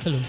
Hello.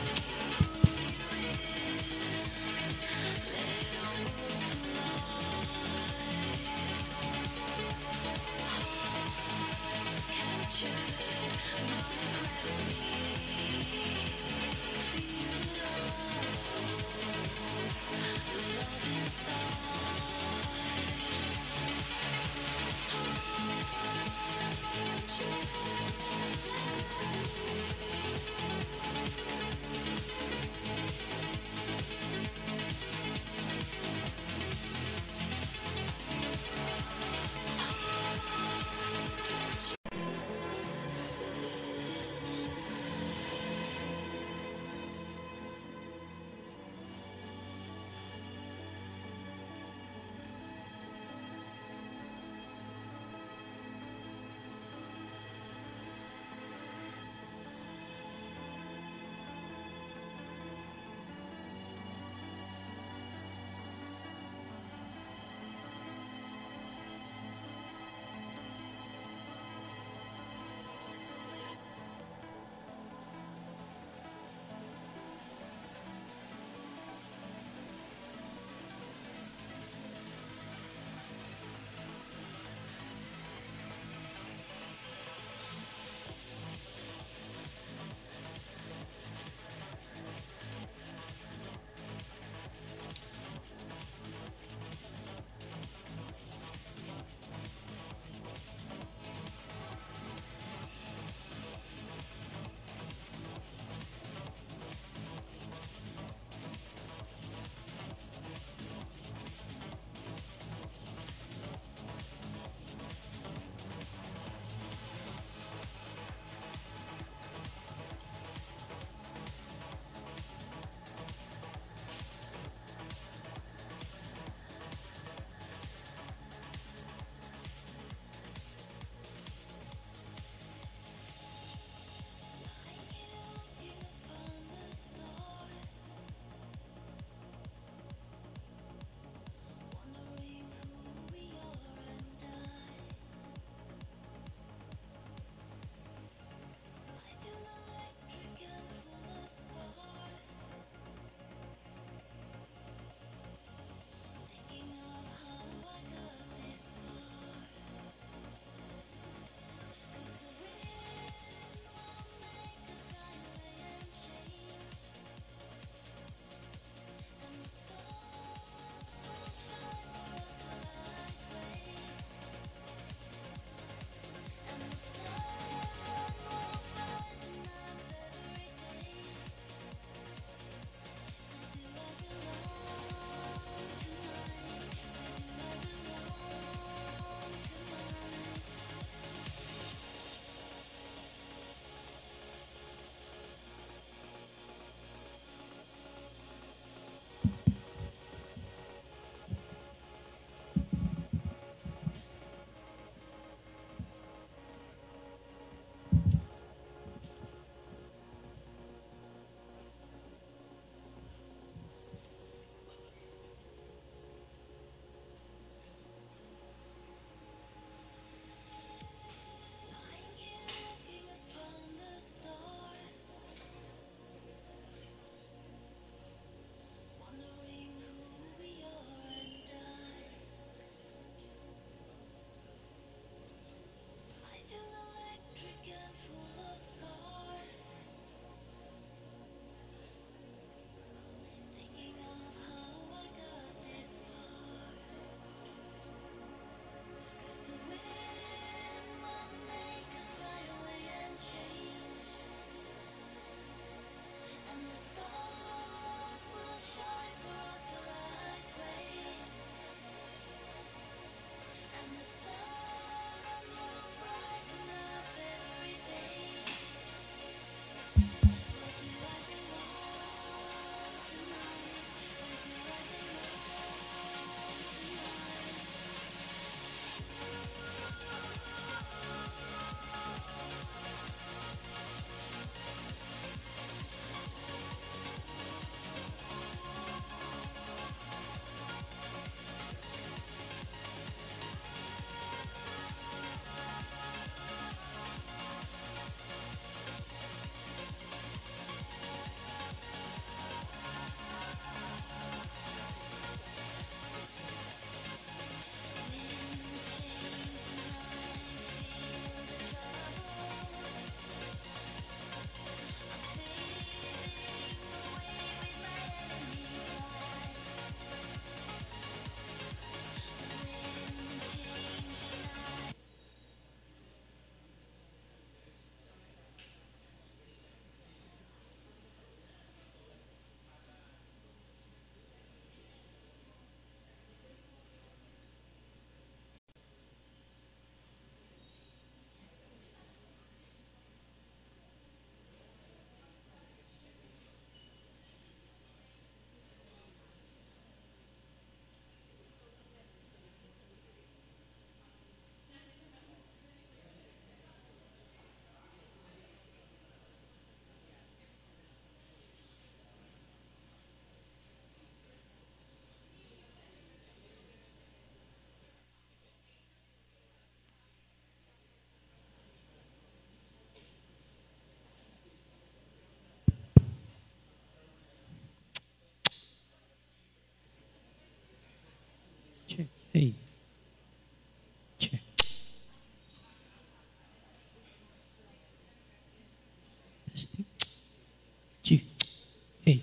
Hey. Che. Testing. Chi. Hey.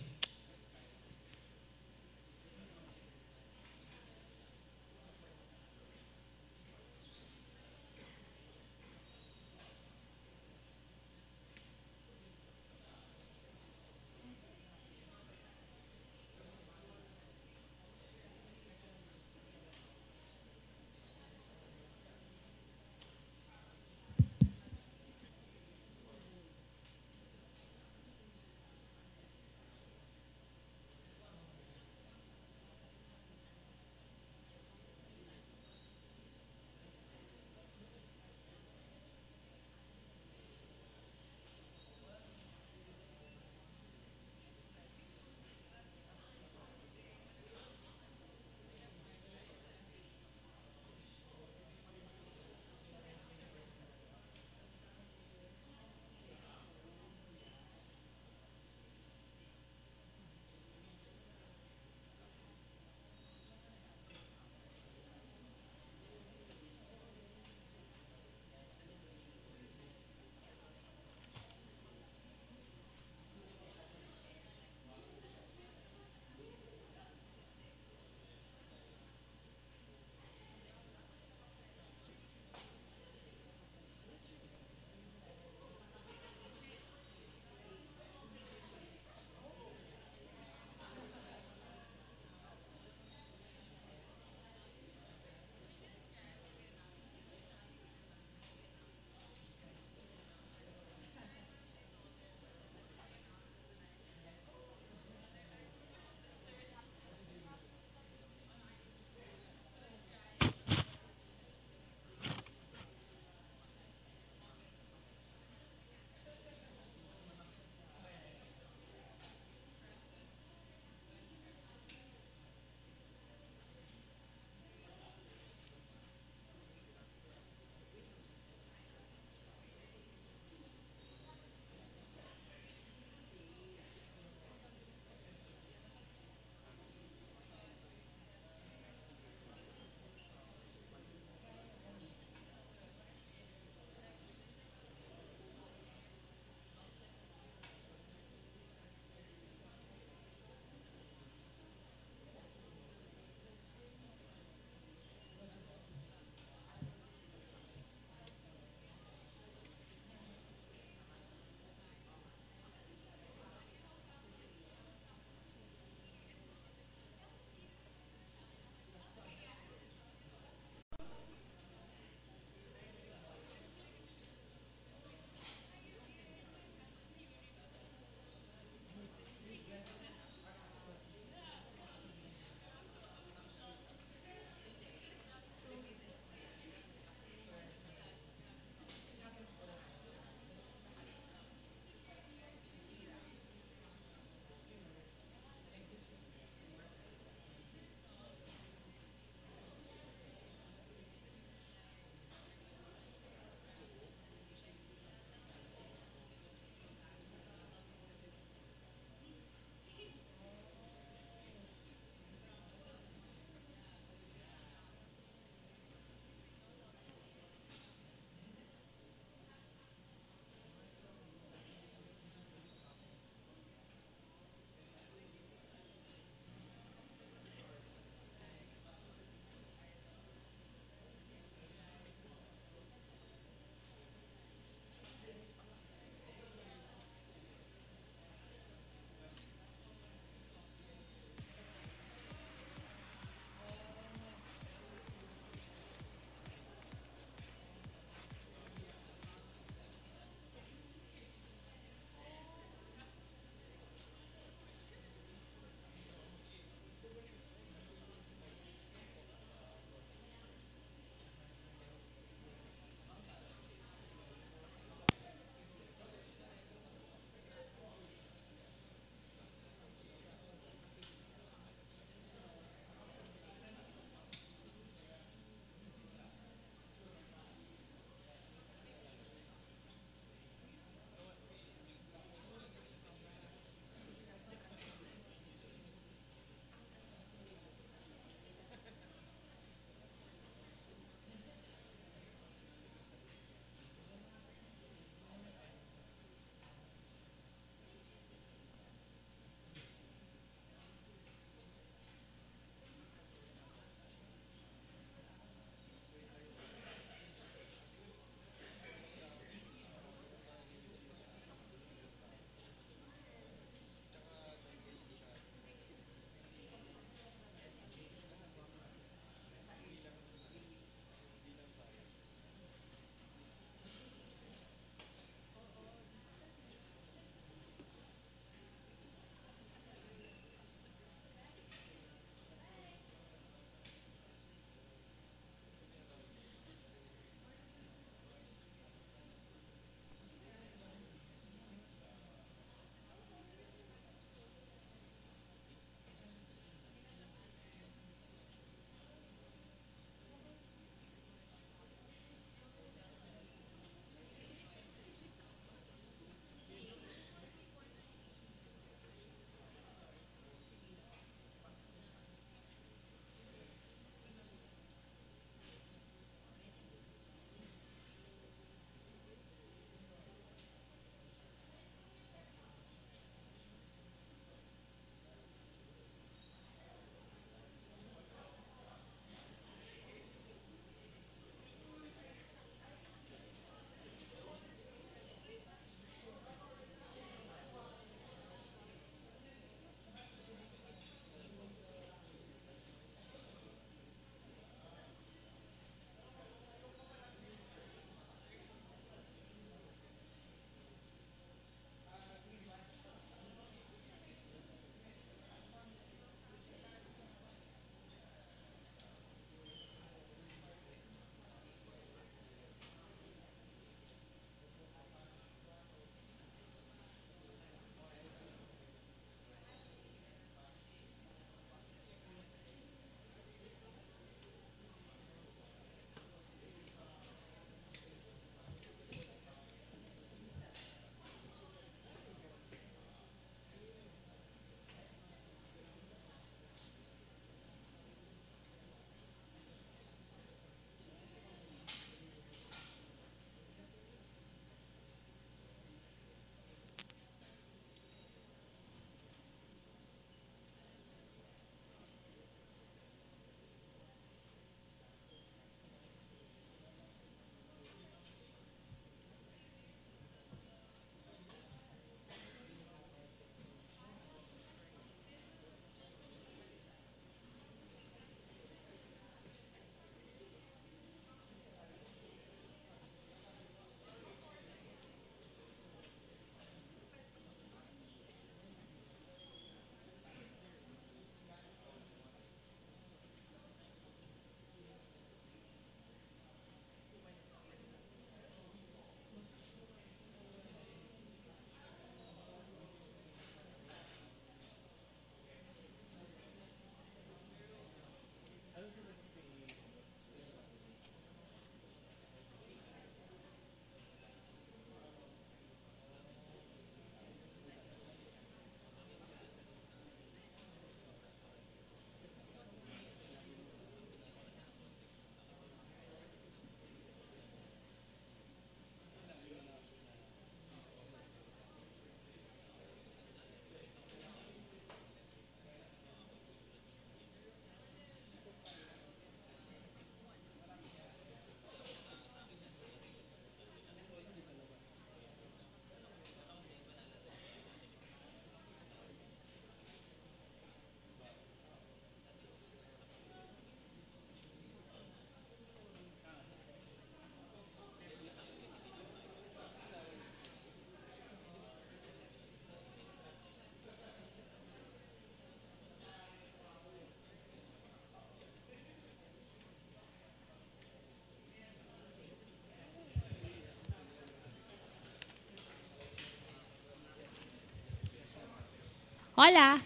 Hola.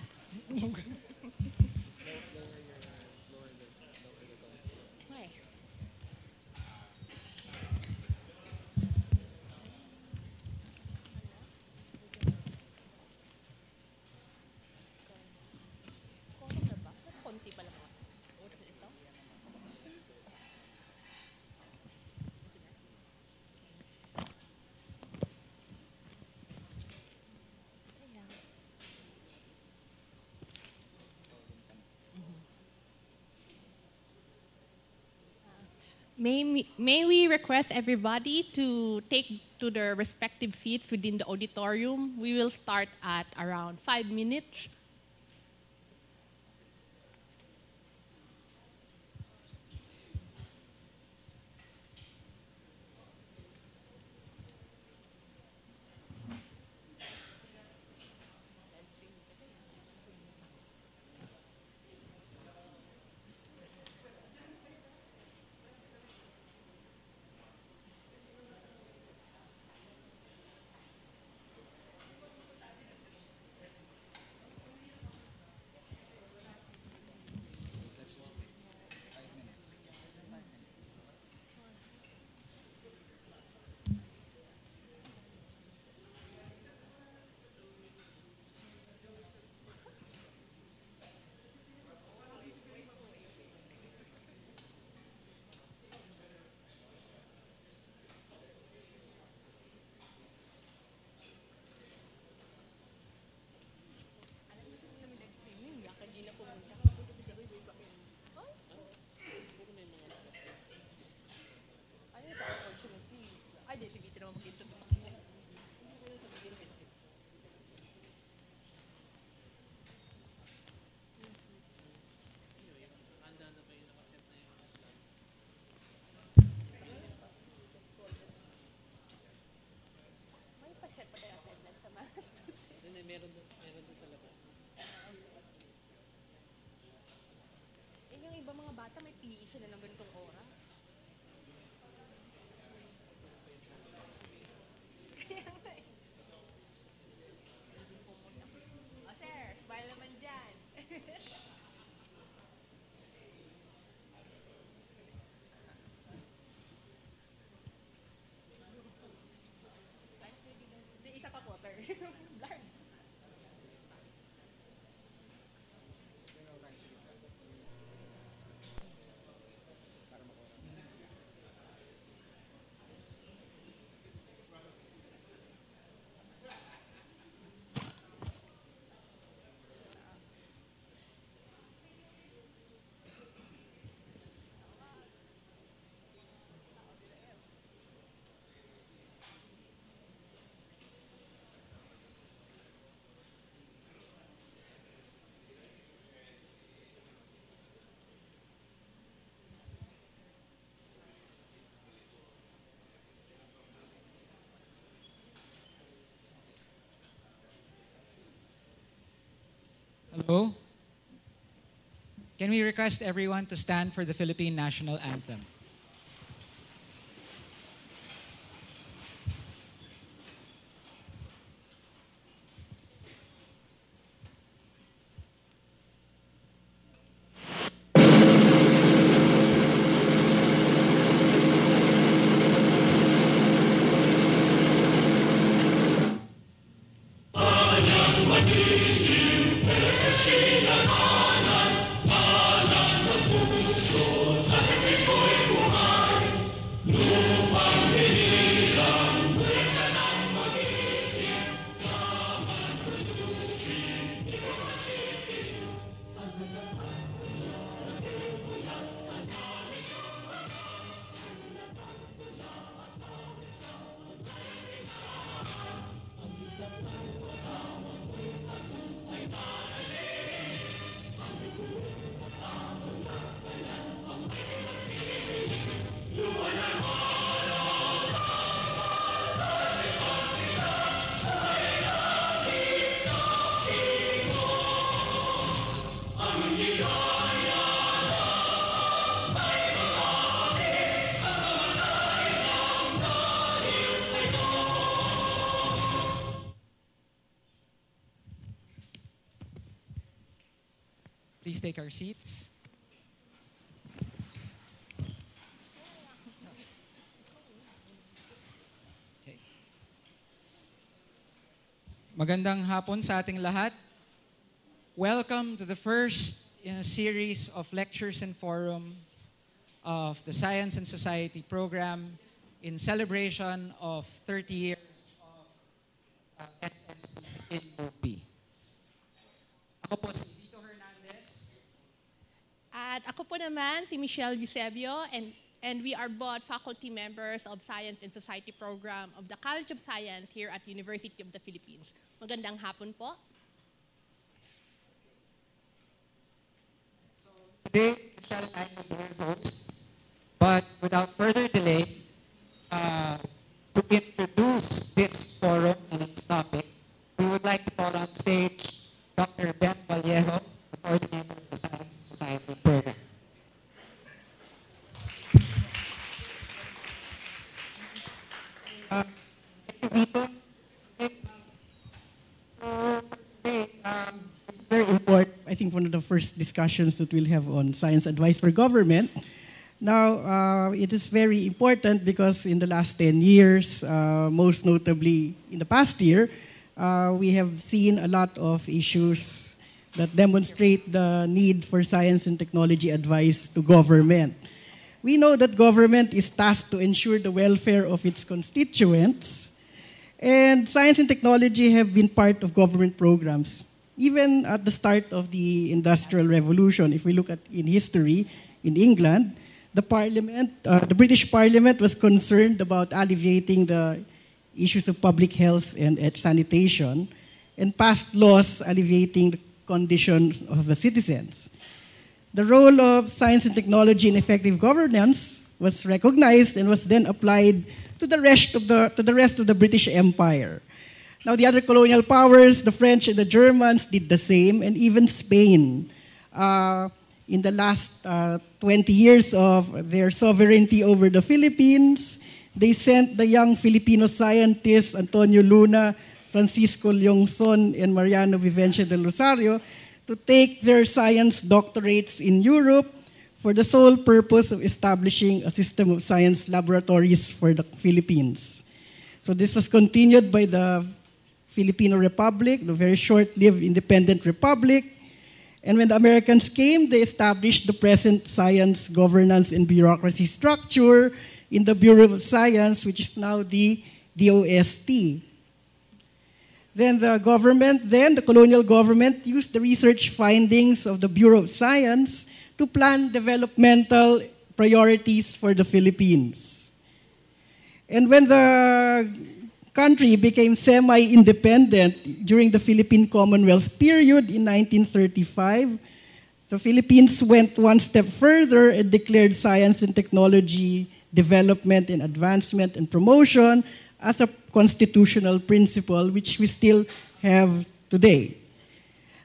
May we request everybody to take to their respective seats within the auditorium? We will start at around 5 minutes. Yung iba mga bata may PE sila ng ganitong oras. Sir, smile naman dyan. Isa pa po, sir. Blard. Hello? Can we request everyone to stand for the Philippine National Anthem? Alam ng puso sa please take our seats. Okay. Magandang hapon sa ating lahat. Welcome to the first in a series of lectures and forums of the Science and Society program in celebration of 30 years of SSP in UP. Ako po si Vito Hernandez. At ako po naman si Michelle Eusebio, and we are both faculty members of Science and Society program of the College of Science here at University of the Philippines. Magandang hapon po. Today, Michelle and I will be your hosts. But without further delay, to introduce this forum and its topic, we would like to call on stage Dr. Ben Vallejo, the coordinator of the Science and Society program. Thank you, Vito. It's very important. I think one of the first discussions that we'll have on science advice for government. Now, it is very important because in the last 10 years, most notably in the past year, we have seen a lot of issues that demonstrate the need for science and technology advice to government. We know that government is tasked to ensure the welfare of its constituents, and science and technology have been part of government programs. Even at the start of the Industrial Revolution, if we look at in history, in England, the British Parliament was concerned about alleviating the issues of public health and sanitation and passed laws alleviating the conditions of the citizens. The role of science and technology in effective governance was recognized and was then applied to the rest of the British Empire. Now, the other colonial powers, the French and the Germans, did the same, and even Spain. In the last 20 years of their sovereignty over the Philippines, they sent the young Filipino scientists Antonio Luna, Francisco Leongson, and Mariano Vivencia del Rosario to take their science doctorates in Europe for the sole purpose of establishing a system of science laboratories for the Philippines. So this was continued by the Filipino Republic, the very short-lived independent republic. And when the Americans came, they established the present science governance and bureaucracy structure in the Bureau of Science, which is now the DOST. Then the colonial government used the research findings of the Bureau of Science to plan developmental priorities for the Philippines. And when the country became semi-independent during the Philippine Commonwealth period in 1935, the Philippines went one step further and declared science and technology development and advancement and promotion as a constitutional principle, which we still have today.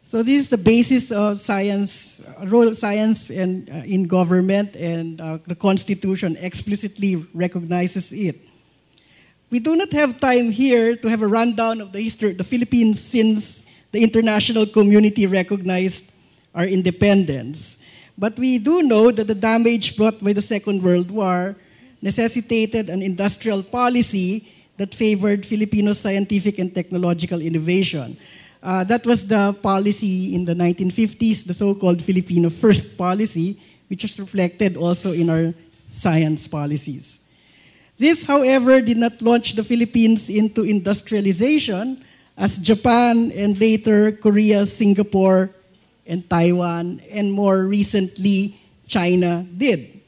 So this is the basis of science, role of science in government, and the Constitution explicitly recognizes it. We do not have time here to have a rundown of the history of the Philippines since the international community recognized our independence. But we do know that the damage brought by the Second World War necessitated an industrial policy that favored Filipino scientific and technological innovation. That was the policy in the 1950s, the so-called Filipino First policy, which was reflected also in our science policies. This, however, did not launch the Philippines into industrialization as Japan and later Korea, Singapore, and Taiwan, and more recently, China did.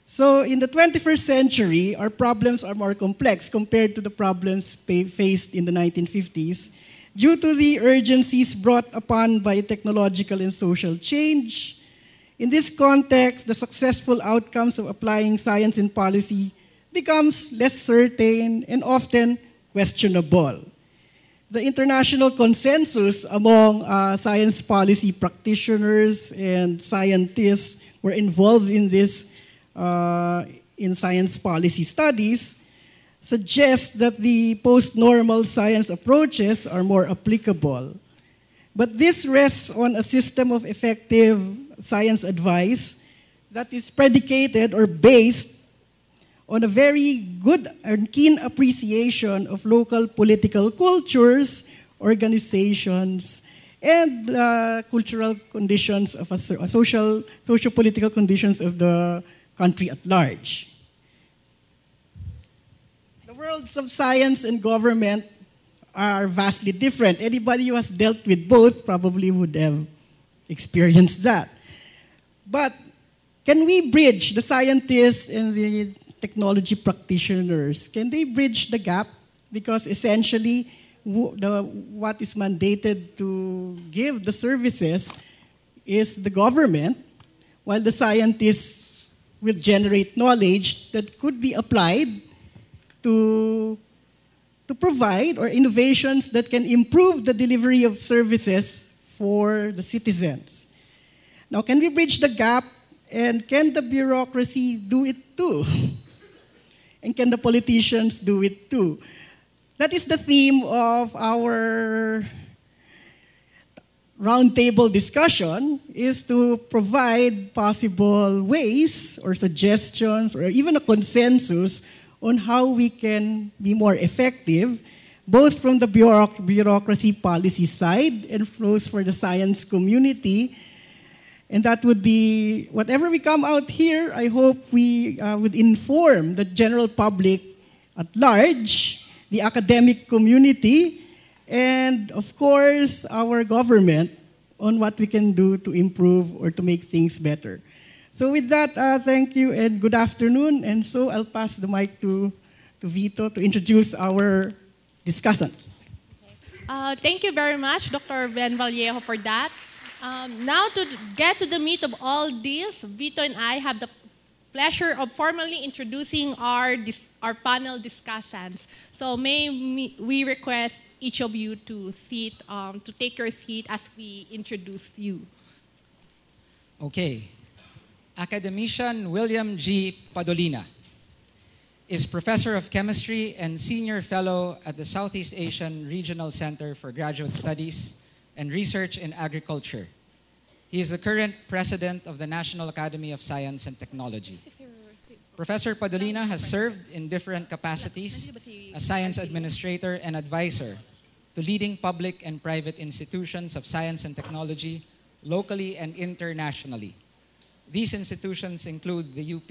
So in the 21st century, our problems are more complex compared to the problems faced in the 1950s due to the urgencies brought upon by technological and social change. In this context, the successful outcomes of applying science in policy becomes less certain and often questionable. The international consensus among science policy practitioners and scientists who were involved in this in science policy studies suggests that the post-normal science approaches are more applicable. But this rests on a system of effective science advice that is predicated or based on a very good and keen appreciation of local political cultures, organizations, and cultural conditions of socio-political conditions of the country at large. The worlds of science and government are vastly different. Anybody who has dealt with both probably would have experienced that. But can we bridge the scientists and the technology practitioners? Can they bridge the gap? Because essentially, what is mandated to give the services is the government, while the scientists will generate knowledge that could be applied to provide or innovations that can improve the delivery of services for the citizens. Now, can we bridge the gap, and can the bureaucracy do it too? And can the politicians do it too? That is the theme of our roundtable discussion, is to provide possible ways or suggestions or even a consensus on how we can be more effective, both from the bureaucracy policy side and flows for the science community. And that would be, whatever we come out here, I hope we would inform the general public at large, the academic community, and of course, our government on what we can do to improve or to make things better. So with that, thank you and good afternoon. And so I'll pass the mic to Vito to introduce our discussants. Thank you very much, Dr. Ben Vallejo, for that. Now to get to the meat of all this, Vito and I have the pleasure of formally introducing our panel discussants. So may we request each of you to take your seat as we introduce you. Okay. Academician William G. Padolina is Professor of Chemistry and Senior Fellow at the Southeast Asian Regional Center for Graduate Studies and Research in Agriculture. He is the current President of the National Academy of Science and Technology. Professor Padolina has served in different capacities as Science Administrator and Advisor to leading public and private institutions of science and technology locally and internationally. These institutions include the UP,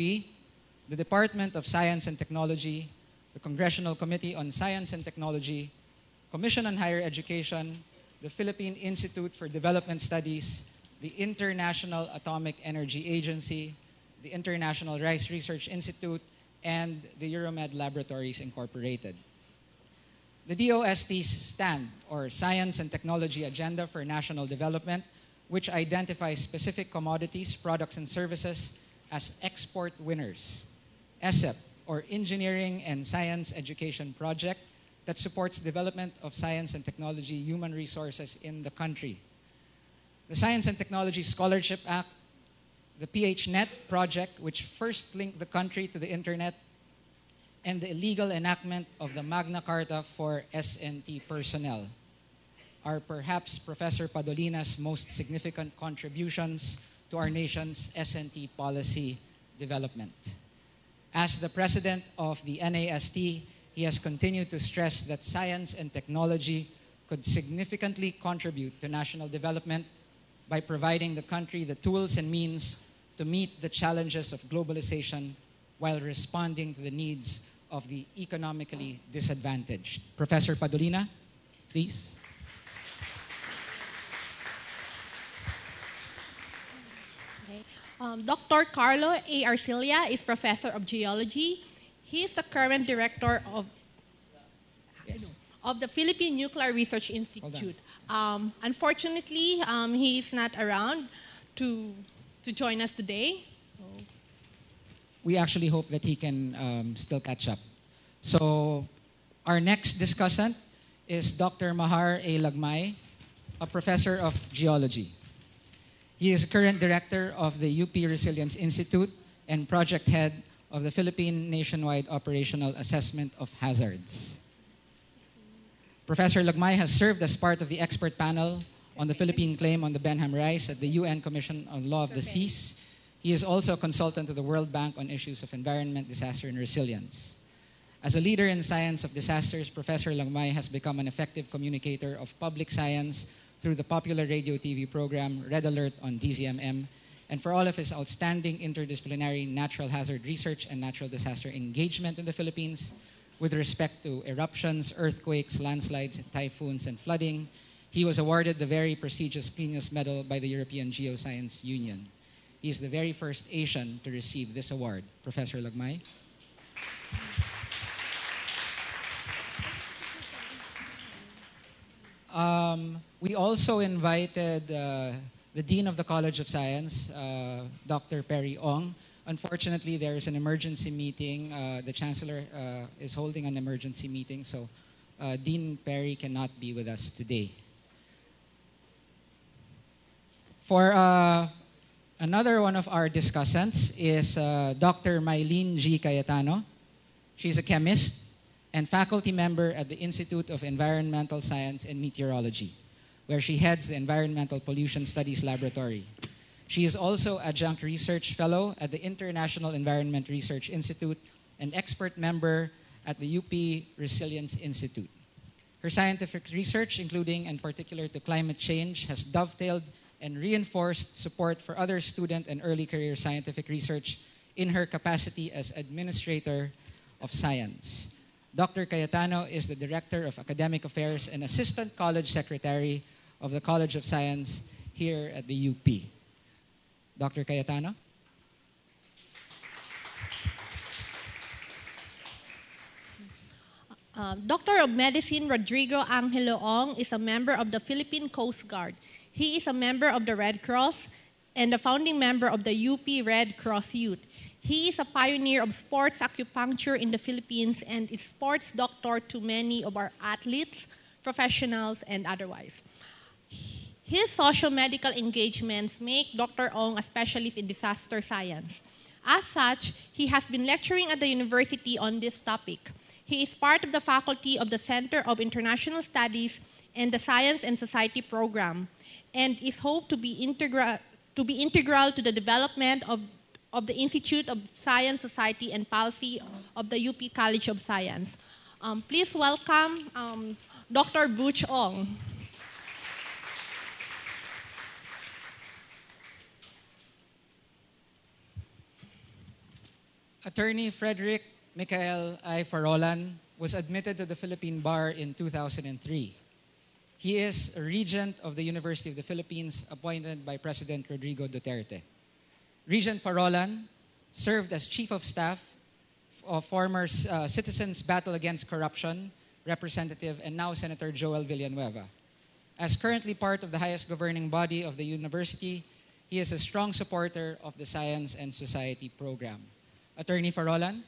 the Department of Science and Technology, the Congressional Committee on Science and Technology, Commission on Higher Education, the Philippine Institute for Development Studies, the International Atomic Energy Agency, the International Rice Research Institute, and the Euromed Laboratories Incorporated. The DOST's stand, or Science and Technology Agenda for National Development, which identifies specific commodities, products, and services as export winners. ESEP, or Engineering and Science Education Project, that supports development of science and technology human resources in the country. The Science and Technology Scholarship Act, the PHNet project, which first linked the country to the internet, and the illegal enactment of the Magna Carta for SNT personnel are perhaps Professor Padolina's most significant contributions to our nation's SNT policy development. As the president of the NAST, he has continued to stress that science and technology could significantly contribute to national development by providing the country the tools and means to meet the challenges of globalization while responding to the needs of the economically disadvantaged. Professor Padolina, please. Dr. Carlo A. Arcilia is Professor of Geology. He is the current director of the Philippine Nuclear Research Institute. Unfortunately, he is not around to join us today. We actually hope that he can still catch up. So our next discussant is Dr. Mahar A. Lagmay, a professor of geology. He is current director of the UP Resilience Institute and project head of the Philippine Nationwide Operational Assessment of Hazards. Professor Lagmay has served as part of the expert panel on the Philippine claim on the Benham Rice at the UN Commission on Law of the Seas. He is also a consultant to the World Bank on issues of environment, disaster, and resilience. As a leader in science of disasters, Professor Lagmay has become an effective communicator of public science through the popular radio TV program Red Alert on DZMM, and for all of his outstanding interdisciplinary natural hazard research and natural disaster engagement in the Philippines with respect to eruptions, earthquakes, landslides, typhoons, and flooding. He was awarded the very prestigious Plinius Medal by the European Geoscience Union. He is the very first Asian to receive this award. Professor Lagmay. We also invited the Dean of the College of Science, Dr. Perry Ong. Unfortunately, there is an emergency meeting. The Chancellor is holding an emergency meeting, so Dean Perry cannot be with us today. For another one of our discussants is Dr. Mylene G. Cayetano. She's a chemist and faculty member at the Institute of Environmental Science and Meteorology, where she heads the Environmental Pollution Studies Laboratory. She is also adjunct research fellow at the International Environment Research Institute and expert member at the UP Resilience Institute. Her scientific research, including in particular to climate change, has dovetailed and reinforced support for other student and early career scientific research in her capacity as Administrator of Science. Dr. Cayetano is the Director of Academic Affairs and Assistant College Secretary of the College of Science here at the UP. Dr. Cayetano? Doctor of Medicine Rodrigo Angelo Ong is a member of the Philippine Coast Guard. He is a member of the Red Cross and a founding member of the UP Red Cross Youth. He is a pioneer of sports acupuncture in the Philippines and is sports doctor to many of our athletes, professionals, and otherwise. His social medical engagements make Dr. Ong a specialist in disaster science. As such, he has been lecturing at the university on this topic. He is part of the faculty of the Center of International Studies and the Science and Society program, and is hoped to be integral to the development of the Institute of Science, Society, and Policy of the UP College of Science. Please welcome Dr. Butch Ong. Attorney Frederick Michael I. Farolan was admitted to the Philippine Bar in 2003. He is a regent of the University of the Philippines appointed by President Rodrigo Duterte. Regent Farolan served as Chief of Staff of former Citizens Battle Against Corruption Representative and now Senator Joel Villanueva. As currently part of the highest governing body of the university, he is a strong supporter of the Science and Society program. Attorney Farolan.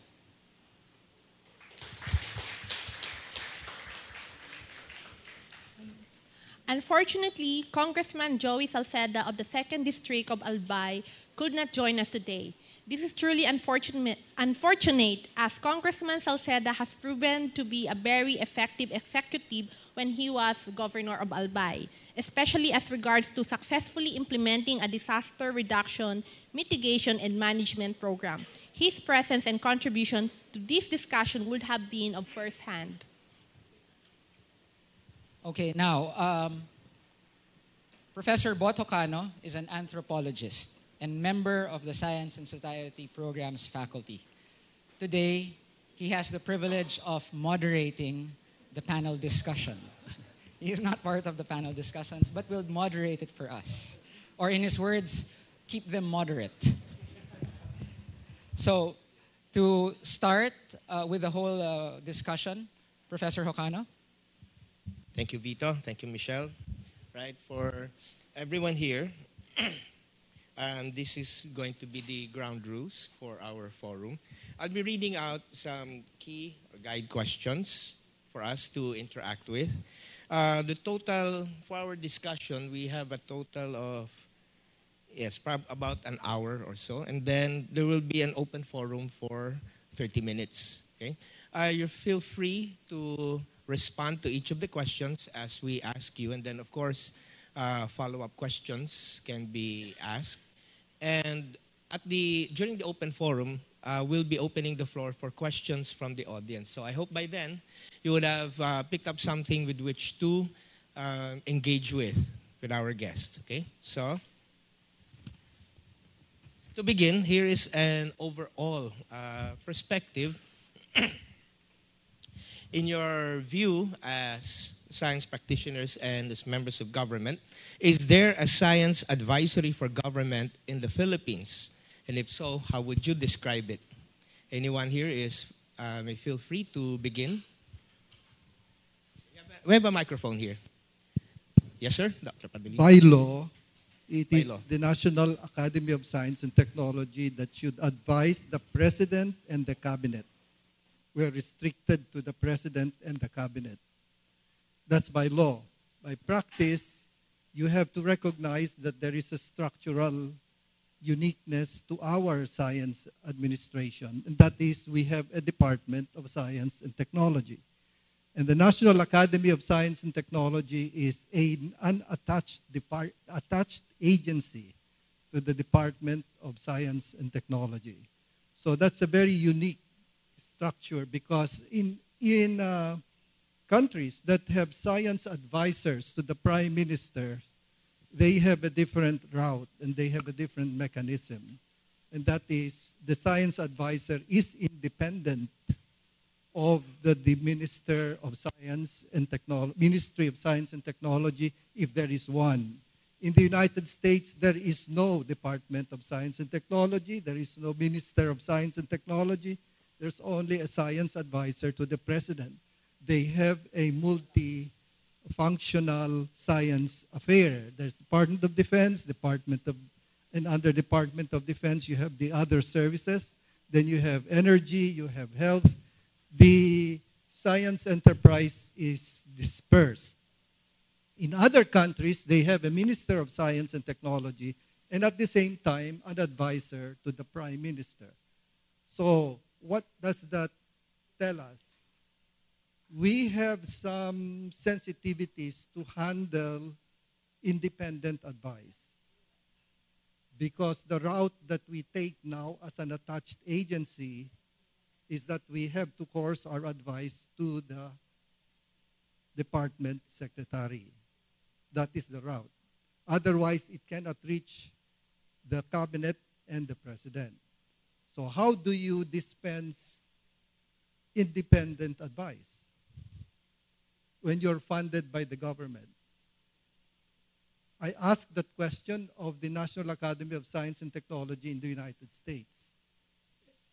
Unfortunately, Congressman Joey Salceda of the 2nd District of Albay could not join us today. This is truly unfortunate as Congressman Salceda has proven to be a very effective executive when he was governor of Albay, especially as regards to successfully implementing a disaster reduction, mitigation, and management program. His presence and contribution to this discussion would have been of first hand. Okay, now, Professor Botocano is an anthropologist and member of the Science and Society Program's faculty. Today, he has the privilege of moderating the panel discussion. He is not part of the panel discussions, but will moderate it for us. Or in his words, keep them moderate. So, to start with the whole discussion, Professor Hocano. Thank you, Vito. Thank you, Michelle. Right, for everyone here, this is going to be the ground rules for our forum. I'll be reading out some key or guide questions for us to interact with. The total, for our discussion, we have a total of, about an hour or so. And then there will be an open forum for 30 minutes. Okay? You feel free to respond to each of the questions as we ask you. And then, of course, follow-up questions can be asked. And during the open forum, we'll be opening the floor for questions from the audience. So I hope by then you would have picked up something with which to engage with our guests. Okay, so to begin, here is an overall perspective. In your view as science practitioners and as members of government, is there a science advisory for government in the Philippines? And if so, how would you describe it? Anyone here may feel free to begin. We have a microphone here. Yes, sir? Dr. Padilla. By law, it By is law. the National Academy of Science and Technology that should advise the President and the Cabinet. We are restricted to the President and the Cabinet. That's by law. By practice, you have to recognize that there is a structural uniqueness to our science administration, and that is we have a Department of Science and Technology. And the National Academy of Science and Technology is an attached agency to the Department of Science and Technology. So that's a very unique structure because in countries that have science advisors to the Prime Minister, they have a different route and they have a different mechanism. And that is the science advisor is independent of the Minister of Science and Technology, Ministry of Science and Technology, if there is one. In the United States, there is no Department of Science and Technology. There is no Minister of Science and Technology. There's only a science advisor to the President. They have a multi-functional science affair. There's Department of Defense, and under Department of Defense, you have the other services. Then you have energy, you have health. The science enterprise is dispersed. In other countries, they have a Minister of Science and Technology and at the same time, an advisor to the Prime Minister. So what does that tell us? We have some sensitivities to handle independent advice because the route that we take now as an attached agency is that we have to course our advice to the department secretary. That is the route. Otherwise, it cannot reach the cabinet and the president. So how do you dispense independent advice when you're funded by the government? I asked that question of the National Academy of Science and Technology in the United States,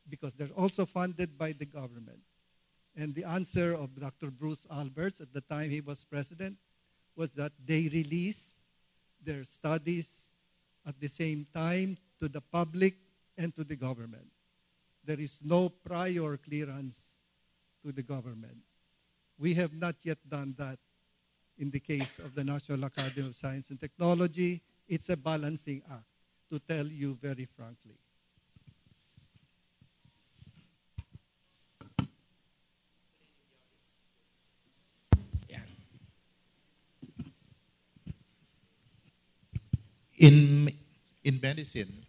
because they're also funded by the government. And the answer of Dr. Bruce Alberts at the time he was president was that they release their studies at the same time to the public and to the government. There is no prior clearance to the government. We have not yet done that in the case of the National Academy of Science and Technology. It's a balancing act, to tell you very frankly. In medicine,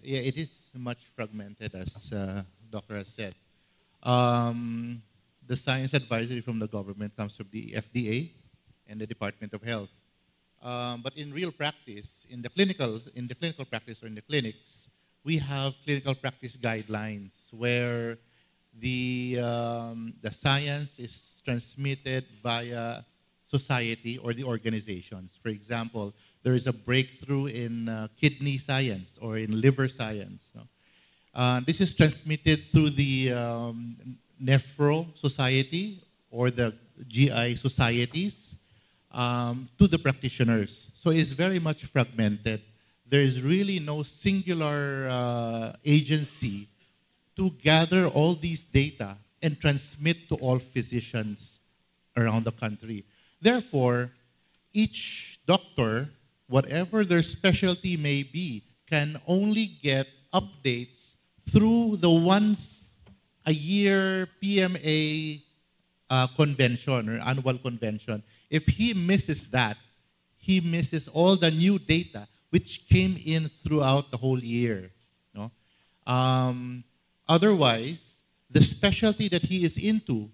it is much fragmented, as Doctor has said. The science advisory from the government comes from the FDA and the Department of Health. But in real practice, in the clinical practice or in the clinics, we have clinical practice guidelines where the science is transmitted via society or the organizations. For example, there is a breakthrough in kidney science or in liver science. This is transmitted through the Nephro Society or the GI societies to the practitioners. So it's very much fragmented. There is really no singular agency to gather all these data and transmit to all physicians around the country. Therefore, each doctor, whatever their specialty may be, can only get updates through the once-a-year PMA convention or annual convention. If he misses that, he misses all the new data which came in throughout the whole year. No? Otherwise, the specialty that he is into,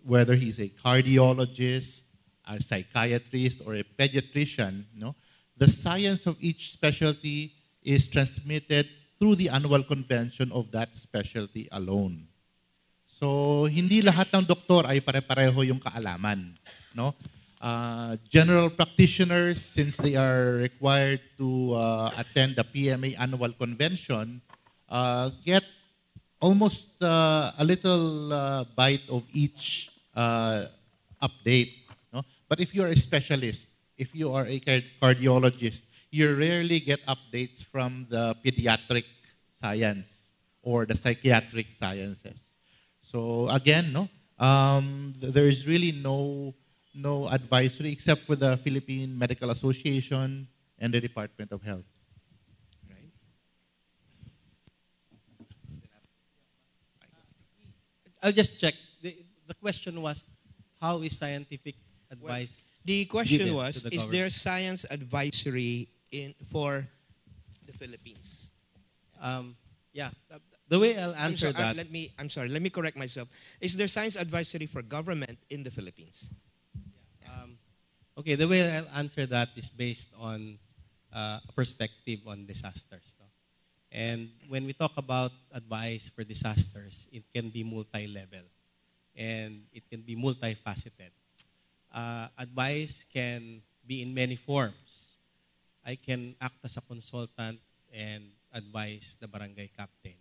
whether he's a cardiologist, a psychiatrist, or a pediatrician, no, the science of each specialty is transmitted through the annual convention of that specialty alone. So, hindi lahat ng doktor ay pare-pareho yung kaalaman. No? General practitioners, since they are required to attend the PMA annual convention, get almost a little bite of each update. No? But if you are a specialist, if you are a cardiologist, you rarely get updates from the pediatric science or the psychiatric sciences. So again, no, there is really no advisory except for the Philippine Medical Association and the Department of Health. Right. I'll just check. The question was, how is scientific advice? The question given was, to the is government? there science advisory for the Philippines? Yeah, the way I'll answer that. I'm sorry, let me correct myself. Is there science advisory for government in the Philippines? Okay, the way I'll answer that is based on a perspective on disasters. No? And when we talk about advice for disasters, it can be multi-level and it can be multifaceted. Advice can be in many forms. I can act as a consultant and advise the barangay captain.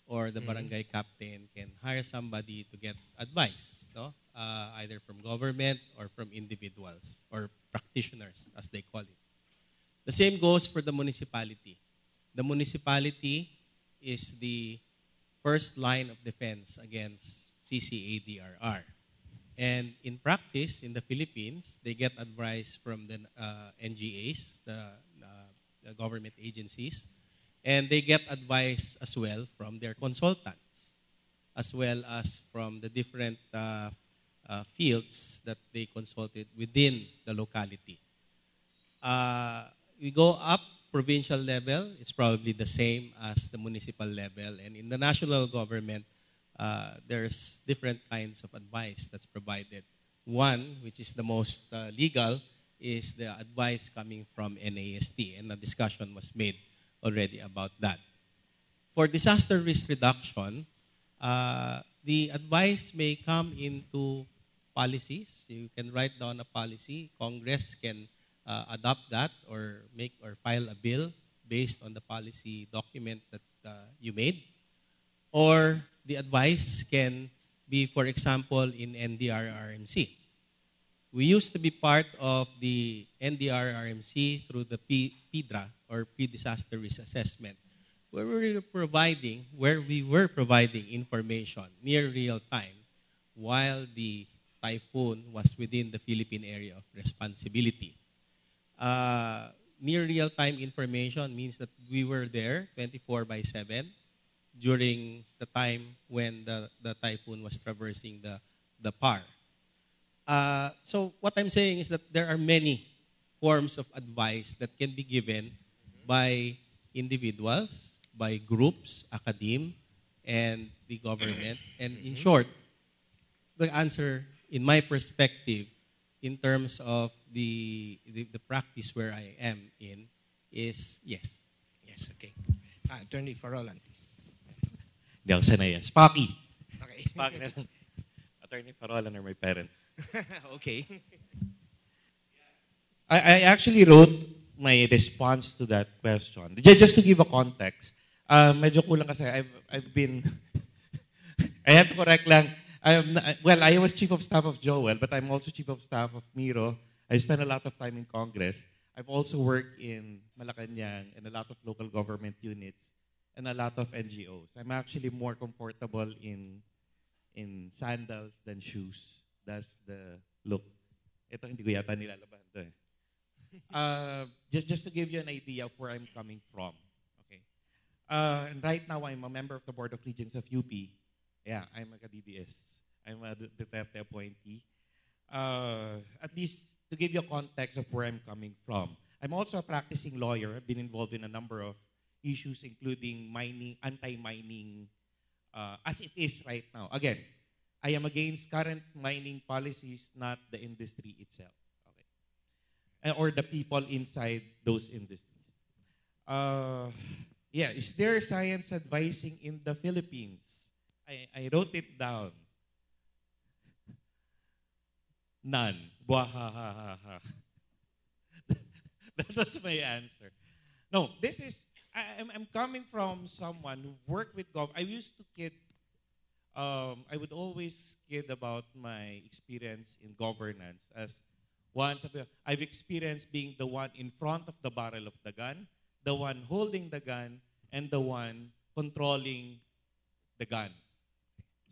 Or the barangay captain can hire somebody to get advice, no? Either from government or from individuals or practitioners, as they call it. The same goes for the municipality. The municipality is the first line of defense against CCADRR. And in practice, in the Philippines, they get advice from the NGAs, the government agencies, and they get advice as well from their consultants, as well as from the different fields that they consulted within the locality. We go up provincial level, it's probably the same as the municipal level. And in the national government, there's different kinds of advice that's provided. One, which is the most legal, is the advice coming from NAST, and a discussion was made already about that. For disaster risk reduction, the advice may come into policies. You can write down a policy. Congress can adopt that or make or file a bill based on the policy document that you made. Or the advice can be, for example, in NDRRMC. We used to be part of the NDRRMC through the PDRA, or Pre-Disaster Risk Assessment, where we were providing information near real time while the typhoon was within the Philippine area of responsibility. Near real time information means that we were there 24/7 during the time when the typhoon was traversing the PAR. So what I'm saying is that there are many forms of advice that can be given by individuals, by groups, academe, and the government. And in short, the answer, in my perspective, in terms of the practice where I am in, is yes. Yes, okay. Attorney Farolan, please. Hindi ako sanay. Spocky. Okay. Spocky na lang. Attorney Parolan are my parents. Okay. I actually wrote my response to that question. Just to give a context, medyo kulang kasi I've been, I have to correct lang. I was chief of staff of Joel, but I'm also chief of staff of Miro. I spent a lot of time in Congress. I've also worked in Malacanang and a lot of local government units and a lot of NGOs. I'm actually more comfortable in sandals than shoes. That's the look. Ito hindi ko yata nilalaban to eh. Just to give you an idea of where I'm coming from. Okay. And right now I'm a member of the Board of Regents of UP. Yeah, I'm a DDS. I'm a Duterte appointee. At least to give you a context of where I'm coming from. I'm also a practicing lawyer. I've been involved in a number of issues, including mining, anti-mining, as it is right now. Again, I am against current mining policies, not the industry itself, okay, or the people inside those industries. Yeah, is there science advising in the Philippines? I wrote it down. None. Wahahaha. That was my answer. No, this is, I'm coming from someone who worked with I used to kid, I would always kid about my experience in governance as I've experienced being the one in front of the barrel of the gun, the one holding the gun, and the one controlling the gun.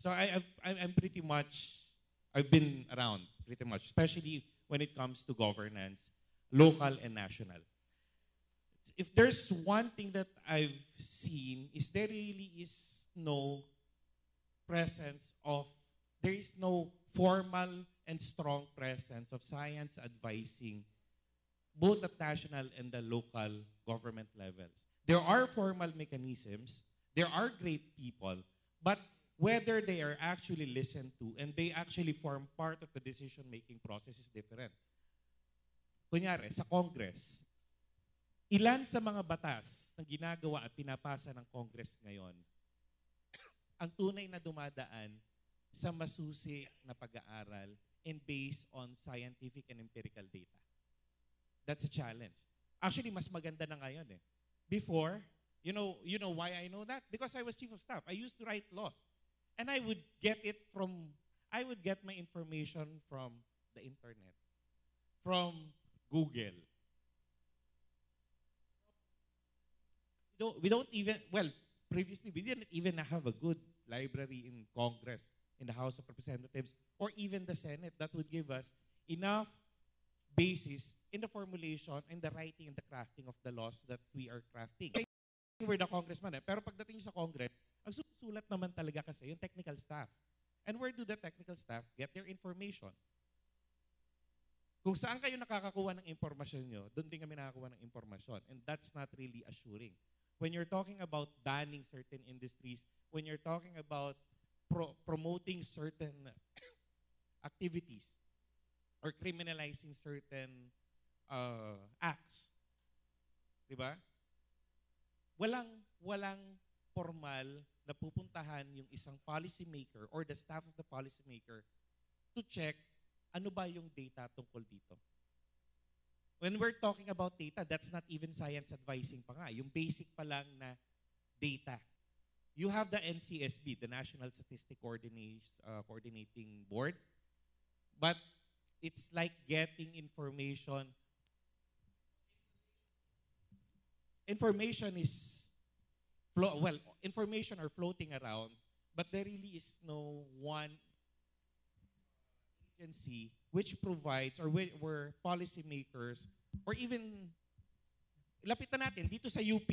So I'm pretty much, I've been around pretty much, especially when it comes to governance, local and national. If there's one thing that I've seen is there really is no presence of, there is no formal and strong presence of science advising both at national and the local government levels. There are formal mechanisms, there are great people, but whether they are actually listened to and they actually form part of the decision-making process is different. Kunyari, sa Congress, ilan sa mga batas na ginagawa at pinapasa ng Congress ngayon ang tunay na dumadaan sa masusi na pag-aaral and based on scientific and empirical data. That's a challenge. Actually, mas maganda na ngayon eh. Before, you know why I know that? Because I was chief of staff. I used to write laws. And I would get my information from the internet, from Google. Previously we didn't even have a good library in Congress, in the House of Representatives, or even the Senate that would give us enough basis in the formulation and the writing and the crafting of the laws that we are crafting. We're the congressman pero pagdating sa Congress, ang susulat naman talaga kasi yung technical staff. And where do the technical staff get their information? Kung saan kayo nakakakuha ng impormasyon nyo, doon din kami nakakakuha ng impormasyon. And that's not really assuring. When you're talking about banning certain industries, when you're talking about promoting certain activities or criminalizing certain acts, di ba? Walang formal na pupuntahan yung isang policymaker or the staff of the policymaker to check ano ba yung data tungkol dito. When we're talking about data, that's not even science advising pa nga. Yung basic pa lang na data. You have the NCSB, the National Statistic Coordinating Board, but it's like getting information. Information are floating around, but there really is no one agency which provides or where policymakers or even lapitan natin dito sa UP.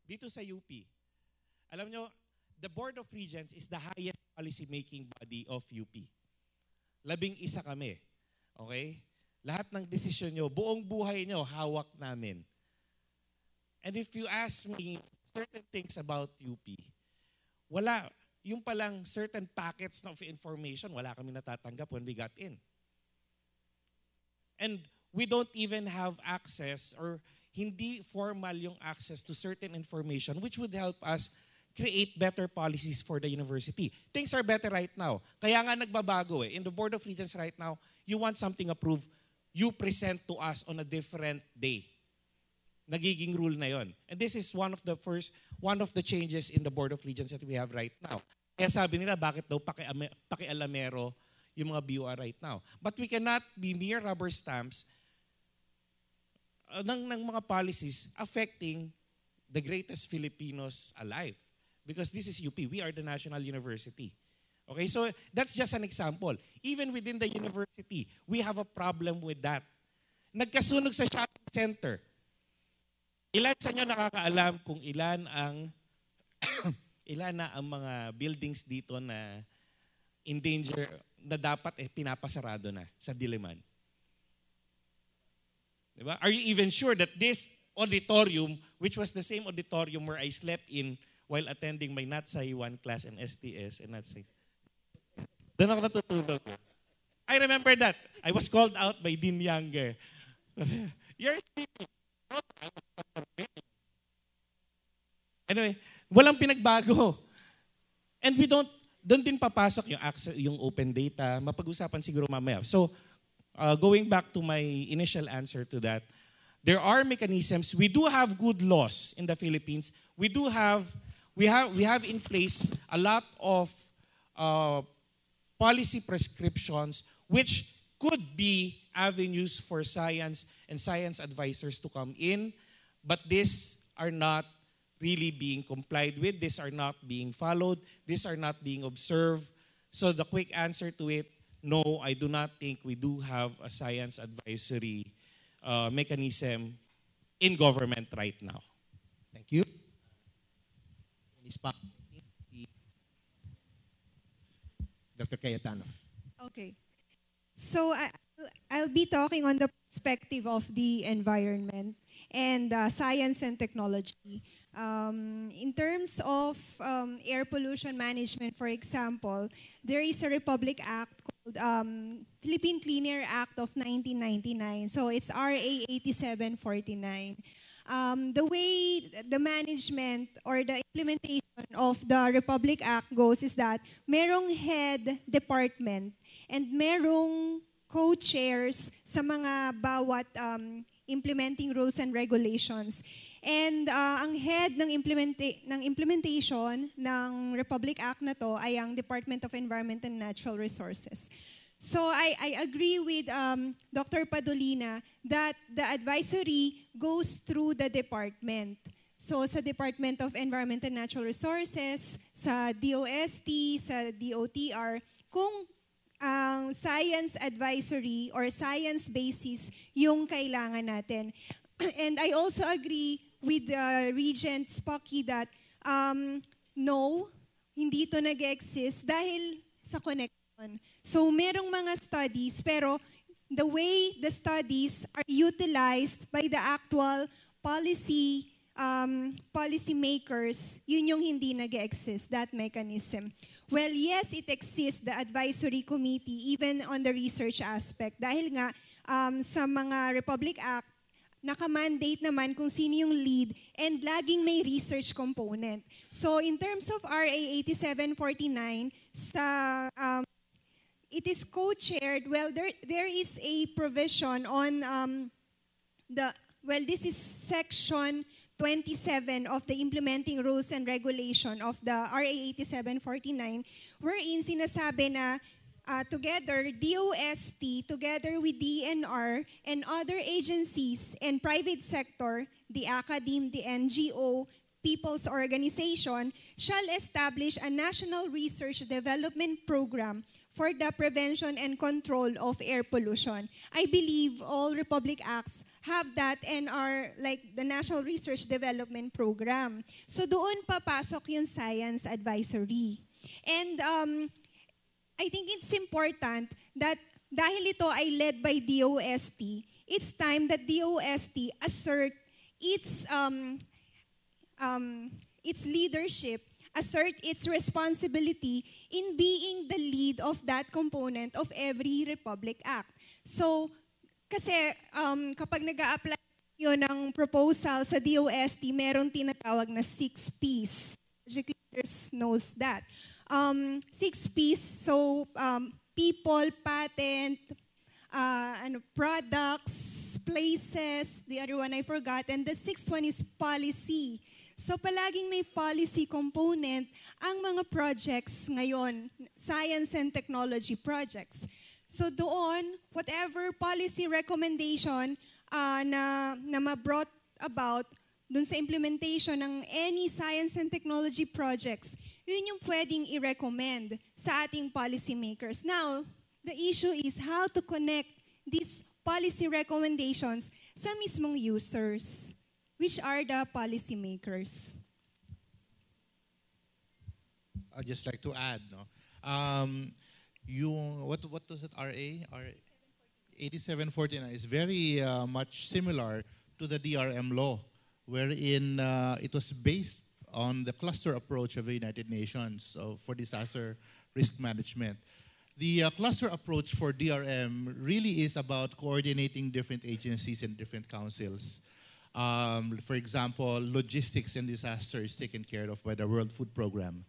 Dito sa UP. Alam nyo, the Board of Regents is the highest policy-making body of UP. 11 kami. Okay? Lahat ng desisyon nyo, buong buhay nyo, hawak namin. And if you ask me certain things about UP, wala, yung palang certain packets of information, wala kami natatanggap when we got in. And we don't even have access or hindi formal yung access to certain information which would help us create better policies for the university. Things are better right now. Kaya nga nagbabago eh. In the Board of Regents right now, you want something approved, you present to us on a different day. Nagiging rule na yon. And this is one of the changes in the Board of Regents that we have right now. Kaya sabi nila, bakit daw pakialamero yung mga BOR right now. But we cannot be mere rubber stamps ng mga policies affecting the greatest Filipinos alive. Because this is UP. We are the national university. Okay, so that's just an example. Even within the university, we have a problem with that. Nagkasunog sa shopping center. Ilan sa inyo nakakaalam kung ilan na ang mga buildings dito na in danger, na dapat pinapasarado na sa Diliman? Diba? Are you even sure that this auditorium, which was the same auditorium where I slept in while attending my Natsai 1 class and STS and Natsai, doon ako natutulog. I remember that. I was called out by Dean Younger. You're sleeping. Anyway, walang pinagbago. And we don't, doon din papasok yung access, yung open data. Mapag-usapan siguro mamaya. So, going back to my initial answer to that, there are mechanisms. We do have good laws in the Philippines. We have in place a lot of policy prescriptions which could be avenues for science and science advisors to come in, but these are not really being complied with. These are not being followed. These are not being observed. So the quick answer to it, no, I do not think we do have a science advisory mechanism in government right now. Thank you. Dr. Cayetano. Okay. So I'll be talking on the perspective of the environment and science and technology. In terms of air pollution management, for example, there is a Republic Act called Philippine Clean Air Act of 1999. So it's RA 8749. The way the management or the implementation of the Republic Act goes is that merong head department and merong co-chairs sa mga bawat implementing rules and regulations. And ang head ng implementation ng Republic Act na to ay ang Department of Environment and Natural Resources. So I agree with Dr. Padolina that the advisory goes through the department. So sa Department of Environment and Natural Resources, sa DOST, sa DOTR, kung ang science advisory or science basis yung kailangan natin. And I also agree with Regent Spocky that no, hindi ito nag-exist dahil sa connection. So merong mga studies, pero the way the studies are utilized by the actual policy makers, yun yung hindi nag-exist, that mechanism. Well, yes, it exists, the advisory committee, even on the research aspect. Dahil nga, sa mga Republic Act, naka-mandate naman kung sino yung lead and laging may research component. So in terms of RA 8749, it is co-chaired. Well, there is a provision on this is section 27 of the implementing rules and regulation of the RA 8749, wherein sinasabi na together, DOST, together with DNR and other agencies and private sector, the academe, the NGO, people's organization, shall establish a national research development program for the prevention and control of air pollution. I believe all Republic Acts have that and are like the National Research Development Program. So doon papasok yung science advisory. And I think it's important that dahil ito ay led by DOST, it's time that DOST assert its leadership, assert its responsibility in being the lead of that component of every Republic Act. So, kasi kapag nag-a-apply yun ng proposal sa DOST, meron tinatawag na 6 Ps. Project leaders knows that. 6 Ps, so people, patent, products, places, the other one I forgot, and the 6th one is policy. So palaging may policy component ang mga projects ngayon, science and technology projects. So doon, whatever policy recommendation na ma-brought about dun sa implementation ng any science and technology projects, yun yung pwedeng i-recommend sa ating policymakers. Now, the issue is how to connect these policy recommendations sa mismong users, which are the policymakers. I'd just like to add, what was it, RA 8749 is very much similar to the DRM law, wherein it was based on the cluster approach of the United Nations for disaster risk management. The cluster approach for DRM really is about coordinating different agencies and different councils. For example, logistics and disaster is taken care of by the World Food Program.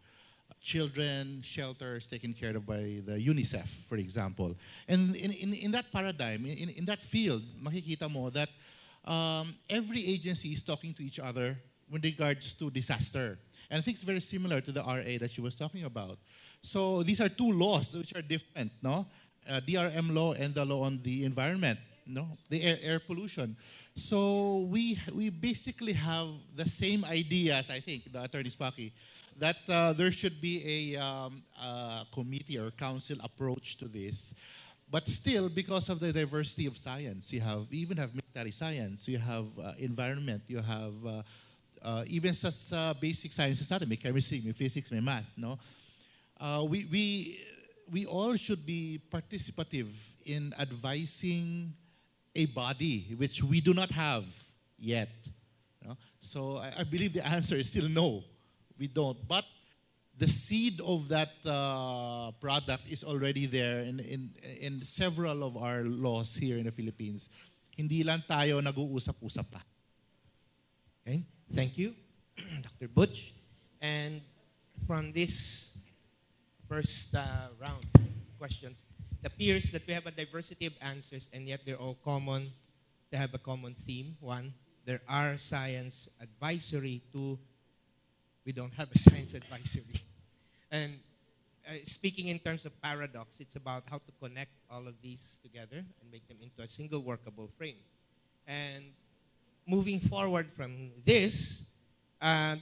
Children, shelters taken care of by the UNICEF, for example. And in that paradigm, in that field, makikita mo that every agency is talking to each other with regards to disaster. And I think it's very similar to the RA that she was talking about. So these are two laws which are different, no? DRM law and the law on the environment, no? The air pollution. So we basically have the same ideas, I think, the Attorney Spaki, that there should be a committee or council approach to this. But still, because of the diversity of science, you even have military science, you have environment, you have even such basic sciences, may chemistry, may physics, may math, no? We all should be participative in advising a body which we do not have yet. No? So I believe the answer is still no, we don't. But the seed of that product is already there in several of our laws here in the Philippines. Hindi lang tayo nag-uusap-usap pa. Okay, thank you, Dr. Butch. And from this first round of questions, it appears that we have a diversity of answers, and yet they're all common. They have a common theme. One, there are science advisory. Two, we don't have a science advisory. And speaking in terms of paradox, it's about how to connect all of these together and make them into a single workable frame. And moving forward from this,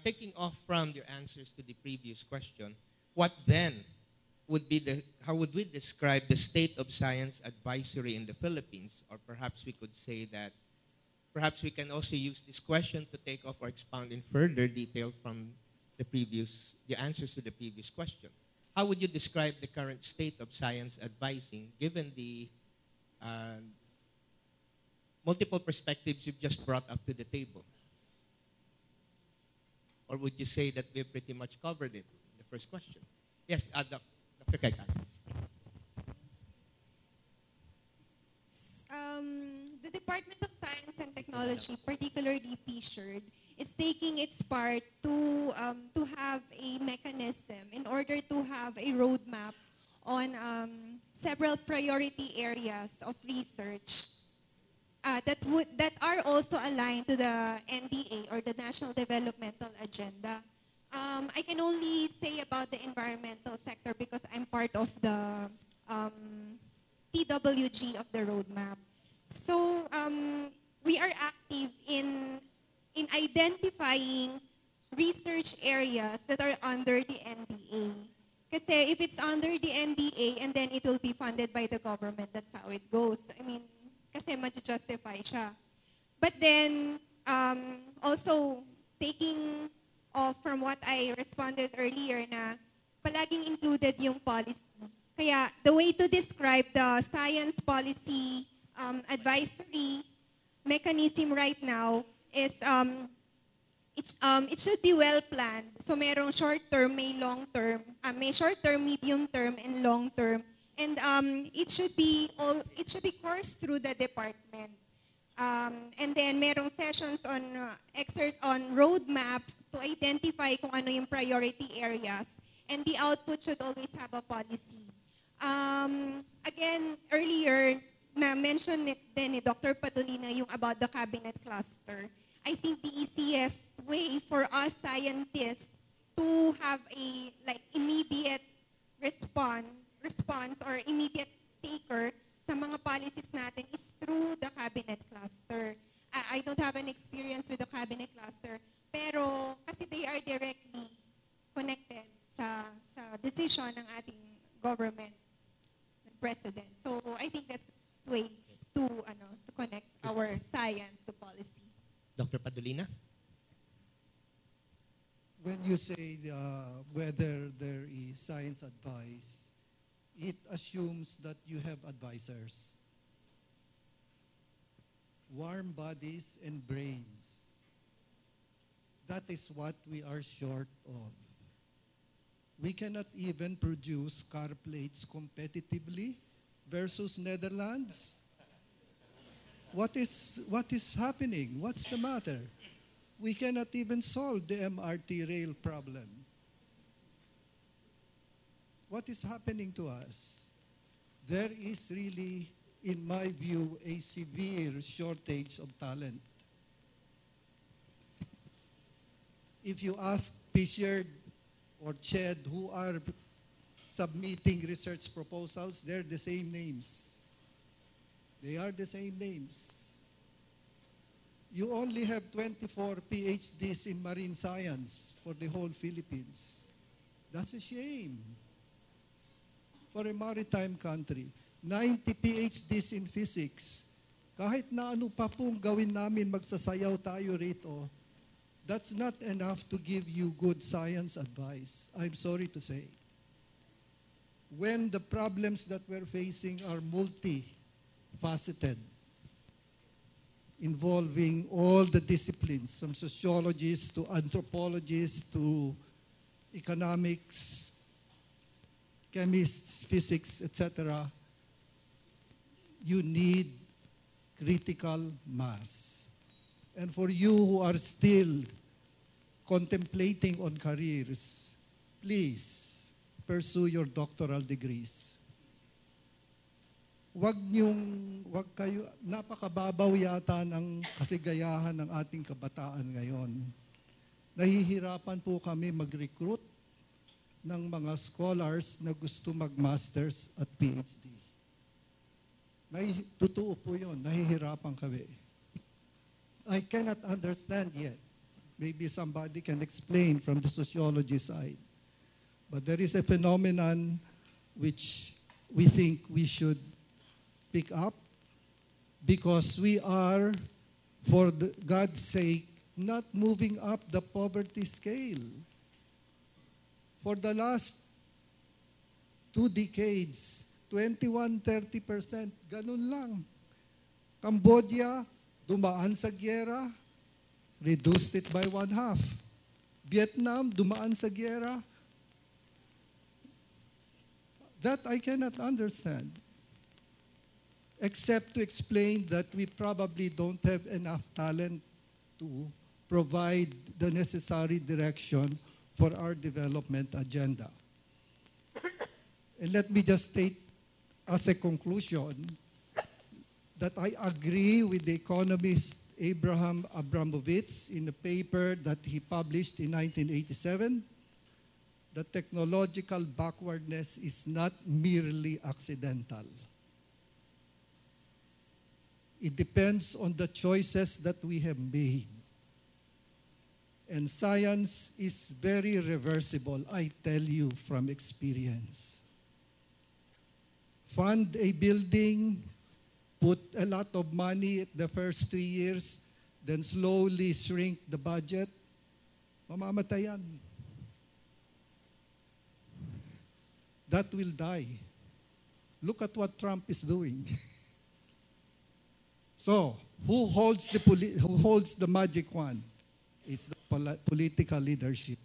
taking off from your answers to the previous question, what then would be how would we describe the state of science advisory in the Philippines? Or perhaps we could say that perhaps we can also use this question to take off or expound in further detail from the answers to the previous question. How would you describe the current state of science advising given the multiple perspectives you've just brought up to the table? Or would you say that we've pretty much covered it in the first question? Yes, Dr. Kaitan. The Department of Science and Technology, particularly PSURD, is taking its part to have a mechanism in order to have a roadmap on several priority areas of research that are also aligned to the NDA or the National Developmental Agenda. I can only say about the environmental sector because I'm part of the TWG of the roadmap. So we are active in identifying research areas that are under the NDA. Kasi if it's under the NDA and then it will be funded by the government, that's how it goes. I mean, kasi ma-justify siya. But then, also taking off from what I responded earlier na palaging included yung policy. Kaya the way to describe the science policy advisory mechanism right now is it should be well planned. So merong short term, may long term, may short term, medium term, and long term. And it should be coursed through the department. And then merong sessions on roadmap to identify kung ano yung priority areas. And the output should always have a policy. Again, earlier, na-mention din ni Dr. Padolina yung about the cabinet cluster. I think the easiest way for us scientists to have a immediate response or immediate taker sa mga policies natin is through the cabinet cluster. I don't have an experience with the cabinet cluster, pero kasi they are directly connected sa decision ng ating government president. So I think that's the way to connect our science to policy. Dr. Padolina? When you say whether there is science advice it assumes that you have advisors, warm bodies and brains. That is what we are short of. We cannot even produce car plates competitively versus Netherlands. What is happening? What's the matter? We cannot even solve the MRT rail problem. What is happening to us? There is really, in my view, a severe shortage of talent. If you ask Pishard or Ched who are submitting research proposals, they're the same names. They are the same names. You only have 24 PhDs in marine science for the whole Philippines. That's a shame for a maritime country. 90 PhDs in physics. Kahit na ano pa pong gawin namin, magsasayaw tayo rito, that's not enough to give you good science advice. I'm sorry to say. When the problems that we're facing are multifaceted, involving all the disciplines, from sociologists to anthropologists to economics, chemists, physics, etc., you need critical mass. And for you who are still contemplating on careers, please pursue your doctoral degrees. Wag kayo, napakababaw yata ng kasigayahan ng ating kabataan ngayon. Nahihirapan po kami mag-recruit ng mga scholars na gusto mag-masters at PhD. Totoo po yun, nahihirapan kami. I cannot understand yet. Maybe somebody can explain from the sociology side. But there is a phenomenon which we think we should pick up because we are, for God's sake, not moving up the poverty scale. For the last 2 decades, 21-30%, ganun lang. Cambodia, dumaan sa gyera, reduced it by 1/2. Vietnam, dumaan sa gyera. That I cannot understand, except to explain that we probably don't have enough talent to provide the necessary direction for our development agenda. And let me just state as a conclusion that I agree with the economist Abraham Abramovich in a paper that he published in 1987, that technological backwardness is not merely accidental. It depends on the choices that we have made. And science is very reversible, I tell you from experience. Fund a building, put a lot of money at the first 3 years, then slowly shrink the budget, mamamatay yan. That will die. Look at what Trump is doing. So, who holds the magic wand? It's the political leadership.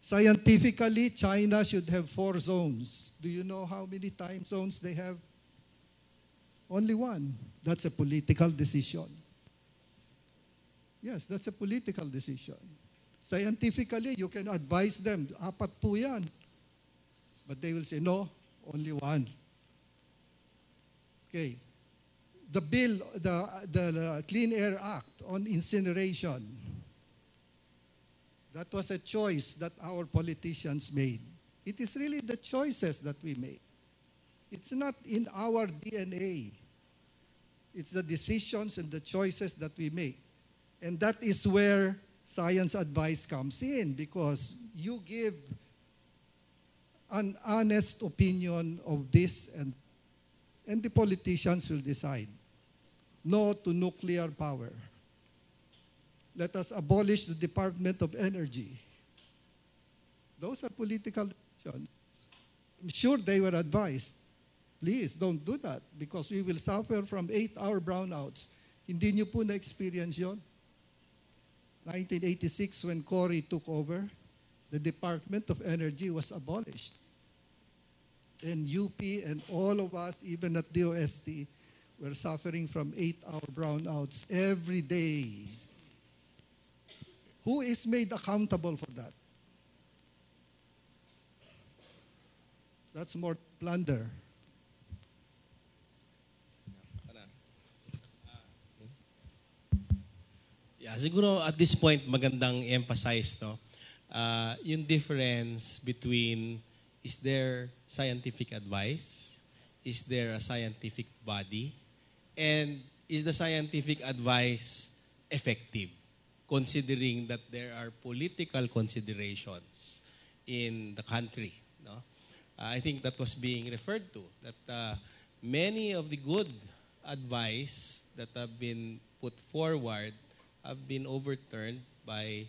Scientifically, China should have 4 zones. Do you know how many time zones they have? Only 1. That's a political decision. Yes, that's a political decision. Scientifically, you can advise them, 4 po yan. But they will say, no, only 1. Okay. The bill, the Clean Air Act on incineration, that was a choice that our politicians made. It is really the choices that we make. It's not in our DNA. It's the decisions and the choices that we make. And that is where science advice comes in, because you give an honest opinion of this, and the politicians will decide. No to nuclear power. Let us abolish the Department of Energy. Those are political decisions. I'm sure they were advised, please don't do that because we will suffer from 8-hour brownouts. Hindi nyo po na-experience yon. 1986, when Cory took over, the Department of Energy was abolished. And UP and all of us, even at DOST, were suffering from 8-hour brownouts every day. Who is made accountable for that? That's more plunder. Yeah, siguro at this point magandang emphasize yung difference between is there scientific advice, is there a scientific body, and is the scientific advice effective, considering that there are political considerations in the country. No? I think that was being referred to, that many of the good advice that have been put forward have been overturned by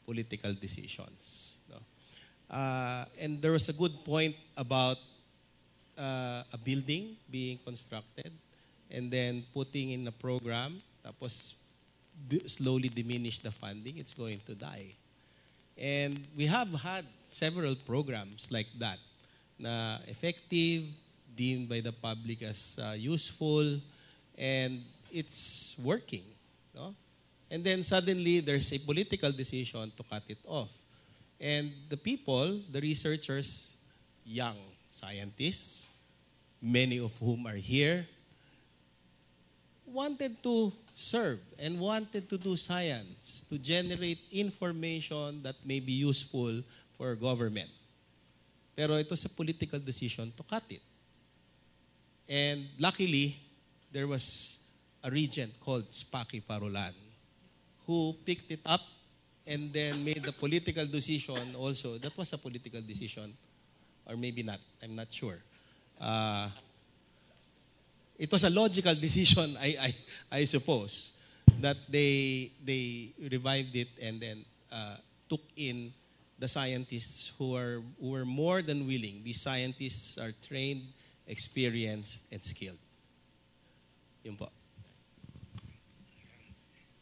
political decisions. No? And there was a good point about a building being constructed and then putting in a program, tapos slowly diminish the funding, it's going to die. And we have had several programs like that, na effective, deemed by the public as useful, and it's working. No? And then suddenly, there's a political decision to cut it off. And the people, the researchers, young scientists, many of whom are here, wanted to serve and wanted to do science, to generate information that may be useful for government. Pero ito sa political decision to cut it. And luckily, there was a regent called Spaki Parolan who picked it up and then made the political decision also. That was a political decision, or maybe not. I'm not sure. It was a logical decision, I suppose, that they revived it and then took in the scientists who were more than willing. These scientists are trained, experienced, and skilled. Yun po.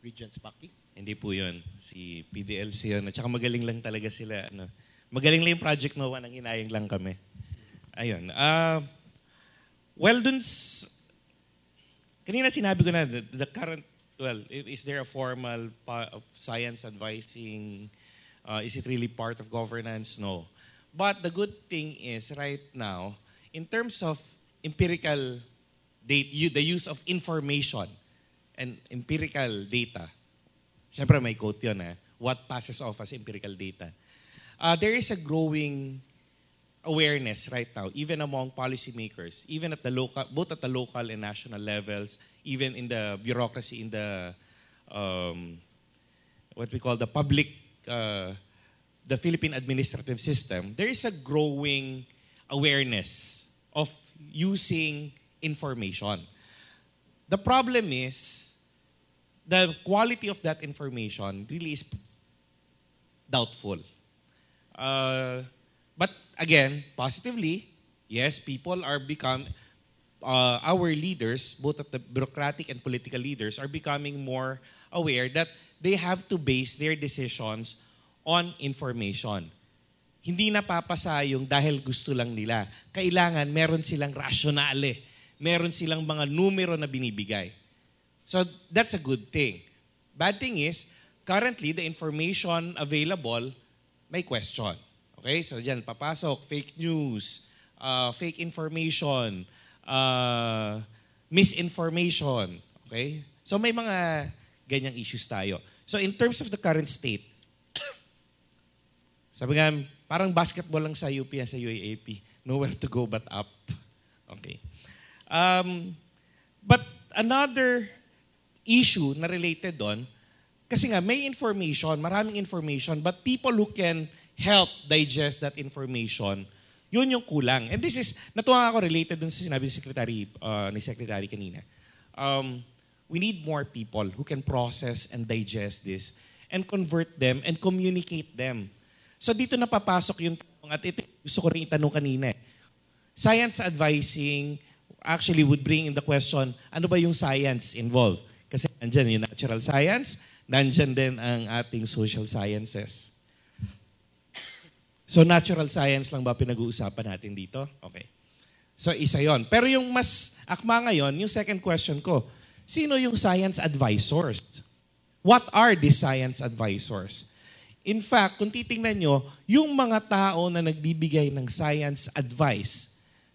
Regent Spaki? Hindi po yun. Si PDLC yun. At saka magaling lang talaga sila. Magaling lang yung Project NOAA, nang inayang lang kami. Ayun. Well, kanina sinabi ko na, the current, is there a formal science advising? Is it really part of governance? No. But the good thing is, right now, in terms of empirical data, the use of information and empirical data, siyempre may quote yun, what passes off as empirical data. There is a growing awareness right now, even among policymakers, even at the local, both at the local and national levels, even in the bureaucracy, in the what we call the public, the Philippine administrative system. There is a growing awareness of using information. The problem is the quality of that information really is doubtful. But again, positively, yes, people are our leaders, both at the bureaucratic and political leaders, are becoming more aware that they have to base their decisions on information. Hindi napapasa yung dahil gusto lang nila. Kailangan meron silang rasyonale. Meron silang mga numero na binibigay. So that's a good thing. Bad thing is, currently, the information available, may question. Okay? So dyan, papasok, fake news, fake information, misinformation. Okay? So may mga ganyang issues tayo. So in terms of the current state, sabi nga, parang basketball lang sa UP at sa UAAP. Nowhere to go but up. Okay. But another issue na related doon, kasi nga may information, maraming information, but people who can help digest that information, yun yung kulang. And this is, natuwa ako related dun sa sinabi ni Secretary kanina. We need more people who can process and digest this and convert them and communicate them. So dito napapasok yung tanong, at ito gusto ko rin itanong kanina. science advising actually would bring in the question, ano ba yung science involved? Kasi nandyan yung natural science, nandyan din ang ating social sciences. So natural science lang ba pinag-uusapan natin dito? Okay. So isa yon. Pero yung mas akma ngayon, yung second question ko, sino yung science advisors? What are these science advisors? In fact, kung titingnan nyo, yung mga tao na nagbibigay ng science advice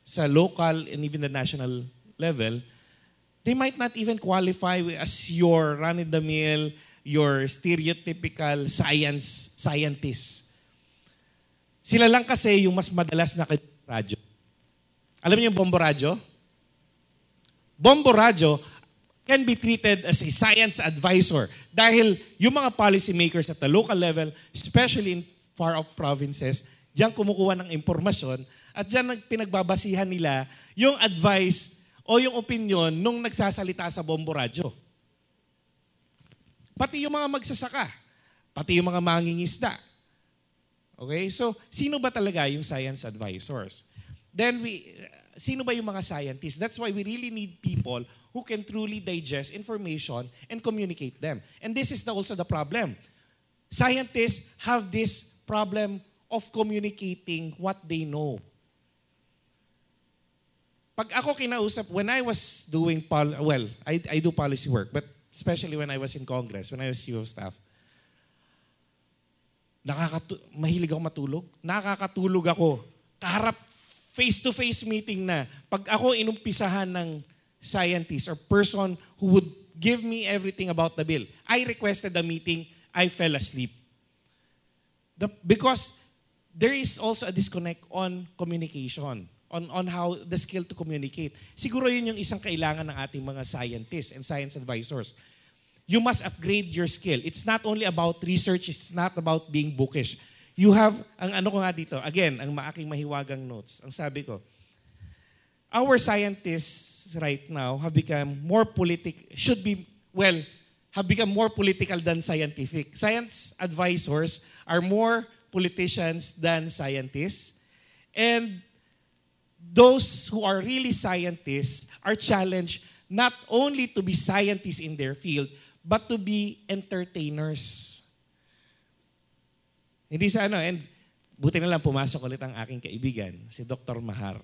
sa local and even the national level, they might not even qualify as your run-of-the-mill, your stereotypical scientist. Sila lang kasi yung mas madalas na radyo. Alam niyo yung bombo radyo? Bombo radyo can be treated as a science advisor dahil yung mga policymakers at the local level, especially in far-off provinces, diyan kumukuha ng impormasyon at diyan pinagbabasihan nila yung advice o yung opinion nung nagsasalita sa bombo radyo. Pati yung mga magsasaka, pati yung mga mangingisda. Okay? So, sino ba talaga yung science advisors? Then, sino ba yung mga scientists? That's why we really need people who can truly digest information and communicate them. And this is also the problem. Scientists have this problem of communicating what they know. Pag ako kinausap, when I was doing, I do policy work, but especially when I was in Congress, when I was chief of staff, mahilig ako matulog. Nakakatulog ako. Kaharap, face-to-face meeting na. Pag ako inumpisahan ng scientist or person who would give me everything about the bill, I requested a meeting, I fell asleep. Because there is also a disconnect on communication, on how the skill to communicate. Siguro yun yung isang kailangan ng ating mga scientists and science advisors. You must upgrade your skill. It's not only about research, it's not about being bookish. You have, ang ano ko nga dito, again, ang aking mahiwagang notes, ang sabi ko, our scientists right now have become more have become more political than scientific. Science advisors are more politicians than scientists. And those who are really scientists are challenged not only to be scientists in their field, but to be entertainers. Hindi sa and buti na lang pumasok ulit ang aking kaibigan, si Dr. Mahar.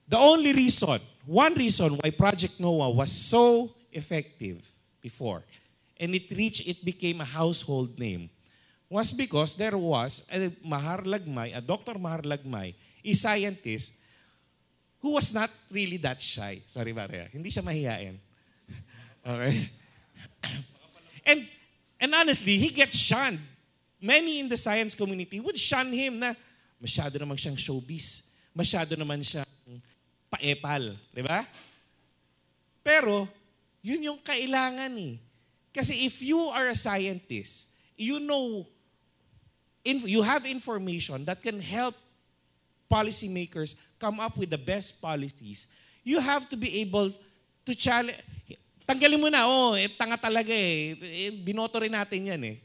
The only reason, one reason why Project NOAA was so effective before, and it became a household name, was because there was a Dr. Mahar Lagmay, a scientist who was not really that shy. Sorry, Maria. Hindi siya mahihain. Okay? And honestly, he gets shunned. Many in the science community would shun him na masyado naman siyang showbiz. Masyado naman siyang paepal. Di ba? Pero, yun yung kailangan eh. Kasi if you are a scientist, you know, you have information that can help policymakers come up with the best policies, you have to be able to challenge. Tanggalin mo na, tanga talaga eh. Binoto rin natin yan eh.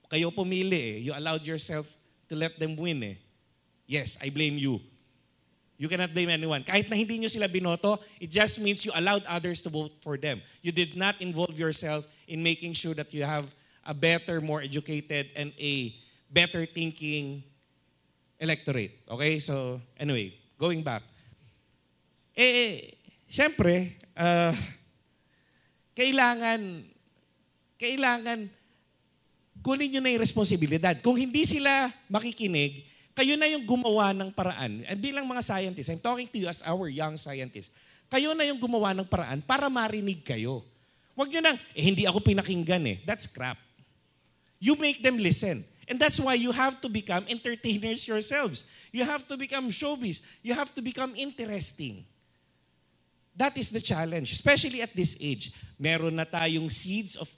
Kayo pumili eh. You allowed yourself to let them win eh. Yes, I blame you. You cannot blame anyone. Kahit na hindi nyo sila binoto, it just means you allowed others to vote for them. You did not involve yourself in making sure that you have a better, more educated, and a better thinking electorate. Okay? So, anyway, going back. Siyempre, kailangan kunin nyo na yung responsibilidad. Kung hindi sila makikinig, kayo na yung gumawa ng paraan. At bilang mga scientists, I'm talking to you as our young scientists, kayo na yung gumawa ng paraan para marinig kayo. Huwag nyo nang, hindi ako pinakinggan eh. That's crap. You make them listen. And that's why you have to become entertainers yourselves. You have to become showbiz. You have to become interesting. That is the challenge, especially at this age. Meron na tayong seeds of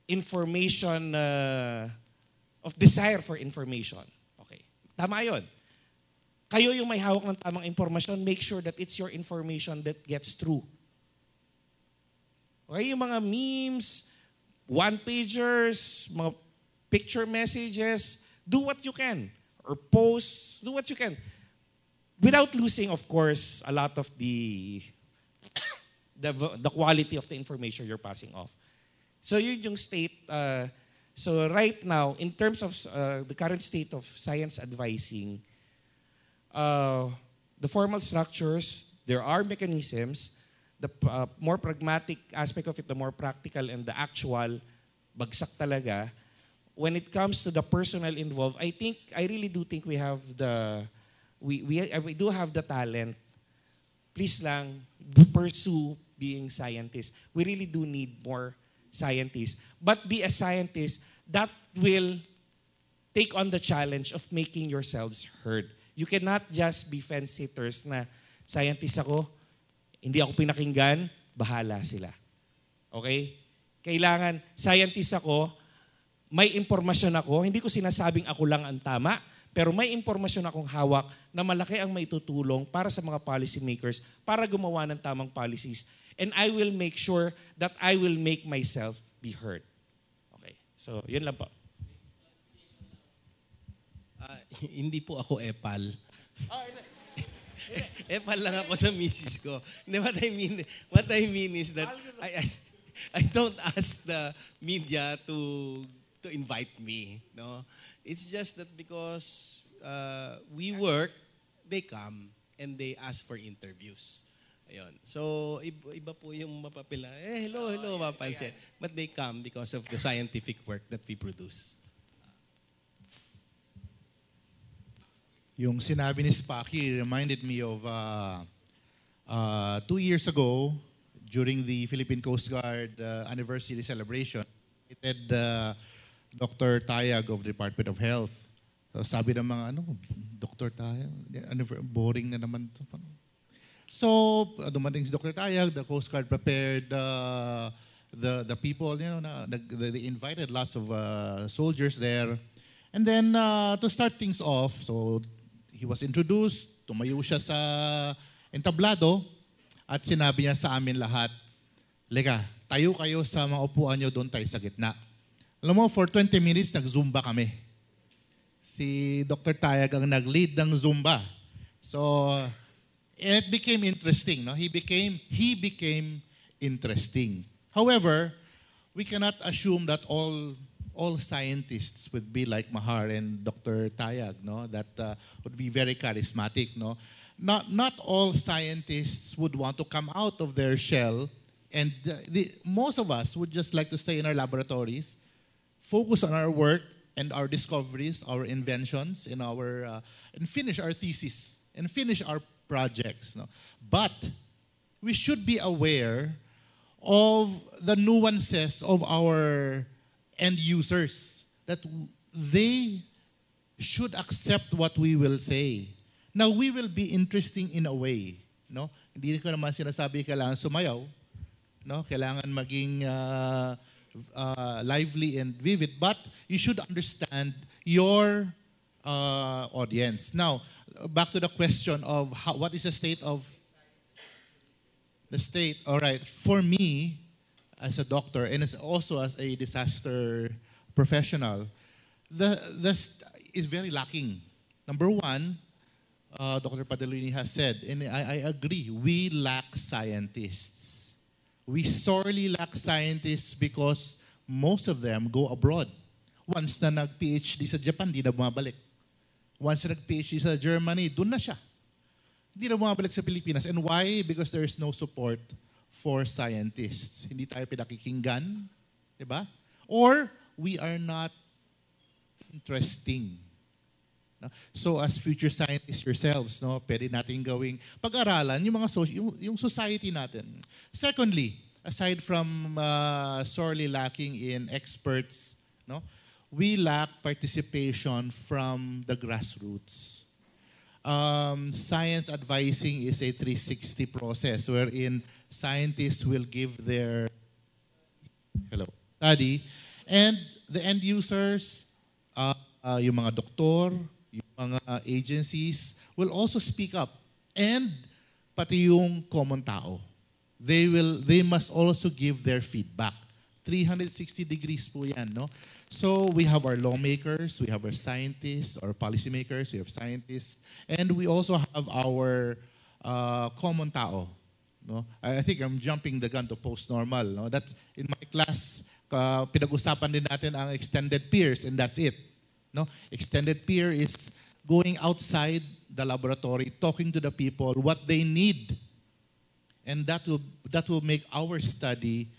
information, of desire for information. Okay. Tama yun. Kayo yung may hawak ng tamang impormasyon, make sure that it's your information that gets through. Okay, yung mga memes, one-pagers, mga picture messages, do what you can. or post, do what you can. Without losing, of course, a lot of the quality of the information you're passing off. So yun yung state. So right now, in terms of the current state of science advising, the formal structures, there are mechanisms. The more pragmatic aspect of it, the more practical and the actual, bagsak talaga. When it comes to the personnel involved, I really do think we have we do have the talent. Please lang, pursue being scientists. We really do need more scientists. But be a scientist that will take on the challenge of making yourselves heard. You cannot just be fence-sitters na scientist ako, hindi ako pinakinggan, bahala sila. Okay? Kailangan, scientist ako, may impormasyon ako, hindi ko sinasabing ako lang ang tama, pero may impormasyon akong hawak na malaki ang maitutulong para sa mga policy makers para gumawa ng tamang policies. And I will make sure that I will make myself be heard. Okay. So, yun lang po. Hindi po ako epal. Epal lang ako sa misis ko. What I mean is that I don't ask the media to invite me. No, it's just that because we work, they come and they ask for interviews. Ayun. So iba po yung mapapila. Hello, mapansin. But they come because of the scientific work that we produce. Yung sinabi ni Spaki reminded me of 2 years ago during the Philippine Coast Guard anniversary celebration. It had Dr. Tayag of the Department of Health. So, sabi ng mga, Dr. Tayag, boring na naman to. So, dumating si Dr. Tayag, the Coast Guard prepared the people, they invited lots of soldiers there. And then, to start things off, so he was introduced, tumayo siya sa entablado, at sinabi niya sa amin lahat, Leka, tayo kayo sa mga upuan niyo, doon tayo sa gitna. Alam mo, for 20 minutes, nag-zumba kami. Si Dr. Tayag ang nag-lead ng zumba. So, it became interesting. No? He became interesting. However, we cannot assume that all scientists would be like Mahar and Dr. Tayag, no? That would be very charismatic, no? Not all scientists would want to come out of their shell, and most of us would just like to stay in our laboratories, focus on our work and our discoveries, our inventions, and finish our thesis and finish our projects, no? But we should be aware of the nuances of our end users, that they should accept what we will say. Now, we will be interesting in a way. No? Hindi ko naman sinasabi kailangan sumayaw. No? Kailangan maging lively and vivid. But you should understand your audience. Now, back to the question of what is the state of the state. All right. For me, as a doctor and also as a disaster professional, this is very lacking. Number one, Dr. Padalini has said, and I agree, we lack scientists. We sorely lack scientists because most of them go abroad. Once na nag-PhD sa Japan, di na bumabalik. Once na nag-PhD sa Germany, dun na siya. Hindi na bumabalik sa Pilipinas. And why? Because there is no support for scientists. Hindi tayo pinakikinggan, diba? Or we are not interesting. No? So as future scientists yourselves, no, pwede natin gawing pag-aralan yung mga yung society natin. Secondly, aside from sorely lacking in experts, no, we lack participation from the grassroots. Science advising is a 360 process wherein scientists will give their study, and the end users, yung mga doktor, yung mga agencies will also speak up, and pati yung common tao. They must also give their feedback 360 degrees po yan, no? So we have our lawmakers, we have our scientists, our policymakers, we have scientists, and we also have our common tao, no? I think I'm jumping the gun to post-normal, no? That's in my class, pinag-usapan din natin ang extended peers, and that's it, no? Extended peer is going outside the laboratory, talking to the people what they need, and that will make our study,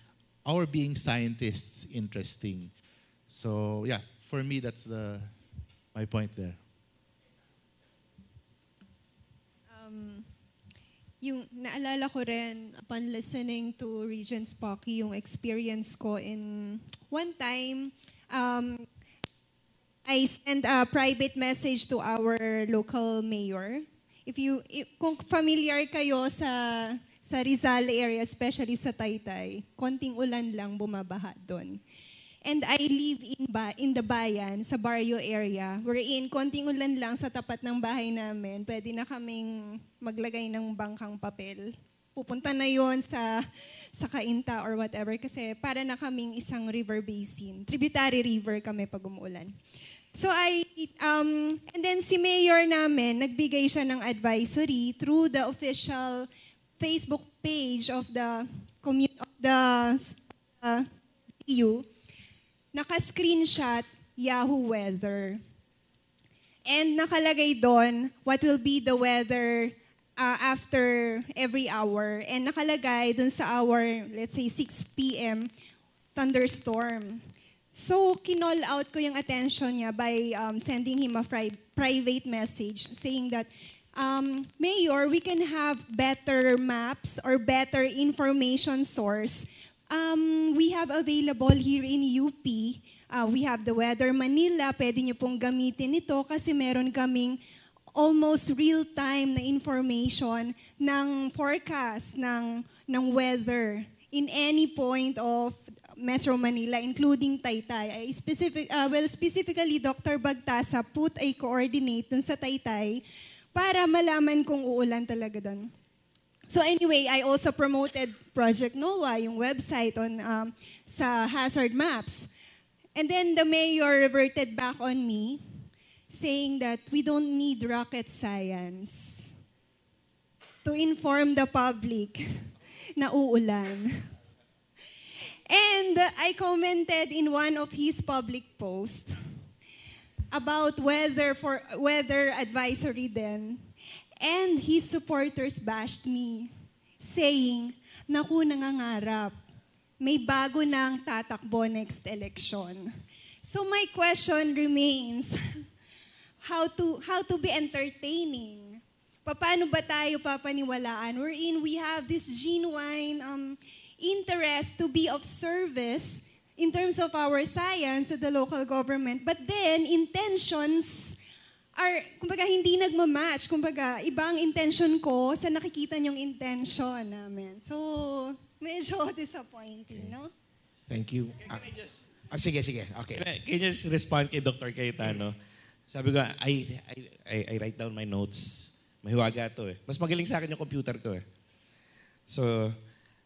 our being scientists, interesting. So yeah, for me that's my point there. Yung naalala ko rin upon listening to Regent Spocky, yung experience ko in one time, I sent a private message to our local mayor. Kung familiar kayo sa Rizal area, especially sa Taytay, konting ulan lang bumabaha doon. And I live in the bayan, sa barrio area, wherein konting ulan lang sa tapat ng bahay namin, pwede na kaming maglagay ng bangkang papel. Pupunta na yon sa Cainta or whatever kasi para na kaming isang river basin. Tributary river kami pag umuulan. So and then si mayor namin, nagbigay siya ng advisory through the official Facebook page of the EU, naka-screenshot Yahoo Weather. And nakalagay doon what will be the weather after every hour. And nakalagay doon sa hour, let's say 6 p.m., thunderstorm. So, kinall out ko yung attention niya by sending him a private message saying that, Mayor, we can have better maps or better information source. We have available here in UP. We have the Weather Manila. Pwede niyo pong gamitin ito kasi meron kaming almost real-time na information ng forecast ng weather in any point of Metro Manila, including Taytay. Specifically, Dr. Bagtasa put a coordinate dun sa Taytay para malaman kung uulan talaga doon. So anyway, I also promoted Project NOAA, yung website sa hazard maps. And then the mayor reverted back on me, saying that we don't need rocket science to inform the public na uulan. And I commented in one of his public posts about weather advisory then, and his supporters bashed me, saying, naku, nangangarap, may bago nang tatakbo next election. So my question remains, how to be entertaining? Paano ba tayo papaniwalaan? Wherein we have this genuine interest to be of service in terms of our science at the local government, but then intentions are, kumbaga, hindi nagmamatch. Kumbaga, iba ang intention ko sa nakikita niyong intention namin. So, medyo disappointing, no? Thank you. Sige. Okay. Can you just respond kay Dr. Cayetano? Sabi ko, I write down my notes. Mahiwaga to eh. Mas magaling sa akin yung computer ko eh. So,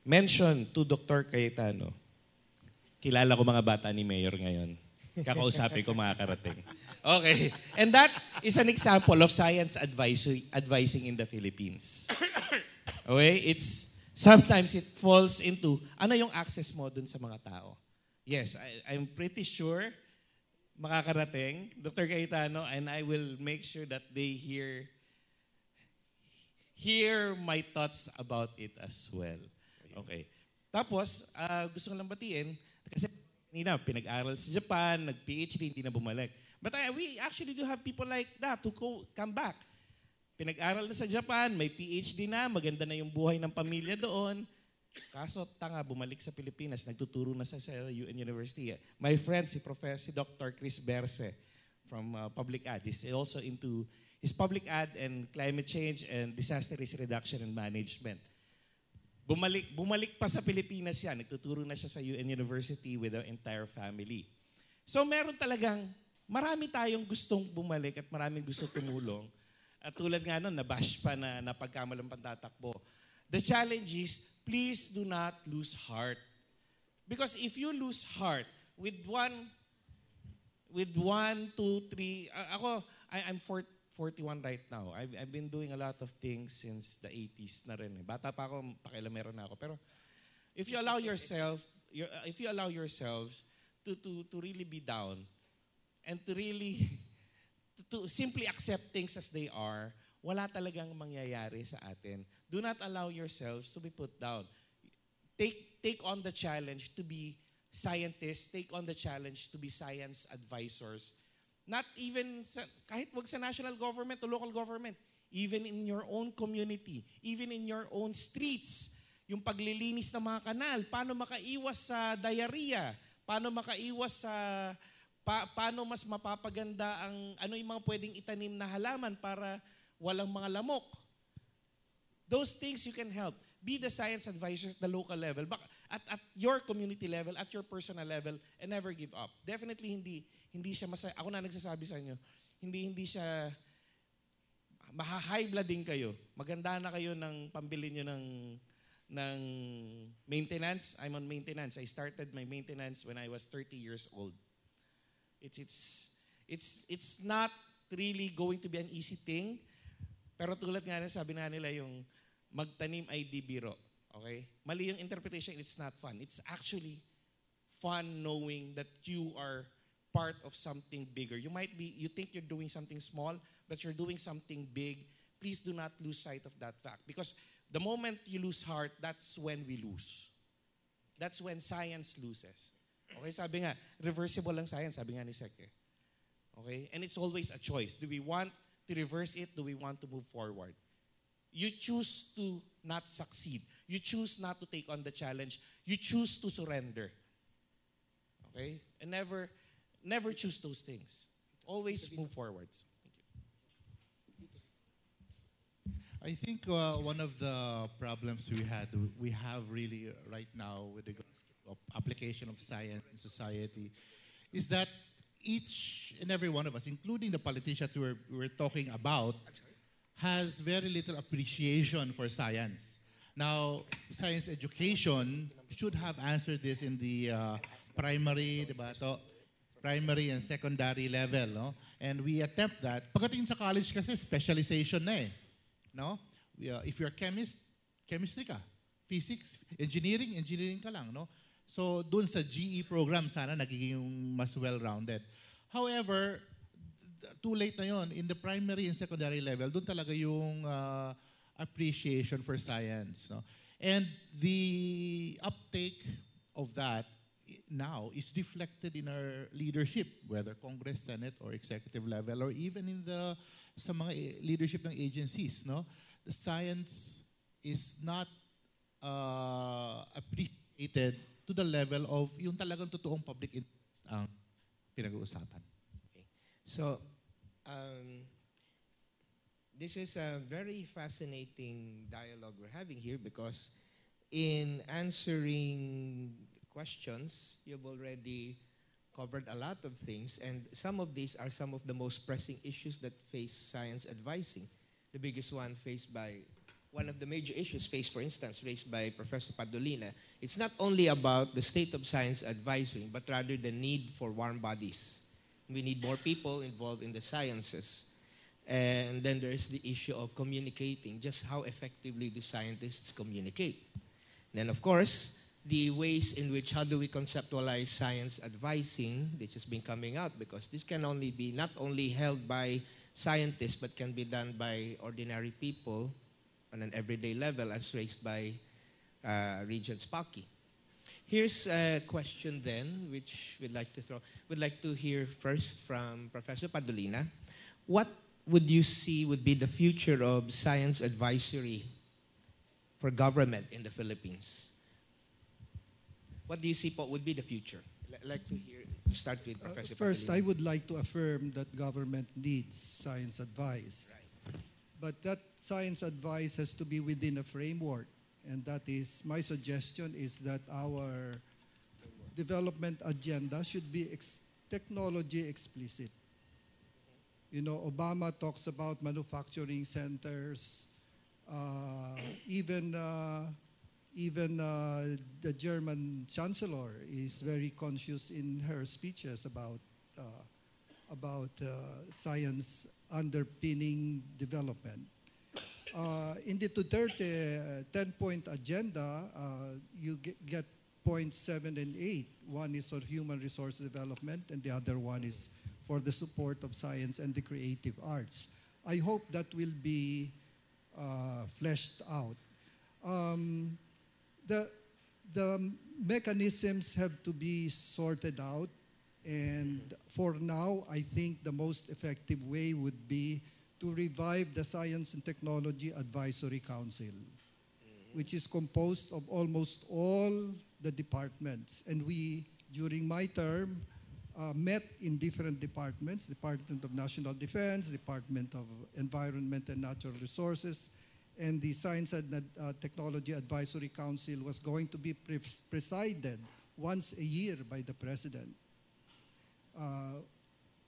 mention to Dr. Cayetano, kilala ko mga bata ni Mayor ngayon. Kakausapin ko mga karating. Okay. And that is an example of science advising in the Philippines. Okay? Sometimes it falls into, ano yung access mo dun sa mga tao? Yes, I'm pretty sure makakarating, Dr. Cayetano, and I will make sure that they hear my thoughts about it as well. Okay. Tapos, gusto ko lang batiin, kasi pinag-aral sa Japan, nag-PhD, hindi na bumalik. But we actually do have people like that who come back. Pinag-aral na sa Japan, may PhD na, maganda na yung buhay ng pamilya doon. Kaso, bumalik sa Pilipinas, nagtuturo na sa UN University. My friend, si Dr. Chris Berse from Public Ad, is also into his public ad and climate change and disaster risk reduction and management. Bumalik pa sa Pilipinas yan. Nagtuturo na siya sa UN University with the entire family. So meron talagang, marami tayong gustong bumalik at maraming gustong tumulong. At tulad nga nun, nabash pa na napagkamalang pantatakbo. The challenge is, please do not lose heart. Because if you lose heart with one, two, three, I'm 41 right now. I've been doing a lot of things since the 80s na rin. Bata pa ako, pakialamero na ako. Pero if you allow yourselves to really be down and to really to simply accept things as they are, wala talagang mangyayari sa atin. Do not allow yourselves to be put down. Take on the challenge to be scientists, take on the challenge to be science advisors. Not even, kahit wag sa national government o local government, even in your own community, even in your own streets, yung paglilinis ng mga kanal, paano makaiwas sa diarrhea, paano makaiwas sa, paano mas mapapaganda ang, ano yung mga pwedeng itanim na halaman para walang mga lamok. Those things you can help. Be the science advisor at the local level, at your community level, at your personal level, and never give up. Definitely hindi siya masaya. Ako na nagsasabi sa inyo, hindi siya maha-high blood din kayo. Maganda na kayo ng pambili nyo ng maintenance. I'm on maintenance. I started my maintenance when I was 30 years old. It's not really going to be an easy thing. Pero tulad nga na sabi na nila yung magtanim ay di biro. Okay? Mali yung interpretation, it's not fun. It's actually fun knowing that you are part of something bigger. You think you're doing something small, but you're doing something big. Please do not lose sight of that fact. Because the moment you lose heart, that's when we lose. That's when science loses. Okay, sabi nga, reversible lang science, sabi nga ni Seke. Okay? And it's always a choice. Do we want to reverse it? Do we want to move forward? You choose to not succeed. You choose not to take on the challenge. You choose to surrender. Okay? And never choose those things. Always move forwards. Thank you. I think one of the problems we have really right now with the application of science in society is that each and every one of us, including the politicians we're talking about, has very little appreciation for science. Now, science education should have answered this in the primary, diba? So, primary and secondary level, no? And we attempt that. Pagdating sa college kasi, specialization na eh. No? If you're chemist, chemistry ka. Physics, engineering ka lang, no? So, dun sa GE program, sana nagiging mas well-rounded. However, too late na yon. In the primary and secondary level, dun talaga yung appreciation for science. No? And the uptake of that now is reflected in our leadership, whether Congress, Senate, or executive level, or even in sa mga leadership ng agencies. No? The science is not appreciated to the level of yung talagang totoong public interest ang pinag-uusapan. So, this is a very fascinating dialogue we're having here because in answering questions, you've already covered a lot of things, and some of these are some of the most pressing issues that face science advising. The biggest one one of the major issues faced, for instance, raised by Professor Padolina, it's not only about the state of science advising, but rather the need for warm bodies. We need more people involved in the sciences. And then there is the issue of communicating, just how effectively do scientists communicate. Then, of course, the ways in which, how do we conceptualize science advising, this has been coming out because this can only be not only held by scientists, but can be done by ordinary people on an everyday level, as raised by Regent Spalky. Here's a question then, which we'd like to throw. We'd like to hear first from Professor Padolina. What would you see would be the future of science advisory for government in the Philippines? What do you see would be the future? I'd like to start with Professor First, Padolina. I would like to affirm that government needs science advice. Right. But that science advice has to be within a framework. And that is, my suggestion is that our development agenda should be technology explicit. You know, Obama talks about manufacturing centers, even Even the German chancellor is very conscious in her speeches about science underpinning development. In the Duterte 10-point agenda, you get points 7 and 8. One is for human resource development, and the other one is for the support of science and the creative arts. I hope that will be fleshed out. The mechanisms have to be sorted out, and for now, I think the most effective way would be to revive the Science and Technology Advisory Council, which is composed of almost all the departments. And we, during my term, met in different departments: Department of National Defense, Department of Environment and Natural Resources, and the Science and Technology Advisory Council was going to be presided once a year by the President.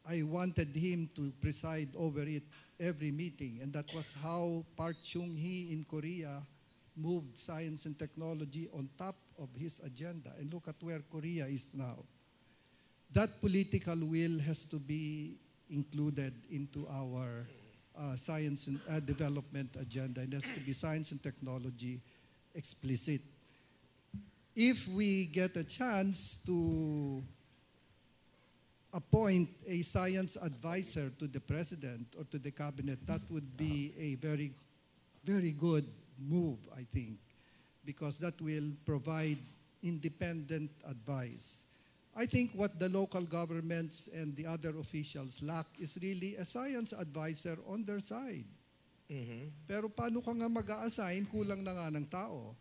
I wanted him to preside over it every meeting, and that was how Park Chung-hee in Korea moved science and technology on top of his agenda. And look at where Korea is now. That political will has to be included into our science and development agenda. It has to be science and technology explicit. If we get a chance to appoint a science advisor to the president or to the cabinet, that would be a very, very good move, I think, because that will provide independent advice. I think what the local governments and the other officials lack is really a science advisor on their side. Pero paano ka nga mag-a-assign, kulang na nga ng tao.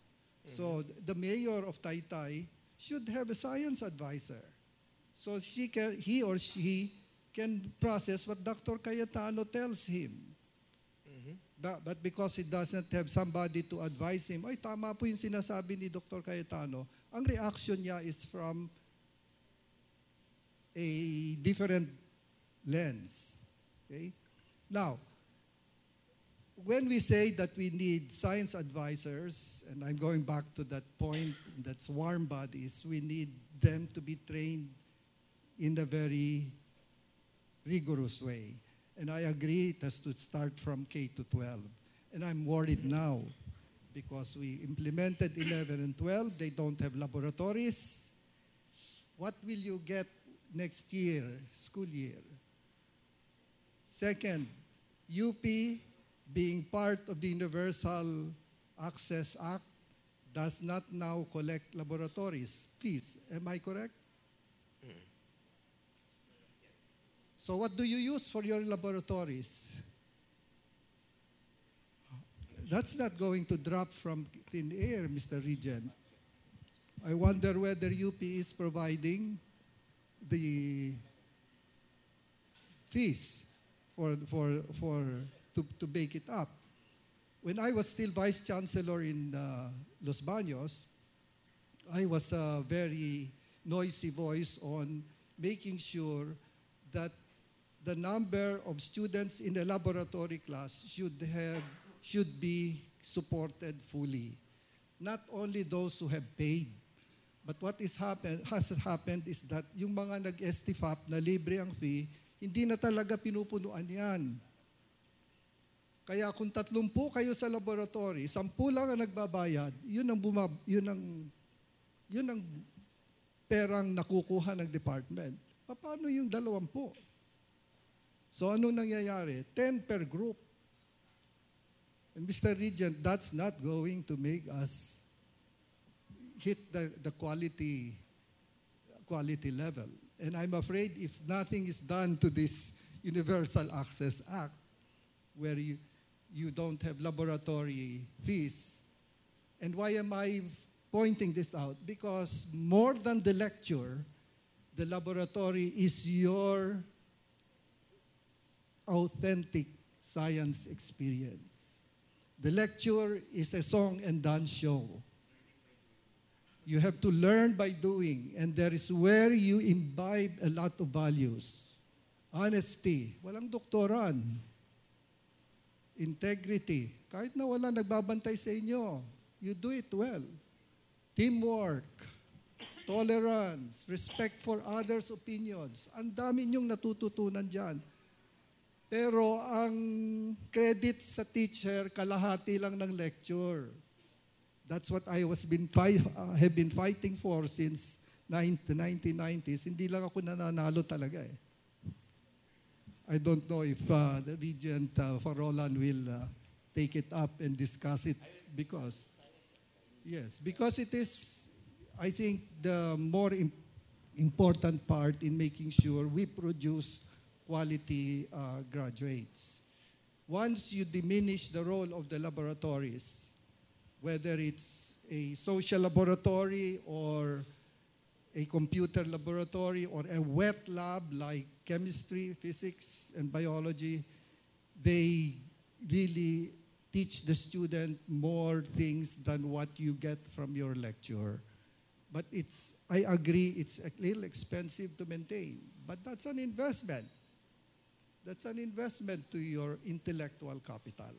So the mayor of Taytay should have a science advisor. So he or she can process what Dr. Cayetano tells him. But because he doesn't have somebody to advise him, ay tama po yung sinasabi ni Dr. Cayetano, ang reaction niya is from a different lens. Okay? Now, when we say that we need science advisors, and I'm going back to that point, that's warm bodies, we need them to be trained in a very rigorous way. And I agree it has to start from K to 12. And I'm worried now because we implemented 11 and 12. They don't have laboratories. What will you get next year, school year? Second, UP, being part of the Universal Access Act, does not now collect laboratories fees. Am I correct? So what do you use for your laboratories? That's not going to drop from thin air, Mr. Regent. I wonder whether UP is providing the fees to bake it up. When I was still Vice Chancellor in Los Baños, I was a very noisy voice on making sure that the number of students in the laboratory class should be supported fully. Not only those who have paid, but what has happened is that yung mga nag-STFAP na libre ang fee, hindi na talaga pinupunuan yan. Kaya kung 30 kayo sa laboratory, 10 lang ang nagbabayad, yun ang perang nakukuha ng department. Paano yung 20? So ano nangyayari? 10 per group. And Mr. Regent, that's not going to make us hit the quality level. And I'm afraid if nothing is done to this Universal Access Act, where you don't have laboratory fees. And why am I pointing this out? Because more than the lecture, the laboratory is your authentic science experience. The lecture is a song and dance show. You have to learn by doing, and there is where you imbibe a lot of values. Honesty, walang doktoran. Integrity, kahit na wala nagbabantay sa inyo, you do it well. teamwork, tolerance, respect for others' opinions. Ang dami niyong natututunan dyan. Pero ang credit sa teacher, kalahati lang ng lecture. That's what I have been fighting for since the 1990s. Hindi lang ako nananalo talaga eh. I don't know if the Regent Farolan will take it up and discuss it because it is, I think, the more important part in making sure we produce quality graduates. Once you diminish the role of the laboratories, whether it's a social laboratory or a computer laboratory or a wet lab like chemistry, physics, and biology, they really teach the student more things than what you get from your lecture. But I agree, it's a little expensive to maintain, but that's an investment. That's an investment to your intellectual capital.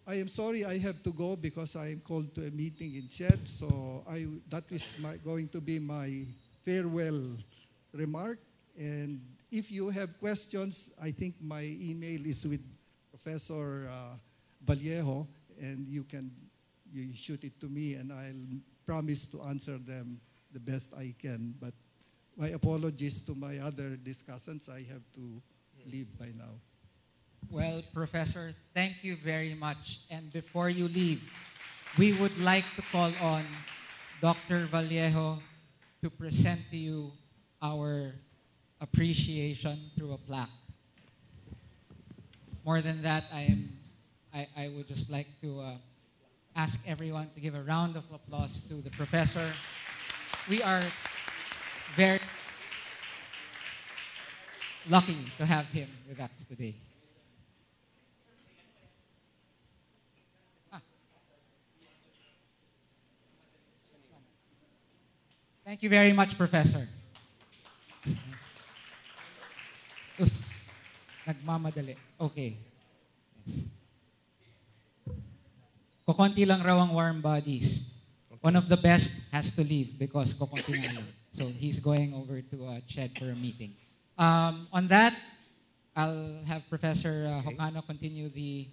I am sorry I have to go because I am called to a meeting in Chet, so that is going to be my farewell remark. And if you have questions, I think my email is with Professor Vallejo, and you shoot it to me, and I'll promise to answer them the best I can. But my apologies to my other discussants. I have to leave by now. Well, Professor, thank you very much. And before you leave, we would like to call on Dr. Vallejo to present to you our appreciation through a plaque. More than that, I would just like to ask everyone to give a round of applause to the professor. We are very lucky to have him with us today. Thank you very much, Professor. Nagmamadali. Okay. Yes. Kokonti lang raw ang warm bodies. Okay. One of the best has to leave because kokonti na lang. So he's going over to Ched for a meeting. On that, I'll have Professor Hocano continue the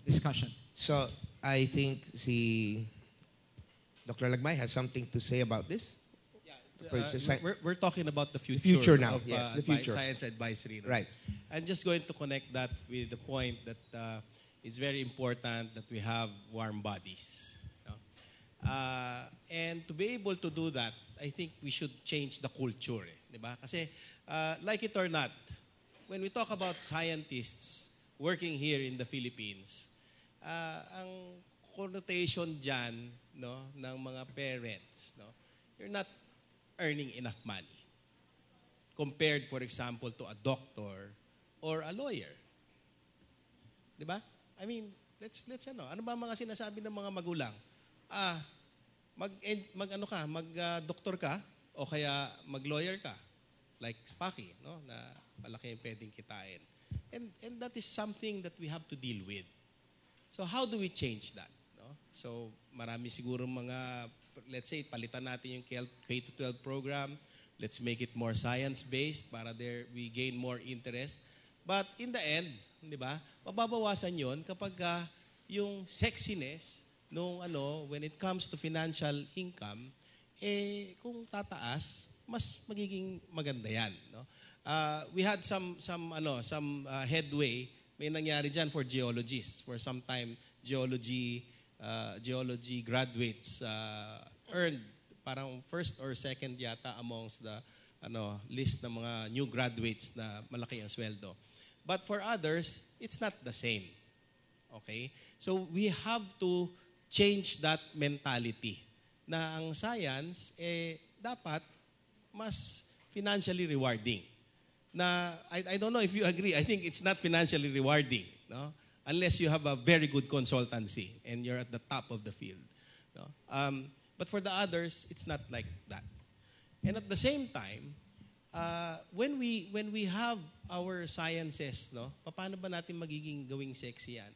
discussion. So I think Dr. Lagmay has something to say about this. We're talking about the future now. Of, yes, the future. Science advisory. No? Right. I'm just going to connect that with the point that it's very important that we have warm bodies. No? And to be able to do that, I think we should change the culture. Diba? Kasi, like it or not, when we talk about scientists working here in the Philippines, ang connotation dyan, no, ng mga parents, no, you're not earning enough money compared, for example, to a doctor or a lawyer. Diba? I mean, let's ano ba mga sinasabi ng mga magulang? Mag-doktor ka o kaya mag-lawyer ka. Like Spaki, no, na malaki yung pwedeng kitain. And that is something that we have to deal with. So how do we change that? No? So marami siguro mga, let's say, palitan natin yung K-12 program. Let's make it more science-based para there we gain more interest. But in the end, di ba, mababawasan yon kapag yung sexiness nung when it comes to financial income, kung tataas, mas magiging maganda yan. No? We had some headway. May nangyari dyan for geologists. For some time, geology graduates earned parang first or second yata amongst the list ng mga new graduates na malaki ang sweldo. But for others, it's not the same. Okay? So we have to change that mentality na ang science dapat mas financially rewarding. Na I don't know if you agree, I think it's not financially rewarding, no? Unless you have a very good consultancy and you're at the top of the field. No? But for the others, it's not like that. And at the same time, when we have our sciences, no, paano ba natin magiging gawing sexy yan?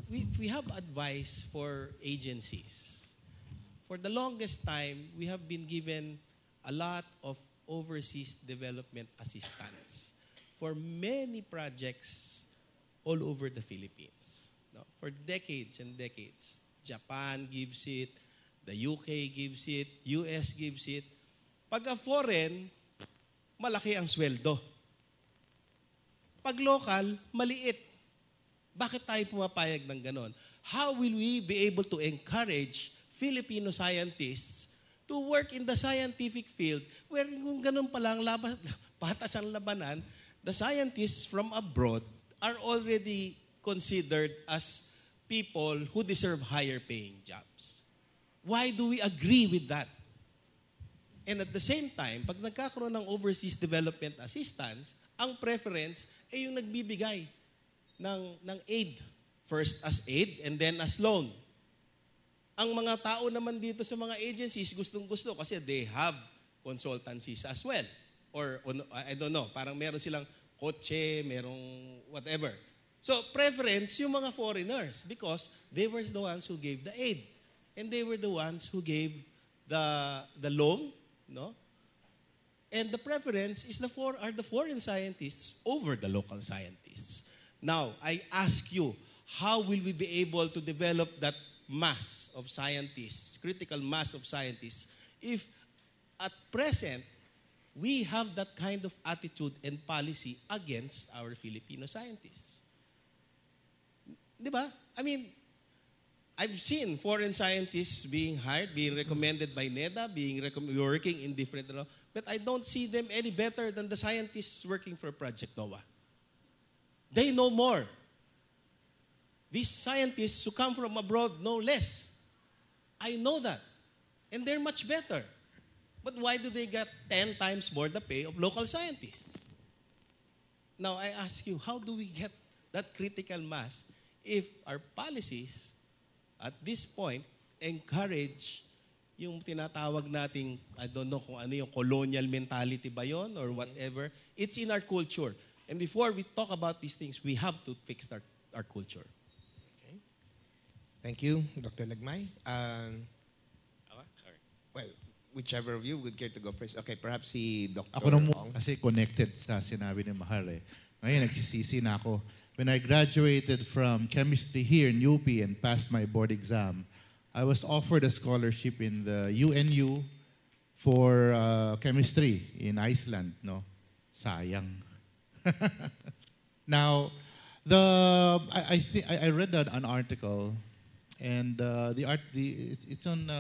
We have advice for agencies. for the longest time, we have been given a lot of overseas development assistance for many projects all over the Philippines. No? For decades and decades. Japan gives it, the UK gives it, US gives it. Pag foreign, malaki ang sweldo. Pag local, maliit. Bakit tayo pumapayag ng ganon? How will we be able to encourage Filipino scientists to work in the scientific field where kung ganun pa lang, patas ang labanan, the scientists from abroad are already considered as people who deserve higher paying jobs. Why do we agree with that? And at the same time, pag nagkakaroon ng overseas development assistance, ang preference ay yung nagbibigay ng aid. First as aid and then as loan. Ang mga tao naman dito sa mga agencies, gustong-gusto kasi they have consultancies as well. Or, I don't know, parang meron silang kotse, merong whatever. So, preference yung mga foreigners because they were the ones who gave the aid. And they were the ones who gave the loan, no? And the preference is are the foreign scientists over the local scientists. Now, I ask you, how will we be able to develop that mass of scientists, critical mass of scientists, if at present, we have that kind of attitude and policy against our Filipino scientists? Diba? I mean, I've seen foreign scientists being hired, being recommended by NEDA, working in different, but I don't see them any better than the scientists working for Project NOAA. They know more. These scientists who come from abroad know less. I know that. And they're much better. But why do they get 10 times more the pay of local scientists? Now, I ask you, how do we get that critical mass if our policies at this point encourage yung tinatawag nating, I don't know kung ano yung colonial mentality ba yon or whatever. It's in our culture. And before we talk about these things, we have to fix our culture. Okay. Thank you, Dr. Lagmay. Well, whichever of you would care to go first. Okay, perhaps si Dr. Ako na muna kasi connected sa sinabi ni Mahal eh. Ngayon, nagsisisi na ako. When I graduated from chemistry here in UP and passed my board exam, I was offered a scholarship in the UNU for chemistry in Iceland. No, sayang. Now, I read an article, and it's on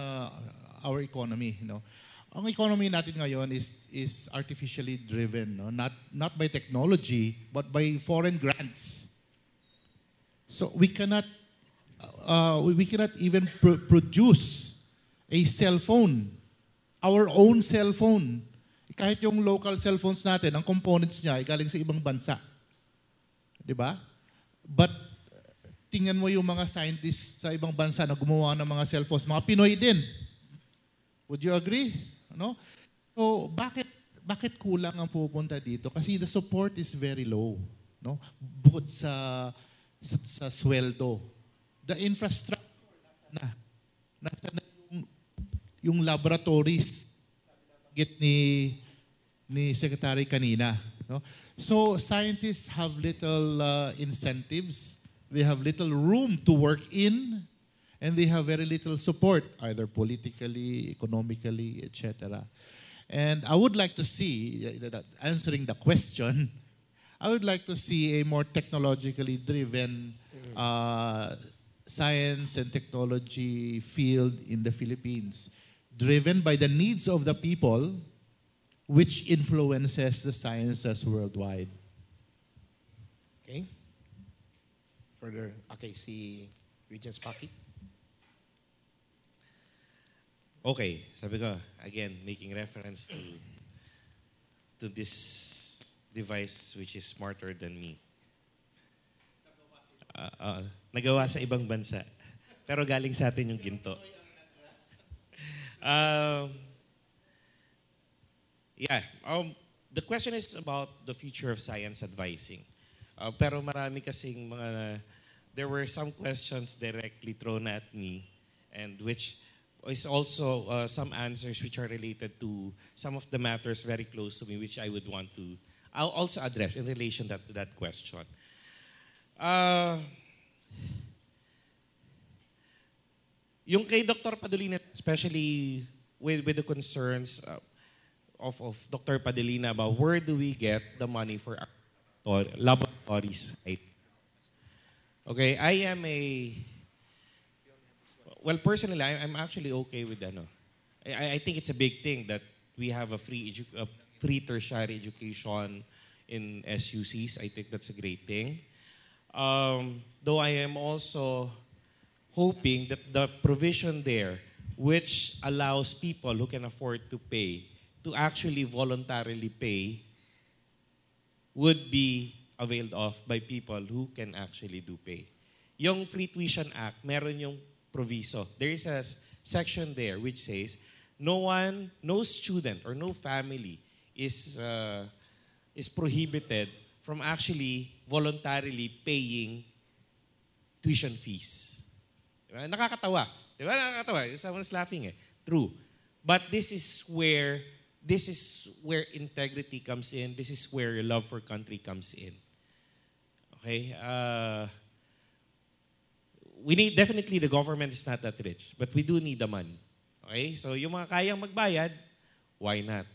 our economy. You know, ang economy natin ngayon is artificially driven. No, not by technology, but by foreign grants. So we cannot even produce a cell phone, our own cell phone. Kahit yung local cell phones natin, ang components niya ay galing sa ibang bansa. Di ba? But tingnan mo yung mga scientists sa ibang bansa na gumawa ng mga cell phones, mga Pinoy din. Would you agree? No? So bakit kulang ang pupunta dito? Kasi the support is very low. No? Bukod sa sweldo. The infrastructure nasa na yung laboratories ni Secretary kanina. No? So scientists have little incentives. They have little room to work in, and they have very little support, either politically, economically, etc. And I would like to see, answering the question, I would like to see a more technologically driven science and technology field in the Philippines, driven by the needs of the people, which influences the sciences worldwide. Okay. Further, okay, si Regent Spaki. Okay, sabi ko, again, making reference to this device which is smarter than me. Nagawa sa ibang bansa. Pero galing sa atin yung ginto. The question is about the future of science advising. Pero marami kasing there were some questions directly thrown at me and which is also some answers which are related to some of the matters very close to me, which I would want to I'll also address in relation to that question. Yung kay Dr. Padolina, especially with the concerns of Dr. Padolina about where do we get the money for our laboratories, right? Okay, I am personally, I'm actually okay with that. I think it's a big thing that we have a free tertiary education in SUCs. I think that's a great thing. Though I am also hoping that the provision there, which allows people who can afford to pay to actually voluntarily pay, would be availed of by people who can actually do pay. Yung Free Tuition Act, meron yung proviso. There is a section there which says no student or no family is prohibited from actually voluntarily paying tuition fees. Diba? Nakakatawa. Diba? Nakakatawa. Someone's laughing eh. True. But this is where integrity comes in. This is where your love for country comes in. Okay? Definitely the government is not that rich, but we do need the money. Okay? So yung mga kayang magbayad, why not?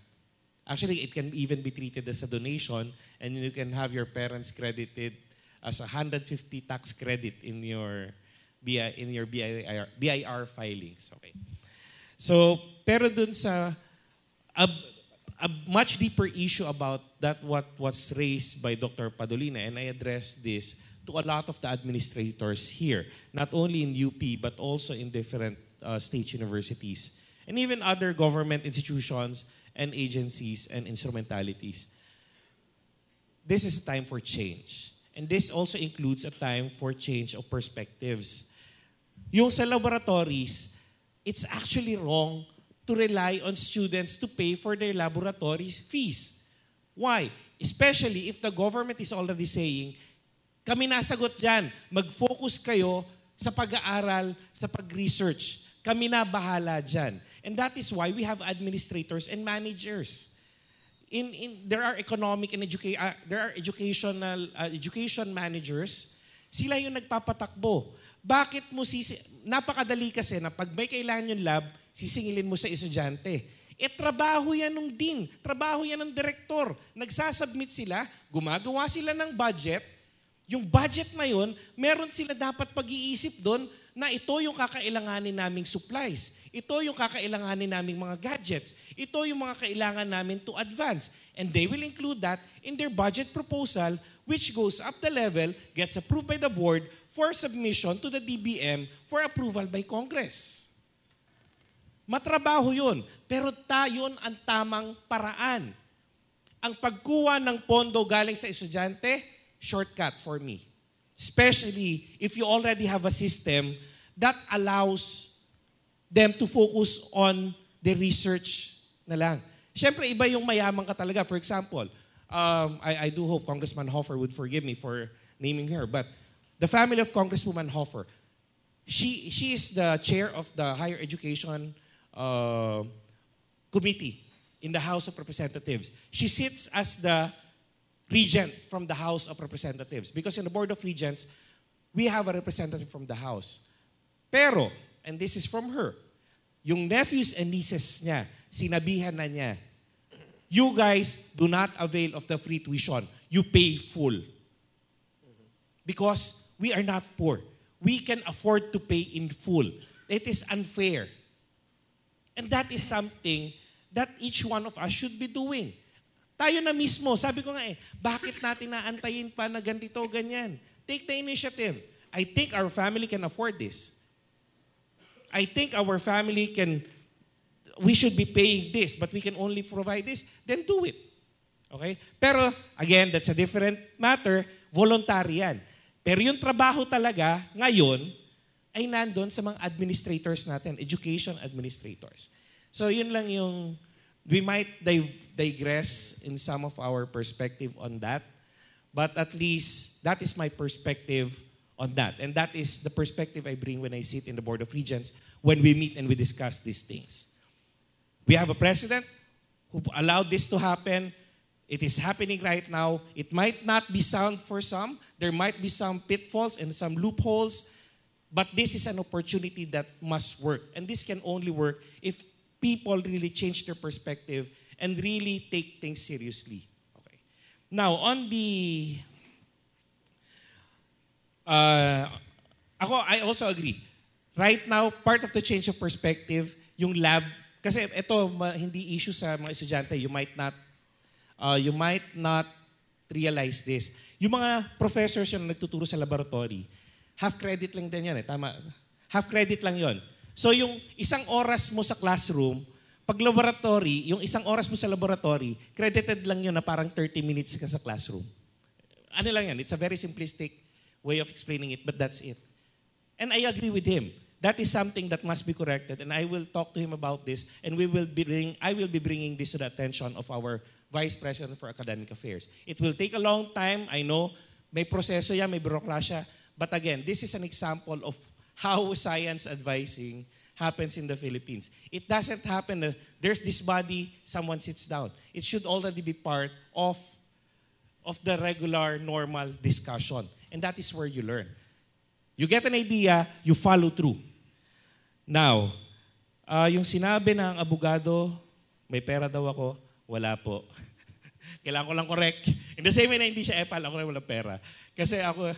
Actually, it can even be treated as a donation, and you can have your parents credited as 150 tax credit in your BIR filings. Okay. So, pero dun sa a much deeper issue about that what was raised by Dr. Padolina, and I addressed this to a lot of the administrators here, not only in UP but also in different state universities and even other government institutions and agencies and instrumentalities. This is a time for change. And this also includes a time for change of perspectives. Yung sa laboratories, it's actually wrong to rely on students to pay for their laboratory fees. Why? Especially if the government is already saying, kami nasagot dyan, mag-focus kayo sa pag-aaral, sa pag-research. Kami na bahala dyan. And that is why we have administrators and managers. There are economic and education managers. Sila yung nagpapatakbo. Bakit mo napakadali kasi na pag may kailangan yung lab, sisingilin mo sa estudyante. Trabaho yan ng dean, trabaho yan ng direktor. Nagsasubmit sila, gumagawa sila ng budget. Yung budget na yun, meron sila dapat pag-iisip doon na ito yung kakailanganin naming supplies. Ito yung kakailanganin naming mga gadgets. Ito yung mga kailangan namin to advance. And they will include that in their budget proposal, which goes up the level, gets approved by the board for submission to the DBM for approval by Congress. Matrabaho yun. Pero yun ang tamang paraan. Ang pagkuha ng pondo galing sa estudyante, shortcut for me. Especially if you already have a system that allows them to focus on the research na lang. Siyempre, iba yung mayaman ka talaga. For example, I do hope Congressman Hofer would forgive me for naming her, but the family of Congresswoman Hofer, she is the chair of the Higher Education Committee in the House of Representatives. She sits as the regent from the House of Representatives. Because in the Board of Regents, we have a representative from the House. Pero, and this is from her, yung nephews and nieces niya, sinabihan na niya, you guys do not avail of the free tuition. You pay full. Because we are not poor. We can afford to pay in full. It is unfair. And that is something that each one of us should be doing. Tayo na mismo, sabi ko nga bakit natin naantayin pa na ganito, ganyan? Take the initiative. I think our family can afford this. I think our family we should be paying this, but we can only provide this, then do it. Okay? Pero, again, that's a different matter. Voluntary yan. Pero yung trabaho talaga, ngayon, ay nandun sa mga administrators natin, education administrators. So, yun lang yung we might digress in some of our perspective on that, but at least that is my perspective on that. And that is the perspective I bring when I sit in the Board of Regents when we meet and we discuss these things. We have a president who allowed this to happen. It is happening right now. It might not be sound for some. There might be some pitfalls and some loopholes. But this is an opportunity that must work. And this can only work if people really change their perspective and really take things seriously. Okay. Now, on the... I also agree. Right now, part of the change of perspective, yung lab, kasi ito hindi issue sa mga estudyante, you might not realize this. Yung mga professors yung nagtuturo sa laboratory, half credit lang din yan tama? Half credit lang yon. So yung isang oras mo sa classroom, pag laboratory, yung isang oras mo sa laboratory, credited lang yun na parang 30 minutes ka sa classroom. Ano lang yan? It's a very simplistic way of explaining it, but that's it. And I agree with him. That is something that must be corrected, and I will talk to him about this, and I will be bringing this to the attention of our Vice President for Academic Affairs. It will take a long time, I know. May proseso yan, may bureaucracia. But again, this is an example of how science advising happens in the Philippines. It doesn't happen, there's this body, someone sits down. It should already be part of the regular, normal discussion. And that is where you learn. You get an idea, you follow through. Now, yung sinabi ng abogado, may pera daw ako, wala po. Kailangan ko lang correct. In the same way na hindi siya epal, ako rin wala pera. Kasi ako,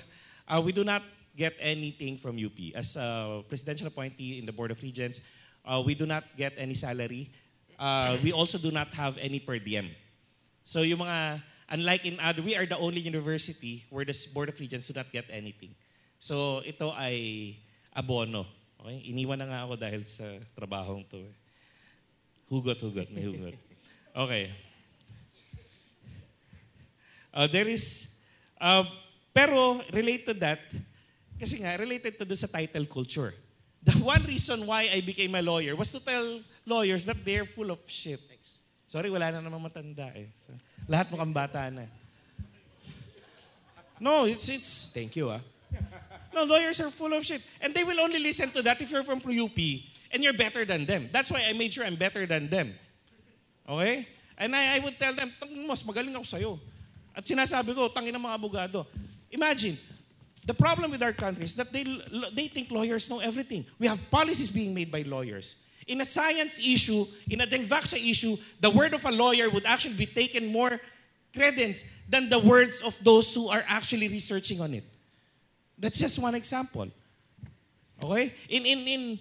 we do not get anything from UP. As a presidential appointee in the Board of Regents, we do not get any salary. We also do not have any per diem. So yung mga, unlike in other, we are the only university where the Board of Regents do not get anything. So ito ay abono. Okay? Iniwan na nga ako dahil sa trabahong to. Hugot, may hugot. Okay. There is, pero related to that, kasi nga, related to do sa title culture. The one reason why I became a lawyer was to tell lawyers that they're full of shit. Sorry, wala na namang matanda eh. So, lahat mukhang bata na. No, it's... Thank you, No, lawyers are full of shit. And they will only listen to that if you're from UP and you're better than them. That's why I made sure I'm better than them. Okay? And I would tell them, mas magaling ako sa'yo. At sinasabi ko, tangin ng mga abogado. Imagine, the problem with our country is that they think lawyers know everything. We have policies being made by lawyers. In a science issue, in a Dengvaksha issue, the word of a lawyer would actually be taken more credence than the words of those who are actually researching on it. That's just one example. Okay? In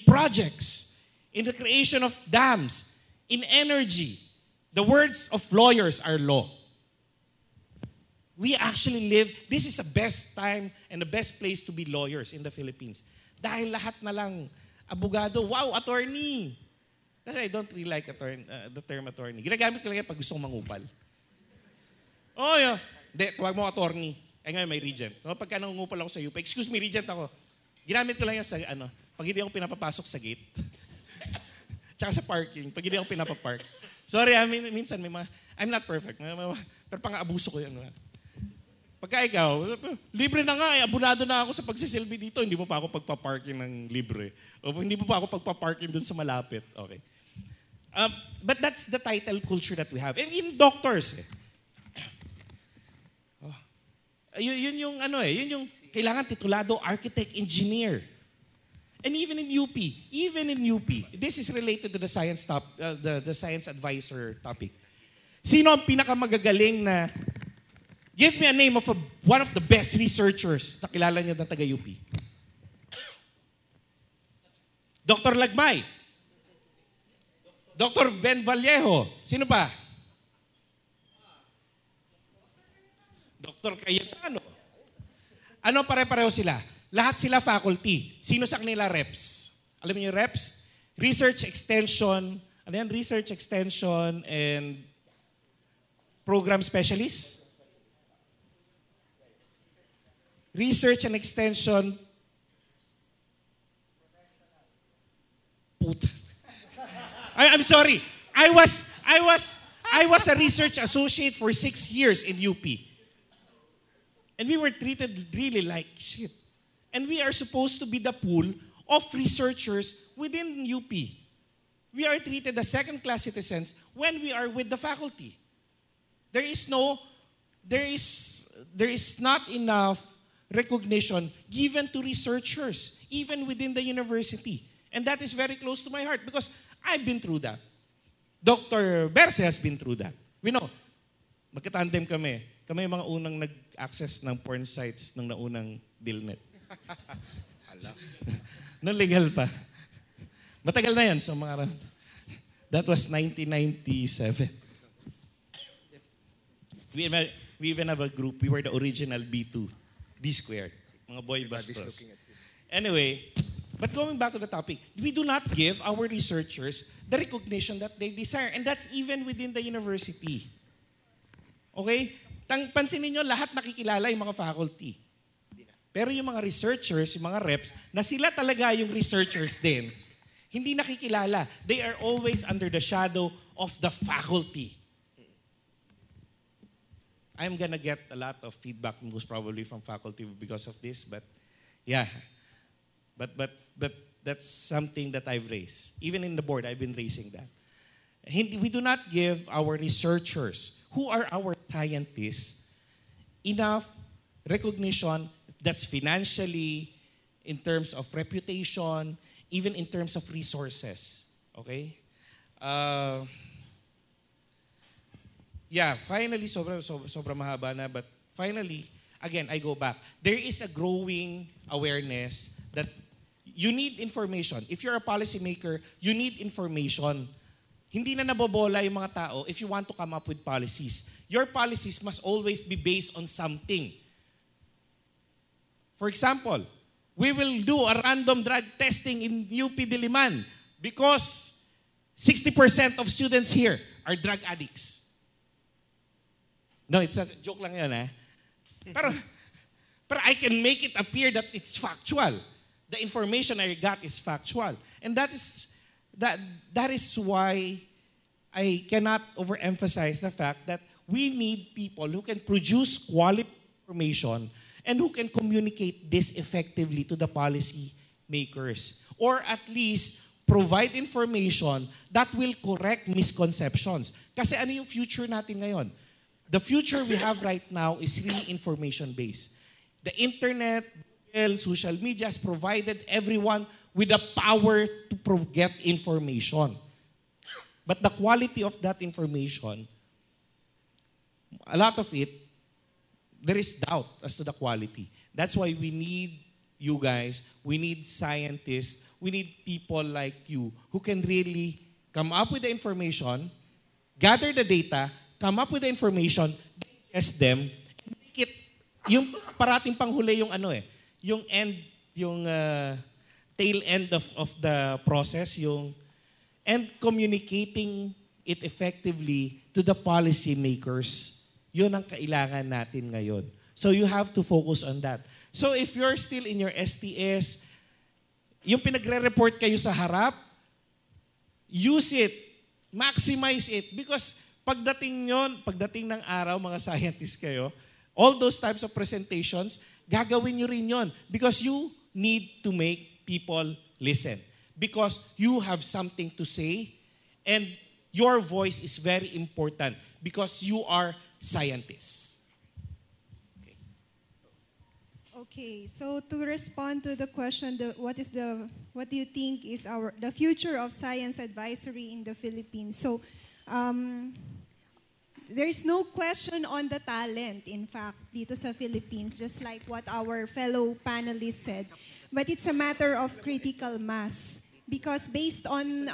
projects, in the creation of dams, in energy, the words of lawyers are law. We actually live, this is the best time and the best place to be lawyers in the Philippines. Dahil lahat na lang, abogado, wow, attorney. Kasi I don't really like the term attorney. Ginagamit ko lang yan pag gusto kong mangupal. Oh, yeah. Hindi, tuwag mo attorney. Eh ngayon may regent. So, pagka nangungupal ako sa UP, excuse me, regent ako. Ginamit ko lang yan sa, pag hindi ako pinapapasok sa gate. Tsaka sa parking, pag hindi ako pinapapark. Sorry, minsan may mga, I'm not perfect. Pero pang-abuso ko yan. Pagka ikaw, libre na nga, abunado na ako sa pagsisilbi dito, hindi mo pa ako pagpaparking ng libre. O hindi mo pa ako pagpaparking dun sa malapit. Okay. But that's the title culture that we have. And in doctors, yun yung kailangan titulado architect, engineer. And even in UP, this is related to the science the science advisor topic. Sino ang pinakamagagaling na, give me a name of one of the best researchers na kilala niyo ng taga-UP. Dr. Lagmay. Dr. Ben Vallejo. Sino pa? Dr. Cayetano. Ano pare-pareho sila? Lahat sila faculty. Sino sa kanila reps? Alam niyo yung reps? Research extension, research extension and program specialist? Research and extension. Puta. I'm sorry. I was a research associate for 6 years in UP. And we were treated really like shit. And we are supposed to be the pool of researchers within UP. We are treated as second-class citizens when we are with the faculty. There is not enough recognition given to researchers, even within the university. And that is very close to my heart because I've been through that. Dr. Berse has been through that. We know, magkatandem kami. Kami yung mga unang nag-access ng porn sites ng naunang Dilnet. No legal pa. Matagal na yan. So that was 1997. We even have a group. We were the original B2. B squared. Mga boy busters. Anyway, but going back to the topic, we do not give our researchers the recognition that they desire. And that's even within the university. Okay? Pansinin nyo, lahat nakikilala yung mga faculty. Pero yung mga researchers, yung mga reps, na sila talaga yung researchers din, hindi nakikilala. They are always under the shadow of the faculty. I'm gonna get a lot of feedback most probably from faculty because of this, but yeah. But that's something that I've raised. Even in the board, I've been raising that. We do not give our researchers, who are our scientists, enough recognition that's financially, in terms of reputation, even in terms of resources. Okay? Yeah, finally, sobra mahaba na, but finally, again, I go back. There is a growing awareness that you need information. If you're a policymaker, you need information. Hindi na nabobola yung mga tao if you want to come up with policies. Your policies must always be based on something. For example, we will do a random drug testing in UP Diliman because 60% of students here are drug addicts. No, it's a joke lang yun, eh? Pero I can make it appear that it's factual. The information I got is factual. And that is why I cannot overemphasize the fact that we need people who can produce quality information and who can communicate this effectively to the policy makers. Or at least provide information that will correct misconceptions. Kasi ano yung future natin ngayon? The future we have right now is really information-based. The internet, social media has provided everyone with the power to get information. But the quality of that information, a lot of it, there is doubt as to the quality. That's why we need you guys, we need scientists, we need people like you who can really come up with the information, gather the data, come up with the information, digest them, and make it, yung parating panghuli yung ano eh, yung end, yung tail end of the process, and communicating it effectively to the policy makers. Yun ang kailangan natin ngayon. So you have to focus on that. So if you're still in your STS, yung pinagre-report kayo sa harap, use it, maximize it, because pagdating ng araw, mga scientists kayo, all those types of presentations, gagawin nyo rin yon because you need to make people listen. Because you have something to say and your voice is very important because you are scientists. Okay, so to respond to the question, what do you think is the future of science advisory in the Philippines? So, there is no question on the talent, in fact, dito sa Philippines, just like what our fellow panelists said. But it's a matter of critical mass. Because based on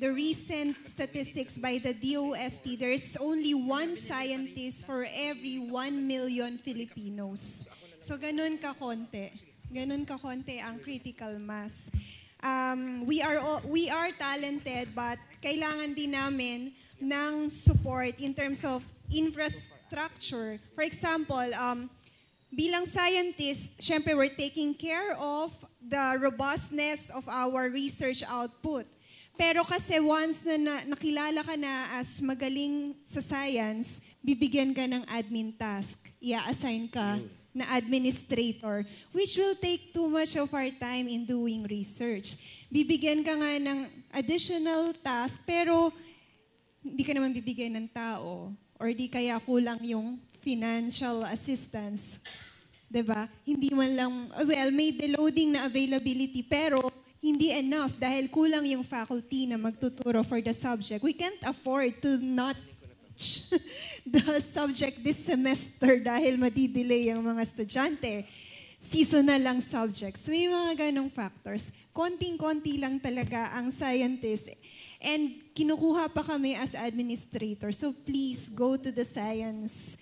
the recent statistics by the DOST, there is only one scientist for every 1 million Filipinos. So ganun kakonti. Ganun kakonti ang critical mass. We are talented, but kailangan din namin ng support in terms of infrastructure. For example, bilang scientists, syempre we're taking care of the robustness of our research output. Pero kasi once na nakilala ka na as magaling sa science, bibigyan ka ng admin task. I-assign ka na administrator, which will take too much of our time in doing research. Bibigyan ka nga ng additional task, pero hindi ka naman bibigyan ng tao, or di kaya kulang yung financial assistance. Diba? Hindi man lang, well, may deloading na availability, pero hindi enough dahil kulang yung faculty na magtuturo for the subject. We can't afford to not teach the subject this semester dahil madidelay ang mga estudyante. Seasonal lang subjects. May mga ganong factors. Konting-konti lang talaga ang scientists. And kinukuha pa kami as administrator. So please go to the science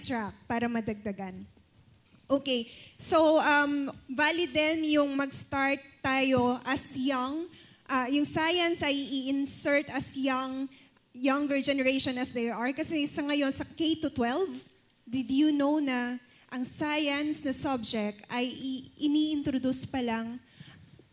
track para madagdagan. Okay, so valid din yung mag-start tayo as young. Yung science ay i-insert as younger generation as they are. Kasi sa ngayon, sa K-12, did you know na ang science na subject ay ini-introduce pa lang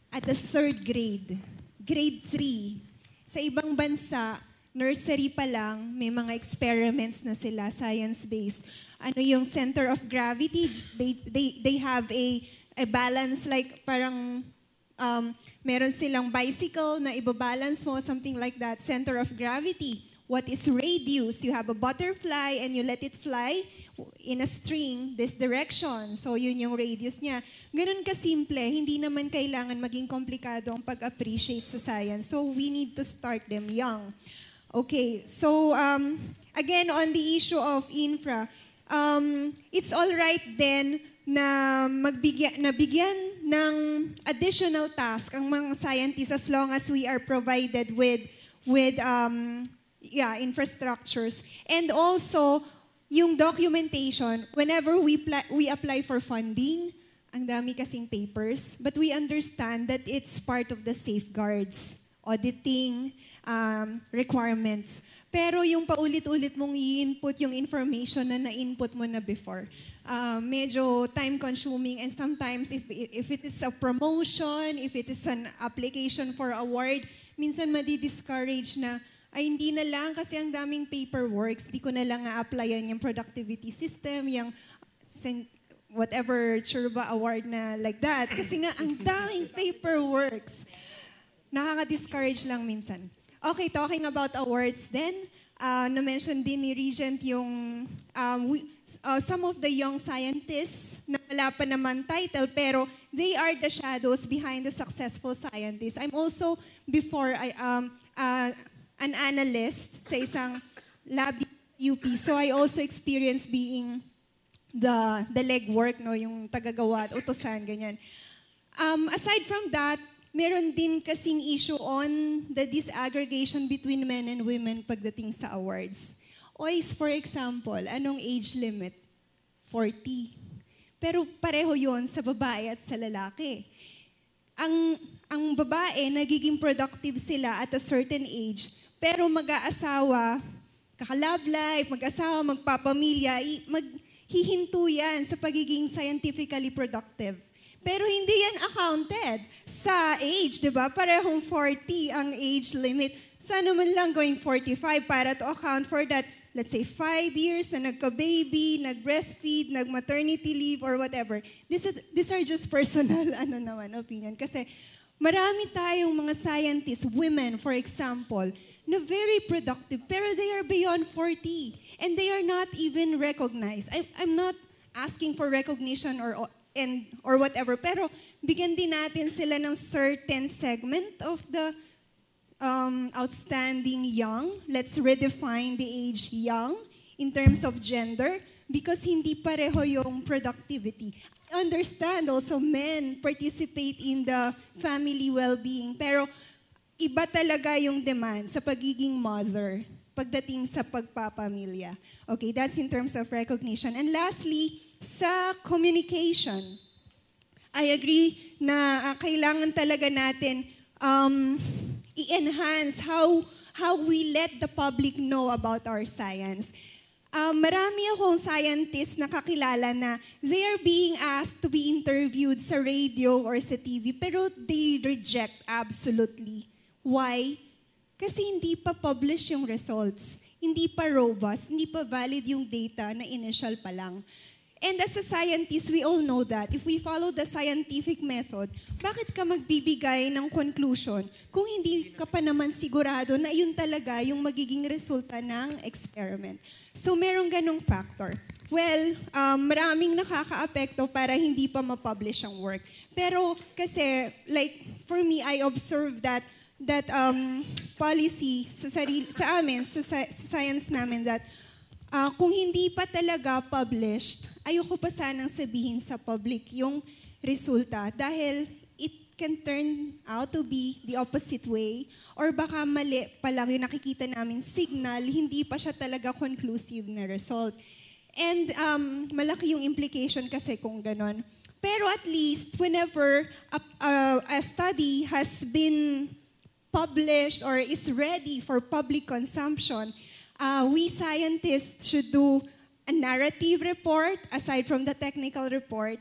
at the 3rd grade. Grade 3. Sa ibang bansa, nursery pa lang, may mga experiments na sila, science-based. Ano yung center of gravity? They have a balance, like parang meron silang bicycle na ibabalance mo, something like that, center of gravity. What is radius? You have a butterfly and you let it fly in a string, this direction. So yun yung radius niya. Ganun kasimple, hindi naman kailangan maging komplikado ang pag-appreciate sa science. So we need to start them young. Okay, so again, on the issue of infra, it's all right then na bigyan ng additional task ang mga scientists as long as we are provided with infrastructures. And also, yung documentation, whenever we apply for funding, ang dami kasing papers, but we understand that it's part of the safeguards, auditing, requirements. Pero yung paulit-ulit mong i-input yung information na na-input mo na before, medyo time-consuming, and sometimes if it is a promotion, if it is an application for award, minsan madi-discourage na, ay hindi na lang kasi ang daming paperworks, di ko na lang a-applyan yung productivity system, yung whatever Churba award na like that. Kasi nga, ang daming paperworks. Nakaka-discourage lang minsan. Okay, talking about awards then, na-mention din ni Regent yung some of the young scientists na wala pa naman title, pero they are the shadows behind the successful scientists. I'm also, before, an analyst sa isang lab UP, so I also experienced being the legwork, no, yung tagagawa at utusan, ganyan. Aside from that, meron din kasing issue on the disaggregation between men and women pagdating sa awards. OIS, for example, anong age limit? 40. Pero pareho yon sa babae at sa lalaki. Ang babae, nagiging productive sila at a certain age, pero mag-aasawa, kaka-love life, mag-asawa, magpapamilya, maghihinto yan sa pagiging scientifically productive. Pero hindi yan accounted sa age, di ba? Parehong 40 ang age limit. Sana man lang going 45 para to account for that, let's say, 5 years na nagka-baby, nag-breastfeed, nag-maternity leave, or whatever. These are just personal opinion. Kasi marami tayong mga scientists, women, for example, na very productive, pero they are beyond 40. And they are not even recognized. I'm not asking for recognition or whatever, pero bigyan din natin sila ng certain segment of the outstanding young. Let's redefine the age young in terms of gender because hindi pareho yung productivity. I understand also men participate in the family well-being, pero iba talaga yung demand sa pagiging mother pagdating sa pagpapamilya. Okay, that's in terms of recognition. And lastly, sa communication, I agree na kailangan talaga natin i-enhance how we let the public know about our science. Marami akong scientists na kakilala na they are being asked to be interviewed sa radio or sa TV, pero they reject absolutely. Why? Kasi hindi pa publish yung results, hindi pa robust, hindi pa valid yung data na initial pa lang. And as a scientist, we all know that if we follow the scientific method, bakit ka magbibigay ng conclusion kung hindi ka pa naman sigurado na yun talaga yung magiging resulta ng experiment? So merong ganong factor. Well, maraming nakaka-apekto para hindi pa ma-publish ang work. Pero kasi, like, for me, I observe that policy sa amin, sa science namin, that kung hindi pa talaga published, ayoko pa sanang sabihin sa public yung resulta dahil it can turn out to be the opposite way or baka mali pa lang yung nakikita namin signal, hindi pa siya talaga conclusive na result. And malaki yung implication kasi kung ganon. Pero at least whenever a study has been published or is ready for public consumption, we scientists should do a narrative report aside from the technical report,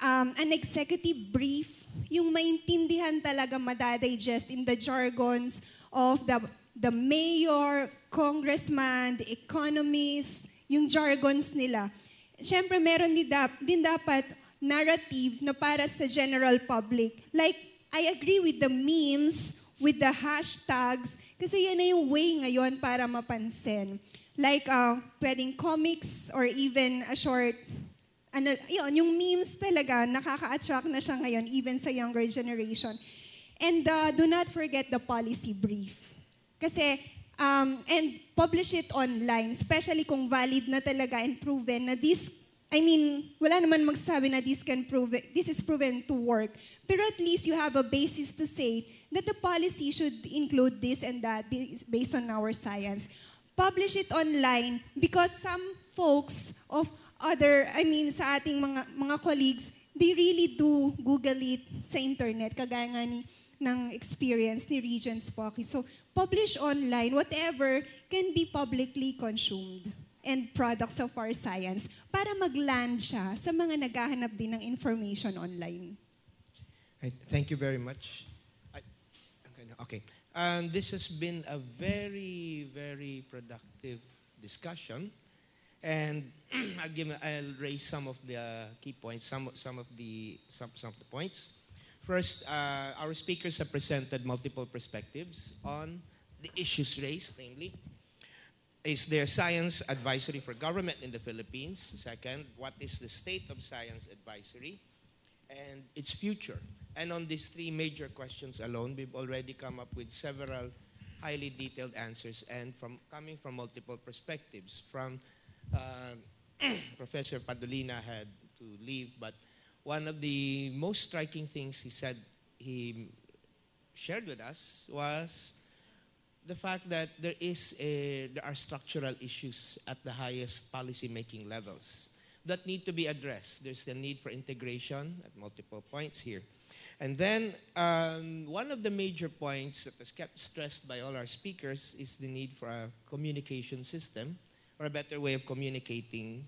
an executive brief, yung maintindihan talaga madadigest in the jargons of the mayor, congressman, the economist, yung jargons nila. Siyempre, meron din dapat narrative na para sa general public. Like, I agree with the memes, with the hashtags, kasi yan na yung way ngayon para mapansin. Like, pwedeng comics or even a short, yung memes talaga, nakaka-attract na siya ngayon, even sa younger generation. And do not forget the policy brief. Kasi, and publish it online, especially kung valid na talaga and proven na this, wala naman magsasabi na this is proven to work. Pero at least you have a basis to say that the policy should include this and that based on our science. Publish it online because some folks of sa ating mga colleagues, they really do Google it sa internet, kagaya nga ng experience ni Regent Spocky. So, publish online, whatever can be publicly consumed and products of our science para mag-land siya sa mga naghahanap din ng information online. Thank you very much. Okay. This has been a very, very productive discussion. And I'll raise some of the key points, some of the points. First, our speakers have presented multiple perspectives on the issues raised, namely, is there science advisory for government in the Philippines? Second, what is the state of science advisory and its future? And on these three major questions alone, we've already come up with several highly detailed answers and coming from multiple perspectives. From Professor Padolina had to leave, but one of the most striking things he shared with us was the fact that there are structural issues at the highest policy-making levels that need to be addressed. There's the need for integration at multiple points here. And then one of the major points that was kept stressed by all our speakers is the need for a communication system or a better way of communicating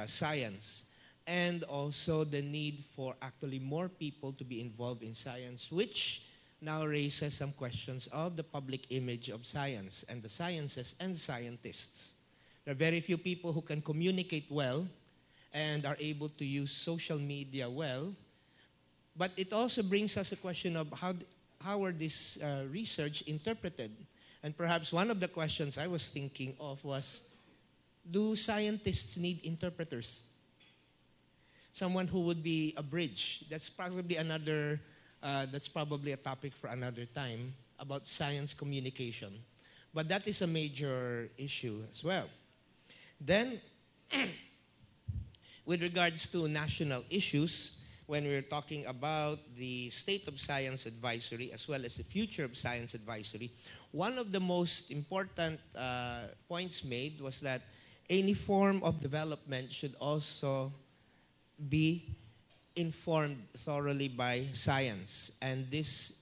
science. And also the need for actually more people to be involved in science, which now raises some questions of the public image of science and the sciences and scientists. There are very few people who can communicate well and are able to use social media well. But it also brings us a question of how are this research interpreted? And perhaps one of the questions I was thinking of was, do scientists need interpreters? Someone who would be a bridge. That's probably a topic for another time about science communication. But that is a major issue as well. Then, with regards to national issues, when we're talking about the state of science advisory as well as the future of science advisory, one of the most important points made was that any form of development should also be informed thoroughly by science. And this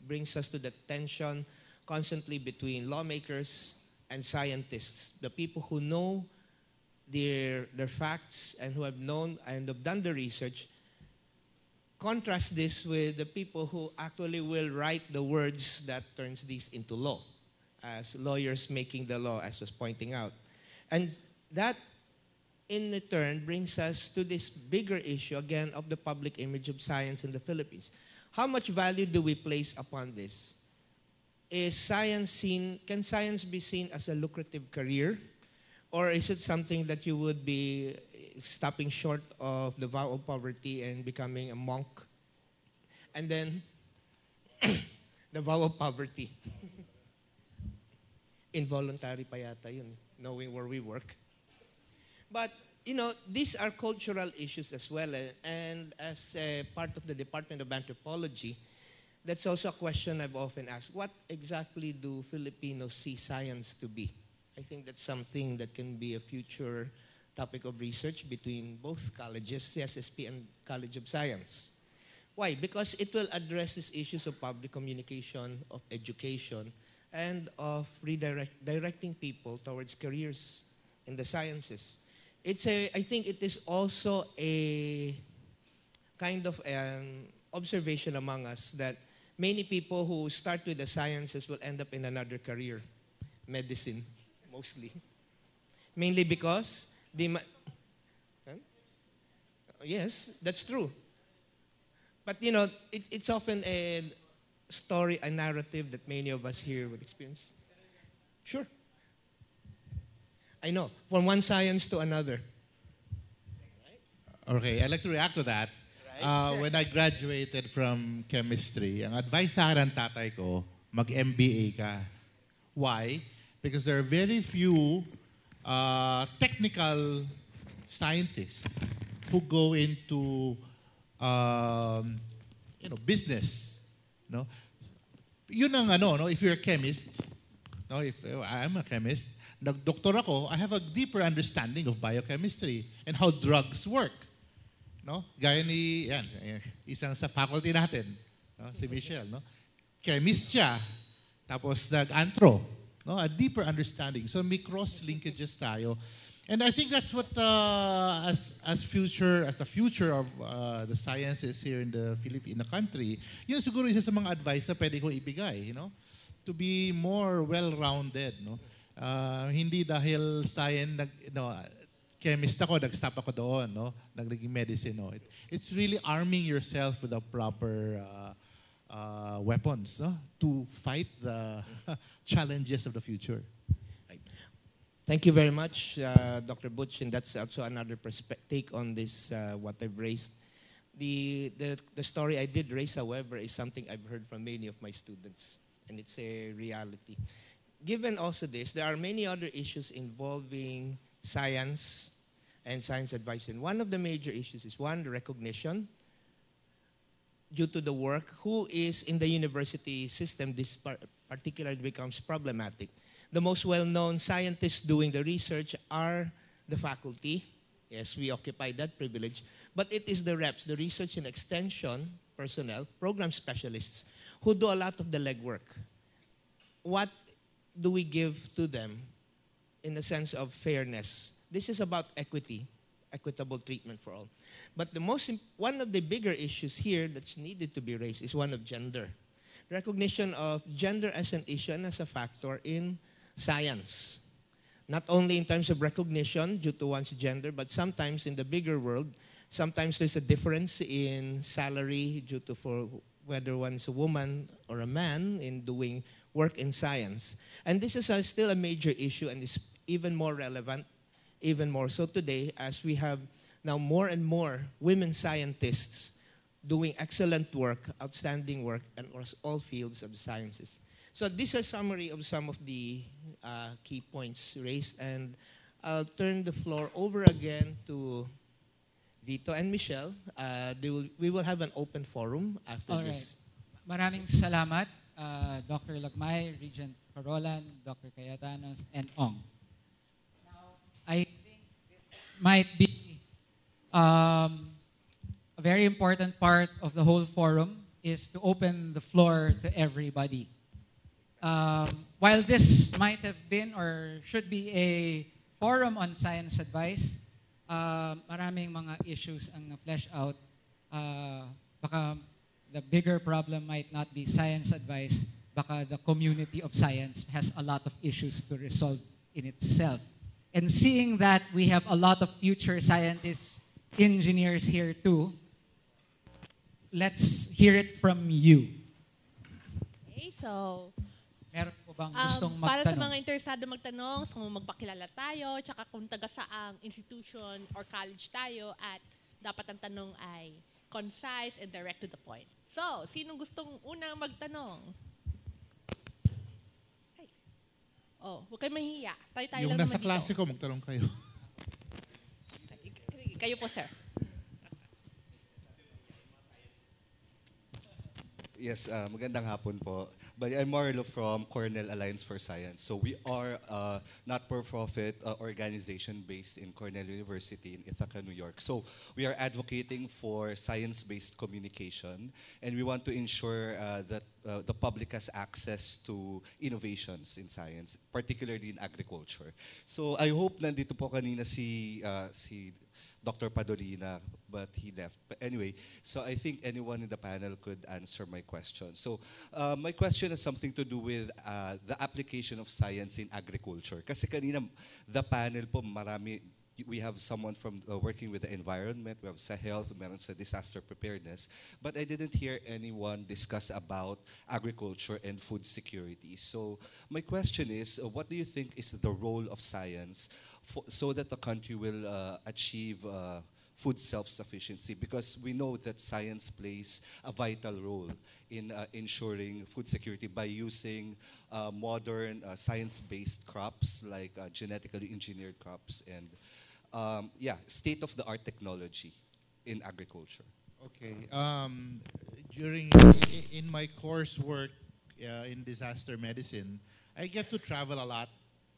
brings us to the tension constantly between lawmakers and scientists, the people who know their facts and who have known and have done the research. Contrast this with the people who actually will write the words that turns these into law, as lawyers making the law, as was pointing out. And that in turn brings us to this bigger issue again of the public image of science in the Philippines. How much value do we place upon this? Can science be seen as a lucrative career? Or is it something that you would be stopping short of the vow of poverty and becoming a monk? And then, the vow of poverty. Involuntary pa yata yun, knowing where we work. But, these are cultural issues as well. And as part of the Department of Anthropology, that's also a question I've often asked. What exactly do Filipinos see science to be? I think that's something that can be a future topic of research between both colleges, the SSP and College of Science. Why? Because it will address these issues of public communication, of education, and of directing people towards careers in the sciences. I think it is also a kind of observation among us that many people who start with the sciences will end up in another career, medicine, mostly. Mainly because yes, that's true. But it's often a story, a narrative that many of us here would experience. Sure. I know, from one science to another. Okay, I'd like to react to that. Right. When I graduated from chemistry, ang advice sa akin ng tatay ko, mag-MBA ka. Why? Because there are very few technical scientists who go into business. No? Yun ang if you're a chemist, if I'm a chemist, nag-doctor ako, I have a deeper understanding of biochemistry and how drugs work. No? Gaya ni isang sa faculty natin, si Michelle, chemist siya, tapos nag-anthro, a deeper understanding. So may cross linkages tayo. And I think that's what as the future of the sciences here in the Philippine country, yun siguro isa sa mga advice na pwede ko ibigay, to be more well-rounded, hindi dahil chemist ako, nag-stop ako doon, naging medicine, It's really arming yourself with the proper weapons, to fight the challenges of the future. Thank you very much, Dr. Butch, and that's also another take on this, what I've raised. The story I did raise, however, is something I've heard from many of my students, and it's a reality. Given also this, there are many other issues involving science and science advice. And one of the major issues is, one, the recognition due to the work. Who is in the university system, this particularly becomes problematic. The most well-known scientists doing the research are the faculty. Yes, we occupy that privilege. But it is the reps, the research and extension personnel, program specialists, who do a lot of the legwork. What do we give to them in the sense of fairness? This is about equity, equitable treatment for all. But one of the bigger issues here that's needed to be raised is one of gender. Recognition of gender as an issue and as a factor in science. Not only in terms of recognition due to one's gender, but sometimes in the bigger world, sometimes there's a difference in salary due to for whether one's a woman or a man in doing work in science. And this is still a major issue and is even more relevant, even more so today, as we have now more and more women scientists doing excellent work, outstanding work, and all fields of sciences. So this is a summary of some of the key points raised, and I'll turn the floor over again to Vito and Michelle. We will have an open forum after all this. Right. Maraming salamat, Dr. Lagmay, Regent Carolan, Dr. Cayetanos, and Ong. Now, I think this might be a very important part of the whole forum is to open the floor to everybody. While this might have been or should be a forum on science advice, maraming mga issues ang na-flesh out. Baka the bigger problem might not be science advice, baka the community of science has a lot of issues to resolve in itself. And seeing that we have a lot of future scientists, engineers here too, let's hear it from you. Okay, so Meron po bang gustong para sa magtanong? mga interesado magtanong, so magpakilala tayo, tsaka kung taga saang institution or college tayo, at dapat ang tanong ay concise and direct to the point. So, sinong gustong unang magtanong? Ay. Oh, huwag kayo mahihiya. Tayo-tayo Yung lang nasa naman klase dito. ko, magtanong kayo. Kayo po, sir. Yes, magandang hapon po. But I'm Marlo from Cornell Alliance for Science. So we are a not-for-profit organization based in Cornell University in Ithaca, New York. So we are advocating for science-based communication, and we want to ensure that the public has access to innovations in science, particularly in agriculture. So I hope nandito po kanina si Dr. Padolina, but he left. But anyway, so I think anyone in the panel could answer my question. So my question has something to do with the application of science in agriculture. Kasi kanina, the panel po, marami, we have someone from working with the environment, we have sa health, meron sa disaster preparedness, but I didn't hear anyone discuss about agriculture and food security. So my question is, what do you think is the role of science so that the country will achieve food self-sufficiency? Because we know that science plays a vital role in ensuring food security by using modern science-based crops like genetically engineered crops and state-of-the-art technology in agriculture. Okay. In my coursework in disaster medicine, I get to travel a lot.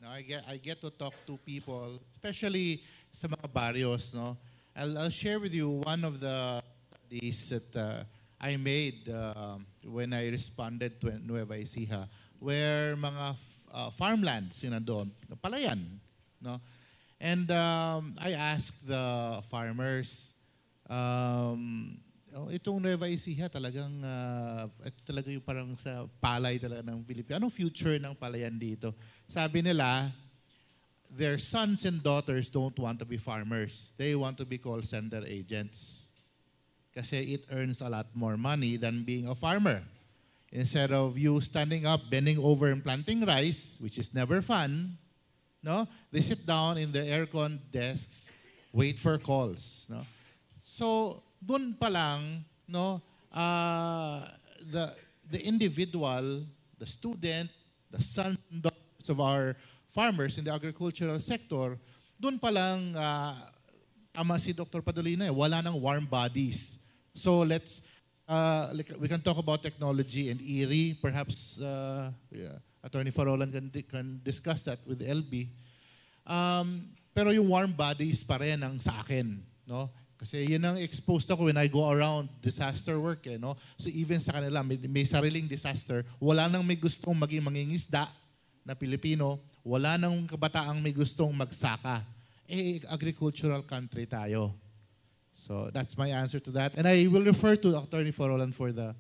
No, I get to talk to people, especially sa mga barrios. No, I'll share with you one of the studies that I made when I responded to Nueva Ecija, where mga farmlands yun doon, palayan, no. And I asked the farmers, itong Nueva Ecija talagang talaga yung parang sa palay talaga ng Pilipinas. Anong future ng palayan dito? Sabi nila, their sons and daughters don't want to be farmers. They want to be call center agents. Kasi it earns a lot more money than being a farmer. Instead of you standing up, bending over and planting rice, which is never fun, no? They sit down in the aircon desks, wait for calls, no? So, doon pa lang, no, the individual, the student, the sons and daughters of our farmers in the agricultural sector, doon pa lang, tama si Dr. Padolina, wala nang warm bodies. So let's, we can talk about technology and ERI, perhaps Attorney Farolan can discuss that with LB. Pero yung warm bodies pa rin ang sa akin, no? Kasi yun ang exposed ako when I go around disaster work, no? So even sa kanila, may sariling disaster, wala nang may gustong maging mangingisda na Pilipino, wala nang kabataang may gustong magsaka. Agricultural country tayo. So that's my answer to that. And I will refer to Attorney Farolan for the...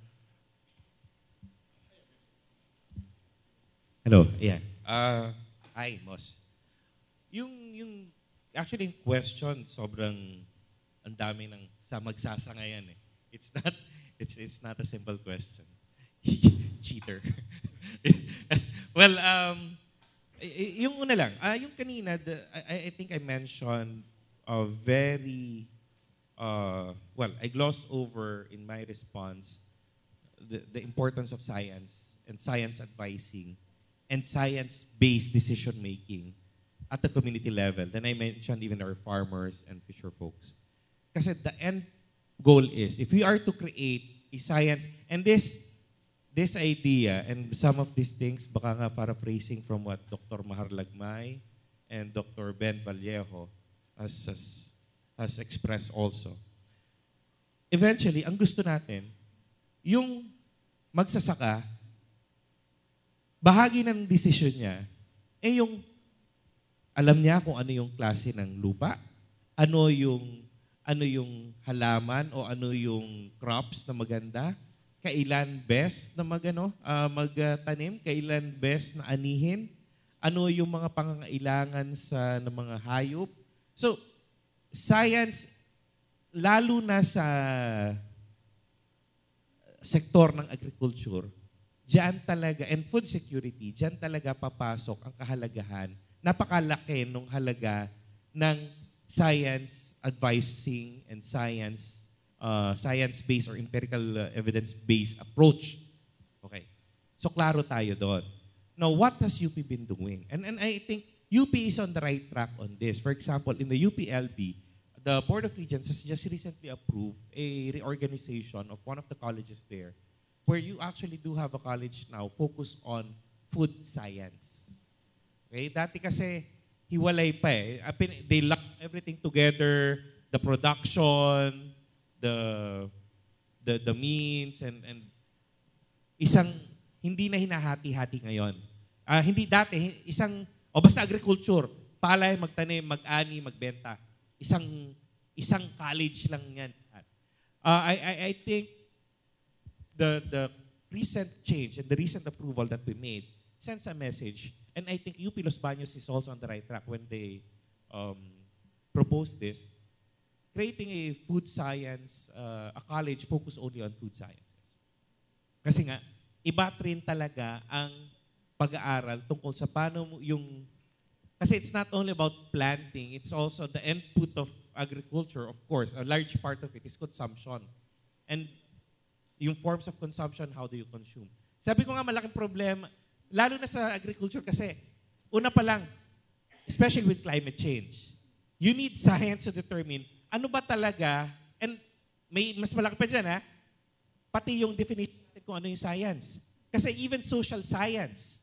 Hello, yeah. Hi, Moss. Actually, yung question, sobrang ang dami ng magsasangayan eh. It's not a simple question. Cheater. Well, yung una lang, yung kanina, I think I mentioned a very, I glossed over in my response the importance of science and science advising and science-based decision-making at the community level. Then I mentioned even our farmers and fisher folks. Kasi the end goal is, if we are to create a science, and this idea, and some of these things, baka nga paraphrasing from what Dr. Mahar Lagmay and Dr. Ben Vallejo has expressed also. Eventually, ang gusto natin, yung magsasaka, bahagi ng desisyon niya, yung alam niya kung ano yung klase ng lupa, ano yung halaman o ano yung crops na maganda, kailan best na magtanim, kailan best na anihin, ano yung mga pangangailangan ng mga hayop. So, science, lalo na sa sektor ng agriculture, diyan talaga, and food security, diyan talaga papasok ang kahalagahan, napakalaki ng halaga ng science advising and science-based or empirical evidence-based approach. Okay. So, klaro tayo doon. Now, what has UP been doing? And I think UP is on the right track on this. For example, in the UPLB, the Board of Regents has just recently approved a reorganization of one of the colleges there where you actually do have a college now focused on food science. Okay? Dati kasi, hiwalay pa eh. They lump everything together, the production, the means, and isang hindi na hinahati-hati ngayon. Hindi dati, basta agriculture, palay, magtanim, mag-ani, magbenta. Isang college lang yan. I think the recent change and the recent approval that we made sends a message, and I think UP Los Baños is also on the right track when they proposed this, creating a food science, a college focused only on food sciences. Kasi nga, iba rin talaga ang pag-aaral tungkol sa paano yung, kasi it's not only about planting, it's also the input of agriculture, of course. A large part of it is consumption. And yung forms of consumption, how do you consume? Sabi ko nga, malaking problema, lalo na sa agriculture kasi, una pa lang, especially with climate change, you need science to determine ano ba talaga, and may mas malaki pa dyan, pati yung definition kung ano yung science. Kasi even social science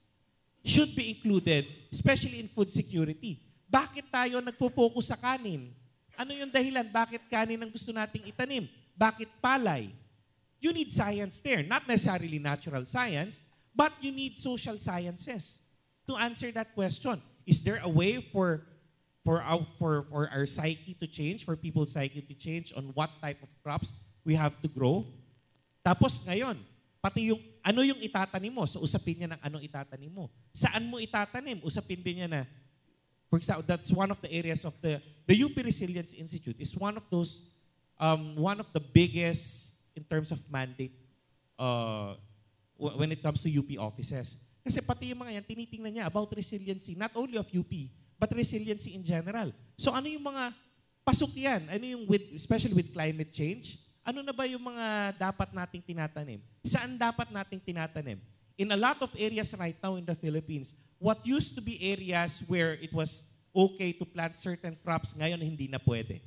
should be included, especially in food security. Bakit tayo nagpo-focus sa kanin? Ano yung dahilan? Bakit kanin ang gusto nating itanim? Bakit palay? You need science there. Not necessarily natural science, but you need social sciences to answer that question. Is there a way for our psyche to change, for people's psyche to change on what type of crops we have to grow? Tapos ngayon, pati yung ano yung itatanim mo. So usapin niya ng anong itatanim mo. Saan mo itatanim? Usapin din niya na, for example, that's one of the areas of the UP Resilience Institute is one of those, one of the biggest in terms of mandate when it comes to UP offices. Kasi pati yung mga yan, tinitingnan niya about resiliency, not only of UP, but resiliency in general. So ano yung mga pasok yan? Ano yung especially with climate change? Ano na ba yung mga dapat nating tinatanim? Saan dapat nating tinatanim? In a lot of areas right now in the Philippines, what used to be areas where it was okay to plant certain crops, ngayon hindi na pwede.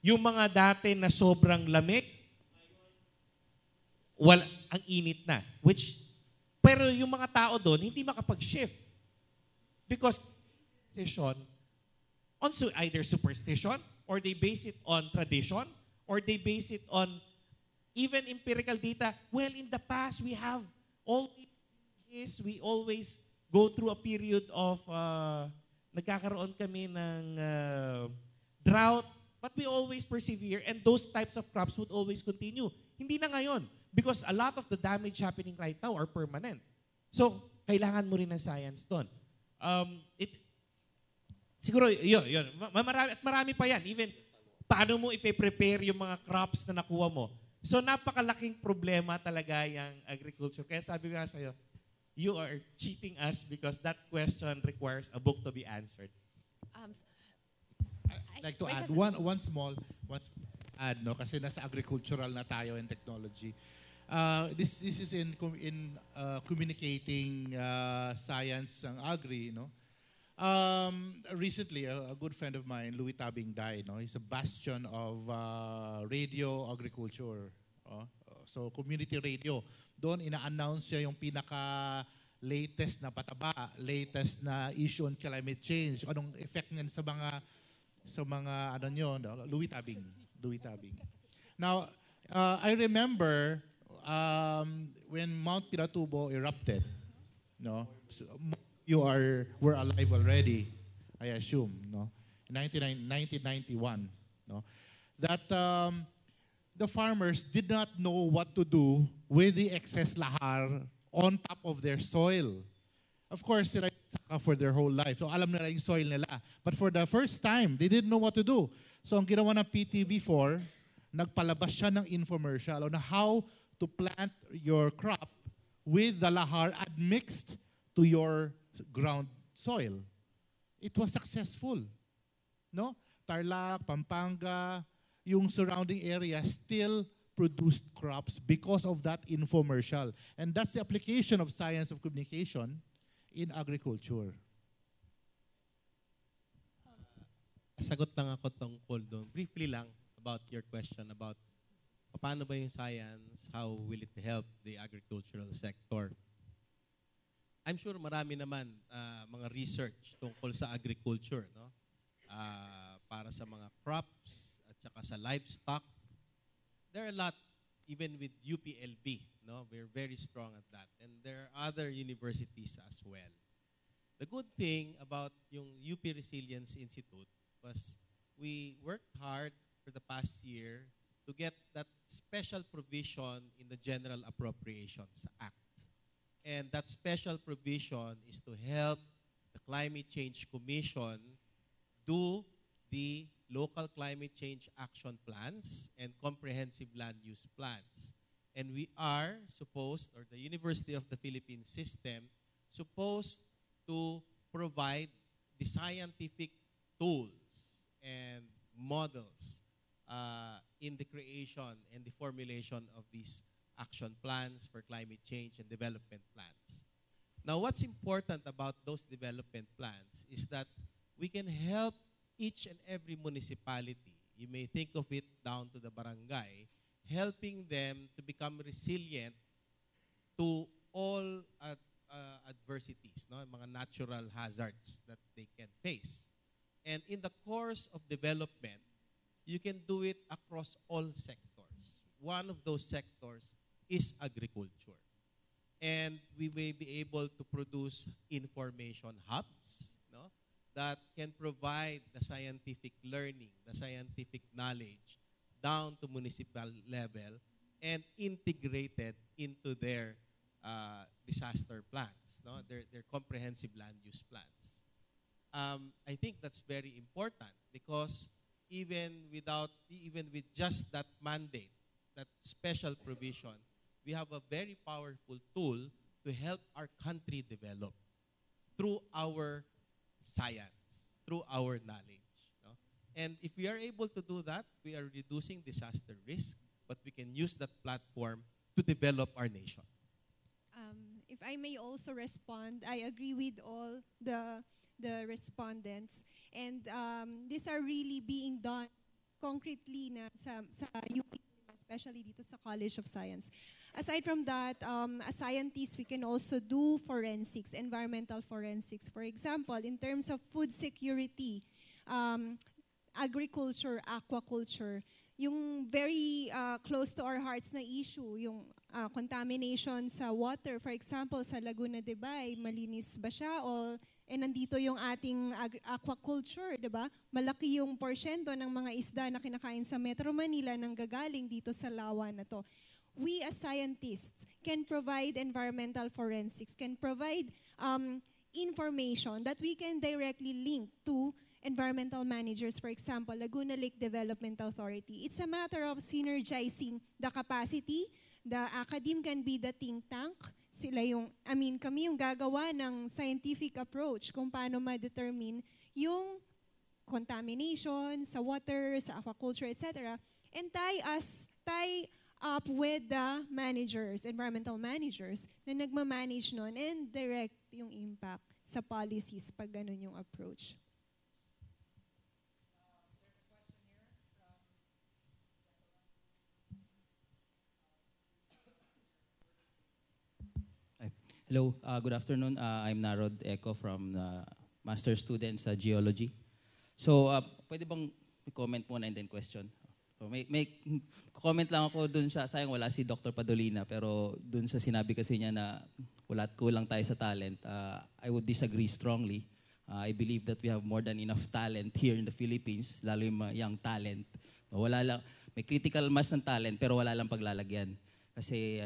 Yung mga dati na sobrang lamig, ang init na. Pero yung mga tao doon, hindi makapag-shift. Because on either superstition, or they base it on tradition, or they base it on even empirical data. Well, in the past, we have always this, we always go through a period of, nagkakaroon kami ng drought, but we always persevere, and those types of crops would always continue. Hindi na ngayon, because a lot of the damage happening right now are permanent. So, kailangan mo rin ng science doon. Siguro, yun. Marami pa yan. Even, paano mo ipe-prepare yung mga crops na nakuha mo. So, napakalaking problema talaga yung agriculture. Kaya sabi ko nga sa'yo, you are cheating us because that question requires a book to be answered. I'd like to add one small add, no? Kasi nasa agricultural na tayo and technology. This is in communicating science and agri, no? Recently, a good friend of mine, Louis Tabing, died. No? He's a bastion of radio agriculture. So, community radio. Doon, ina-announce niya yung pinaka-latest na pataba, latest na issue on climate change, anong effect niyan sa mga ano nyo, no? Louis Tabing. Now, I remember when Mount Pinatubo erupted, no? So, you were alive already, I assume, no? In 1991, no? That the farmers did not know what to do with the excess lahar on top of their soil. Of course, for their whole life. So alam nila yung soil nila. But for the first time, they didn't know what to do. So ang ginawa ng PTV4, nagpalabas siya ng infomercial on how to plant your crop with the lahar admixed to your ground soil. It was successful. No? Tarlac, Pampanga, yung surrounding area still produced crops because of that infomercial. And that's the application of science of communication in agriculture. Sagot lang ako tungkol doon. Briefly lang about your question about paano ba yung science, how will it help the agricultural sector? I'm sure marami naman mga research tungkol sa agriculture, no? Para sa mga crops at saka sa livestock. There are a lot, even with UPLB, no? We're very strong at that. And there are other universities as well. The good thing about yung UP Resilience Institute was we worked hard for the past year to get that special provision in the General Appropriations Act. And that special provision is to help the Climate Change Commission do the local climate change action plans and comprehensive land use plans. And we are supposed, or the University of the Philippines system, supposed to provide the scientific tools and models in the creation and the formulation of these action plans for climate change and development plans. Now, what's important about those development plans is that we can help each and every municipality, you may think of it down to the barangay, helping them to become resilient to all adversities, no? Mga natural hazards that they can face. And in the course of development, you can do it across all sectors. One of those sectors is agriculture. And we may be able to produce information hubs, no, that can provide the scientific learning, the scientific knowledge down to municipal level and integrated into their disaster plans, no, their comprehensive land use plans. I think that's very important because even with just that mandate, that special provision, we have a very powerful tool to help our country develop through our science, through our knowledge. No? And if we are able to do that, we are reducing disaster risk, but we can use that platform to develop our nation. If I may also respond, I agree with all the respondents. And these are really being done concretely na sa UP, especially dito sa College of Science. Aside from that, as scientists, we can also do forensics, environmental forensics. For example, in terms of food security, agriculture, aquaculture, yung very close to our hearts na issue, yung contamination sa water. For example, sa Laguna de Bay, malinis ba siya? Nandito yung ating aquaculture, di ba? Malaki yung porsyento ng mga isda na kinakain sa Metro Manila nang gagaling dito sa lawa na to. We as scientists can provide environmental forensics, can provide information that we can directly link to environmental managers, for example, Laguna Lake Development Authority. It's a matter of synergizing the capacity. The academe can be the think tank. Kami yung gagawa ng scientific approach kung paano ma-determine yung contamination sa water, sa aquaculture, etc. And tie up with the managers, environmental managers, na nagmamanage nun and direct yung impact sa policies pag ganun yung approach. Hello, good afternoon. I'm Narod Eco from Master Student sa Geology. So, pwede bang comment muna and then question? So, may comment lang ako dun sa, sayang wala si Dr. Padolina, pero dun sa sinabi kasi niya na kulang tayo sa talent, I would disagree strongly. I believe that we have more than enough talent here in the Philippines, lalo yung young talent. Wala lang, may critical mass ng talent, pero wala lang paglalagyan. Kasi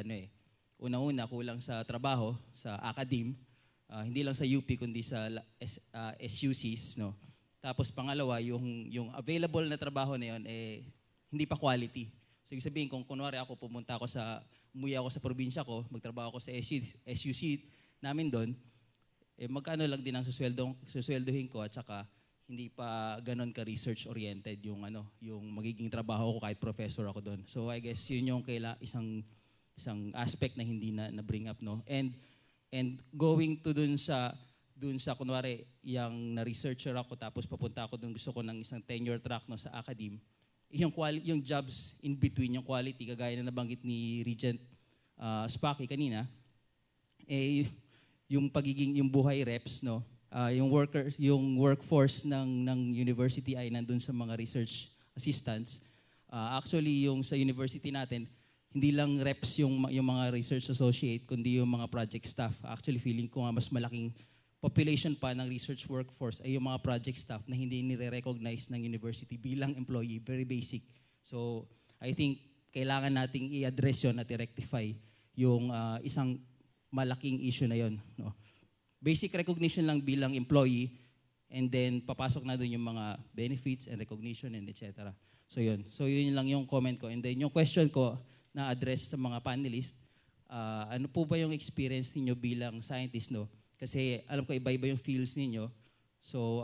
una-una, kulang sa trabaho, sa academe, Hindi lang sa UP kundi sa SUCs, no. Tapos pangalawa, yung available na trabaho na yon hindi pa quality. So ibig sabihin kung kunwari umuwi ako sa probinsya ko, magtrabaho ako sa SUC namin doon, magkano lang din ang susweldohin ko at saka hindi pa ganon ka research oriented yung magiging trabaho ko kahit professor ako doon. So I guess yun yung isang aspect na hindi na bring up, no. And going to dun sa kunwari yung na-researcher ako tapos papunta ako dun, gusto ko ng isang tenure track, no, sa academe, yung jobs in between, yung quality, kagaya na nabanggit ni Regent Spacky kanina, yung buhay reps, no, yung workforce ng university ay nandun sa mga research assistants. Actually, yung sa university natin, hindi lang reps yung mga research associate, kundi yung mga project staff. Actually, feeling ko nga mas malaking population pa ng research workforce ay yung mga project staff na hindi nire-recognize ng university bilang employee, very basic. So, I think kailangan nating i-address yun at i-rectify yung isang malaking issue na yun, no? Basic recognition lang bilang employee, and then papasok na doon yung mga benefits and recognition and etc. So yun lang yung comment ko. And then yung question ko na address sa mga panelists, ano po ba yung experience niyo bilang scientist, no? Kasi alam ko iba-iba yung fields ninyo. So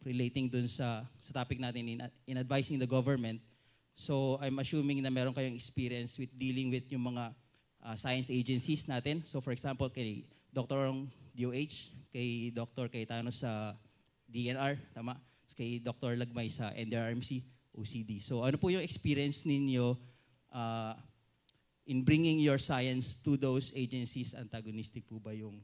relating dun sa topic natin in advising the government. So I'm assuming na meron kayong experience with dealing with yung mga science agencies natin. So for example, kay Dr. DOH, kay Dr. Cayetano sa DNR, tama? Kay Dr. Lagmay sa NDRRMC, OCD. So ano po yung experience ninyo in bringing your science to those agencies? Antagonistic po ba yung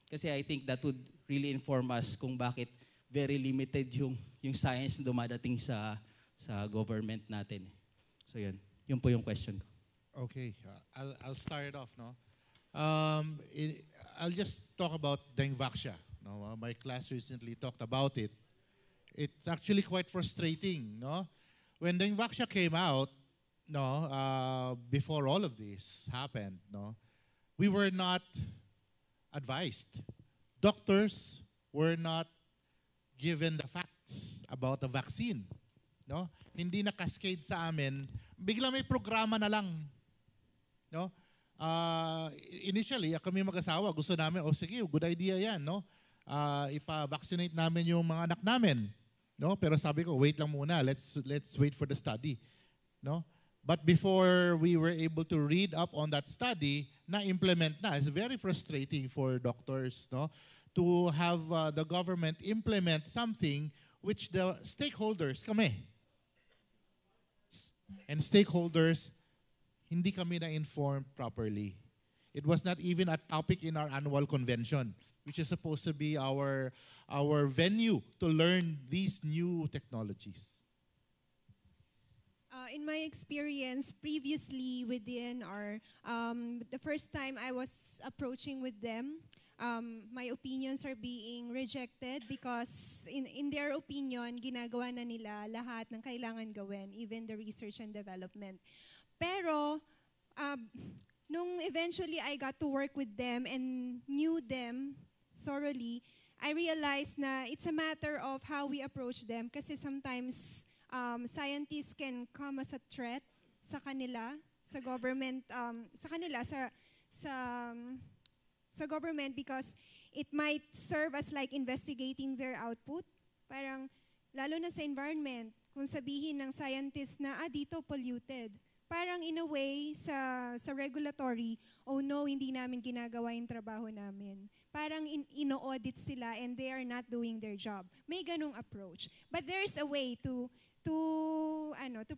Kasi I think that would really inform us kung bakit very limited yung science na dumadating sa government natin. So yun po yung question ko. Okay, I'll start it off, no? I'll just talk about Dengvaxia. No, my class recently talked about it. It's actually quite frustrating, no? When Dengvaxia came out, no, before all of this happened, no, we were not advised. Doctors were not given the facts about the vaccine, no? Hindi na cascade sa amin. Bigla may programa na lang, no? Initially, kami mag-asawa, gusto namin, sige, good idea yan, no? Ipa-vaccinate namin yung mga anak namin, no? Pero sabi ko, wait lang muna, let's wait for the study, no? But before we were able to read up on that study, na-implement na. It's very frustrating for doctors, no, to have the government implement something which the stakeholders, kami, and stakeholders, hindi kami na-informed properly. It was not even a topic in our annual convention, which is supposed to be our venue to learn these new technologies. In my experience, previously within the first time I was approaching with them, my opinions are being rejected because in their opinion, ginagawa na nila lahat ng kailangan gawin, even the research and development. Pero, nung eventually I got to work with them and knew them thoroughly, I realized na it's a matter of how we approach them kasi sometimes scientists can come as a threat sa kanila, sa government, sa government because it might serve as like investigating their output. Parang, lalo na sa environment, kung sabihin ng scientist na, dito polluted. Parang in a way, sa regulatory, oh no, hindi namin ginagawa yung trabaho namin. Parang ino-audit sila and they are not doing their job. May ganong approach. But there's a way to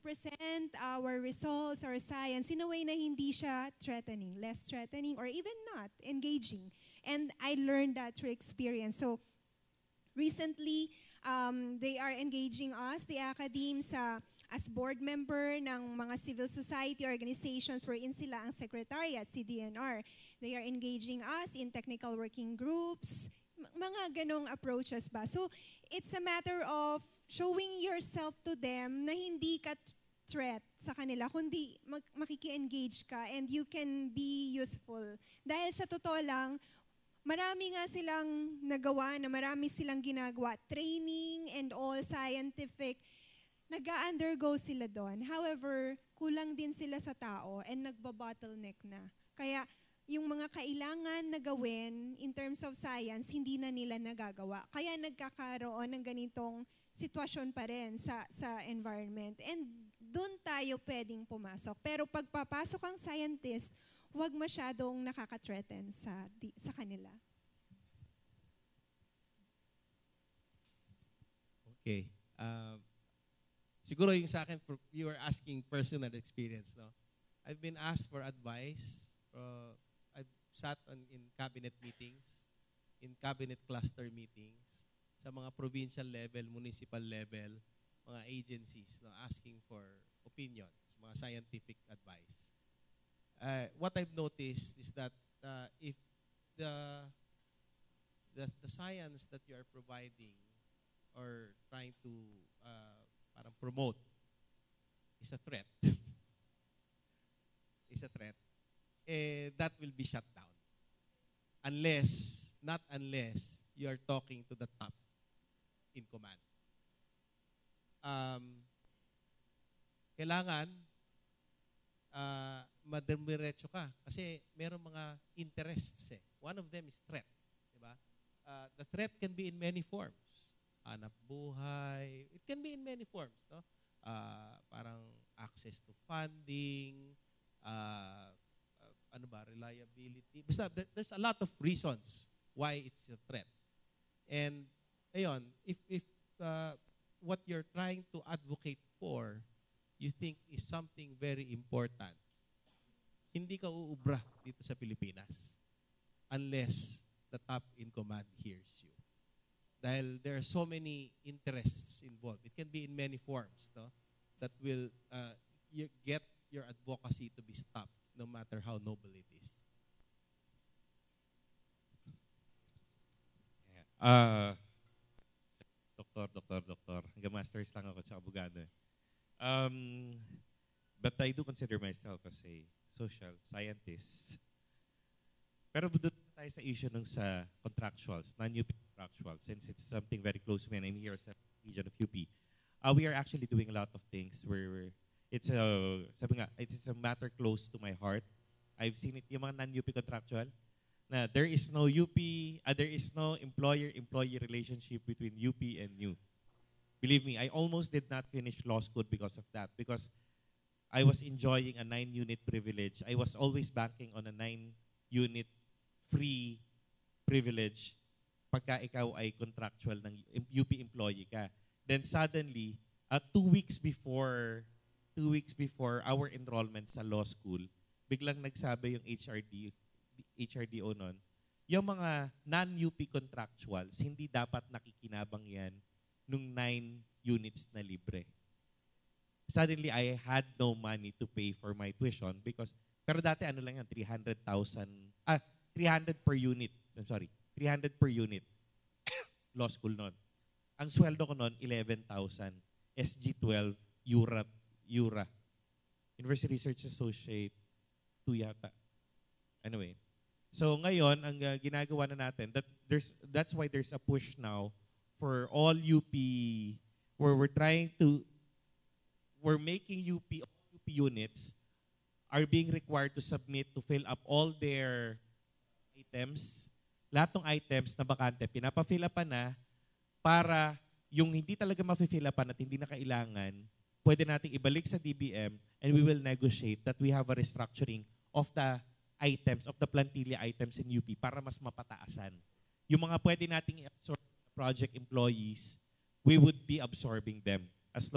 present our results, our science in a way na hindi siya threatening, less threatening, or even not engaging. And I learned that through experience. So recently, they are engaging us, the academes, as board member ng mga civil society organizations wherein sila ang secretariat, CDNR. They are engaging us in technical working groups, mga ganong approaches ba. So it's a matter of showing yourself to them na hindi ka threat sa kanila, kundi makiki-engage ka and you can be useful. Dahil sa totoo lang, marami nga silang nagawa na marami silang ginagawa, training and all scientific, nag-undergo sila doon. However, kulang din sila sa tao and nagba-bottleneck na. Kaya yung mga kailangan na gawin in terms of science, hindi na nila nagagawa. Kaya nagkakaroon ng ganitong sitwasyon pa rin sa environment. And doon tayo pwedeng pumasok. Pero pag papasok ang scientist, huwag masyadong nakaka-threaten sa kanila. Okay. Siguro yung sa akin, you are asking personal experience, no? I've been asked for advice. I've sat in cabinet meetings, in cabinet cluster meetings, sa mga provincial level, municipal level, mga agencies, no, asking for opinions, mga scientific advice. What I've noticed is that if the science that you are providing or trying to parang promote is a threat, that will be shut down. Not unless you are talking to the top in command. Kailangan mademiretso ka kasi meron mga interests eh. One of them is threat, diba? The threat can be in many forms. Hanap buhay, it can be in many forms, no? Parang access to funding, reliability. Basta there's a lot of reasons why it's a threat. And ayon, if what you're trying to advocate for you think is something very important, hindi ka uubra dito sa Pilipinas unless the top in command hears you. Dahil there are so many interests involved. It can be in many forms, no? That will you get your advocacy to be stopped no matter how noble it is. Doktor. Hanggang masters lang ako, tsaka abogado. But I do consider myself as a social scientist. Pero doon tayo sa issue nung sa contractuals, non-UP contractuals, since it's something very close to me and I'm here sa region of UP. We are actually doing a lot of things where it's a matter close to my heart. I've seen it, yung mga non-UP contractual, na there is no employer-employee relationship between UP and you. Believe me, I almost did not finish law school because of that, because I was enjoying a 9-unit privilege. I was always banking on a 9-unit free privilege pagka ikaw ay contractual ng UP employee ka. Then suddenly, 2 weeks before our enrollment sa law school, biglang nagsabi yung HRDO nun, yung mga non-UP contractuals, hindi dapat nakikinabang yan nung 9 units na libre. Suddenly, I had no money to pay for my tuition because, pero dati ano lang yan, 300 per unit. I'm sorry, 300 per unit. Law school nun. Ang sweldo ko nun, 11,000. SG12, URA. University Research Associate, 2 yata. Anyway. So ngayon, ang ginagawa na natin, that's why there's a push now for all UP, where we're making UP units are being required to submit to fill up all their items. Lahat ng items na bakante, pinapafill up na para yung hindi talaga mafe-fill up at hindi na kailangan, pwede nating ibalik sa DBM and we will negotiate that we have a restructuring of the items, of the plantilla items in UP para mas mapataasan. Yung mga pwede nating i-absorb project employees, we would be absorbing them as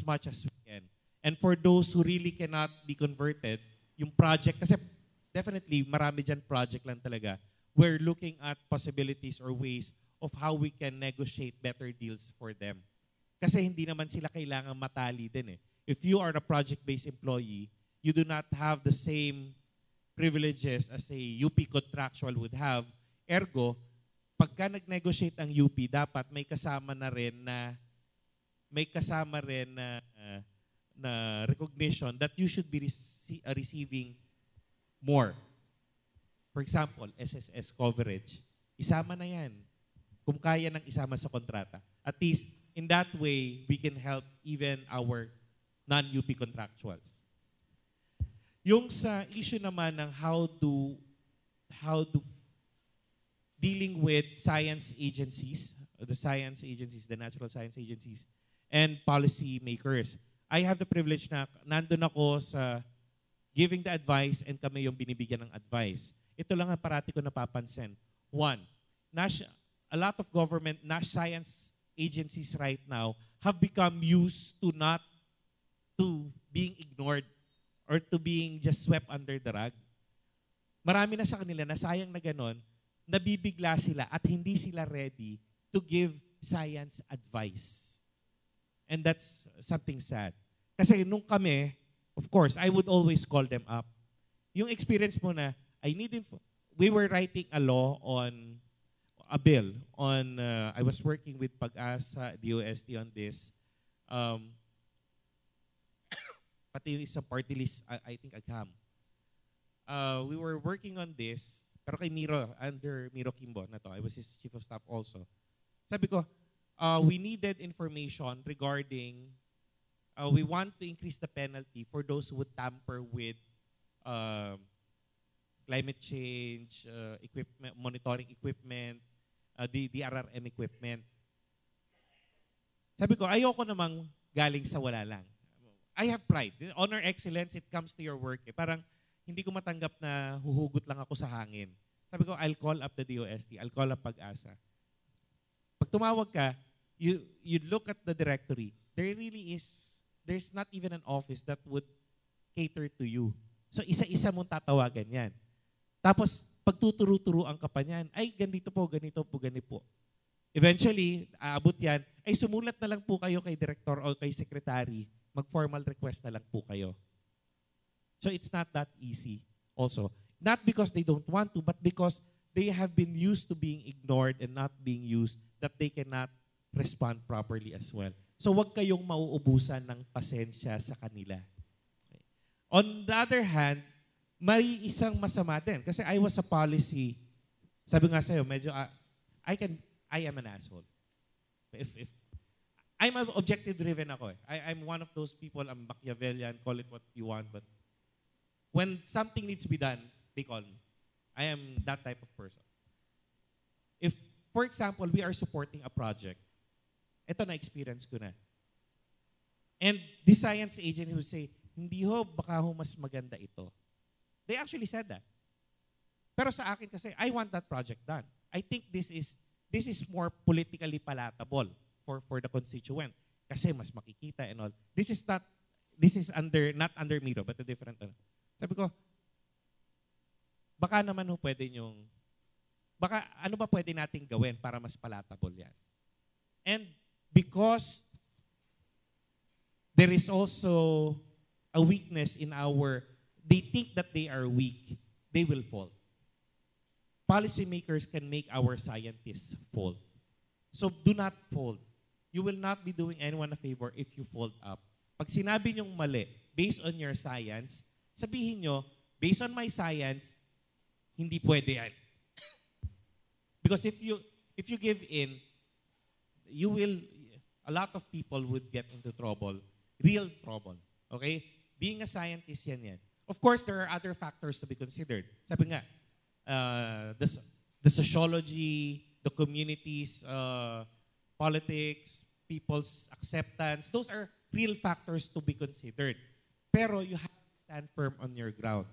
much as we can. And for those who really cannot be converted, yung project, kasi definitely marami dyan project lang talaga, we're looking at possibilities or ways of how we can negotiate better deals for them. Kasi hindi naman sila kailangan matali din eh. If you are a project-based employee, you do not have the same privileges as a UP contractual would have. Ergo, pagka nag-negotiate ang UP, dapat may kasama rin na recognition that you should be receiving more. for example, SSS coverage, isama na yan. Kung kaya nang isama sa kontrata. At least, in that way, we can help even our non-UP contractuals. Yung sa issue naman ng how to dealing with science agencies, the natural science agencies, and policy makers. I have the privilege na nandun ako sa giving the advice and kami yung binibigyan ng advice. Ito lang ang parati ko napapansin. One, a lot of government science agencies right now have become used to not to being ignored or to being just swept under the rug. Marami na sa kanila na sayang na ganon, nabibigla sila at hindi sila ready to give science advice. And that's something sad. Kasi nung kami, of course, I would always call them up. Yung experience mo na, we were writing a law on, a bill on, I was working with Pag-asa, DOST on this. Pati yung isang party list, I think Agham. We were working on this, pero kay Miro, under Miro Kimbo na to. I was his chief of staff also. Sabi ko, we needed information regarding, we want to increase the penalty for those who would tamper with climate change, equipment, monitoring equipment, the RRM equipment. Sabi ko, ayoko namang galing sa wala lang. I have pride. Honor, excellence, it comes to your work. Parang hindi ko matanggap na huhugot lang ako sa hangin. Sabi ko, I'll call up the DOST. I'll call up Pag-asa. Pag tumawag ka, you look at the directory. There's not even an office that would cater to you. So isa-isa mong tatawagan yan. Tapos, pag tuturo-turuan ka pa niyan, ay ganito po, ganito po, ganito po. Eventually, aabot yan, ay sumulat na lang po kayo kay director o kay secretary, mag-formal request na lang po kayo. So it's not that easy also. Not because they don't want to, but because they have been used to being ignored and not being used, that they cannot respond properly as well. So wag kayong mauubusan ng pasensya sa kanila. Okay. On the other hand, may isang masama din. Kasi I was a policy, sabi nga sa'yo, medyo, I am an asshole. If I'm objective-driven ako eh. I'm one of those people, I'm Machiavellian, call it what you want, but when something needs to be done, they call me. I am that type of person. If, for example, we are supporting a project, ito na-experience ko na. And the science agent will say, hindi ho, baka ho mas maganda ito. They actually said that. Pero sa akin kasi, I want that project done. I think this is more politically palatable for the constituent. Kasi mas makikita and all. This is not under Miro, but a different. Sabi ko, baka naman ho pwede nyong, ano ba pwede nating gawin para mas palatable yan? And because there is also a weakness in they think that they are weak, they will fall. Policymakers can make our scientists fall. So do not fold. You will not be doing anyone a favor if you fold up. Pag sinabi nyong mali, based on your science, sabihin nyo, based on my science, hindi pwede yan. Because if you give in, a lot of people would get into trouble, real trouble. Okay? Being a scientist yan. Of course, there are other factors to be considered. Sabi nga, the sociology, the communities, politics, people's acceptance, those are real factors to be considered. Pero you have to stand firm on your ground.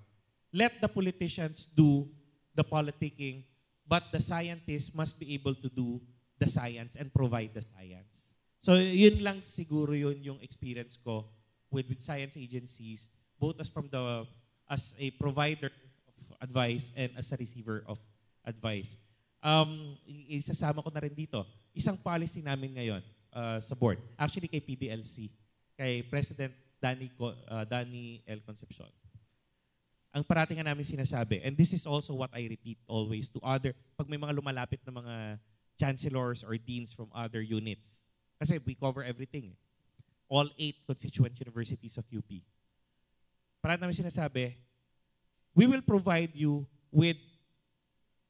Let the politicians do the politicking, but the scientists must be able to do the science and provide the science. So yun lang siguro yun yung experience ko with science agencies, both as a provider of advice and as a receiver of advice. Isasama ko na rin dito. Isang policy namin ngayon sa board, actually kay PDLC, kay President Danny L. Concepcion. Ang parating nga namin sinasabi, and this is also what I repeat always to pag may mga lumalapit na mga chancellors or deans from other units. Kasi we cover everything. All 8 constituent universities of UP. Parang namin sinasabi, we will provide you with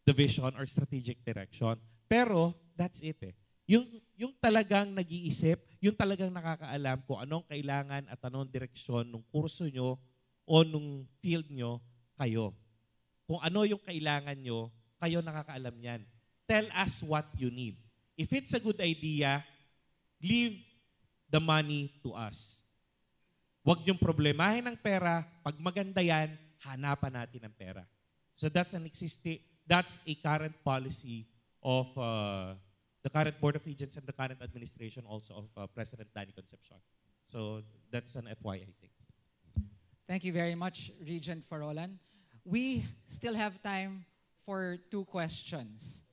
the vision or strategic direction. Pero, that's it eh. Yung talagang nag-iisip, yung talagang nakakaalam kung anong kailangan at anong direksyon ng kurso nyo o nung field nyo, kayo. Kung ano yung kailangan nyo, kayo nakakaalam yan. Tell us what you need. If it's a good idea, leave the money to us. Huwag niyong problemahin ng pera. Pag maganda yan, hanapan natin ng pera. So that's a current policy of the current Board of Regents and the current administration also of President Danny Concepcion. So that's an FYI thing. Thank you very much, Regent Farolan. We still have time for 2 questions.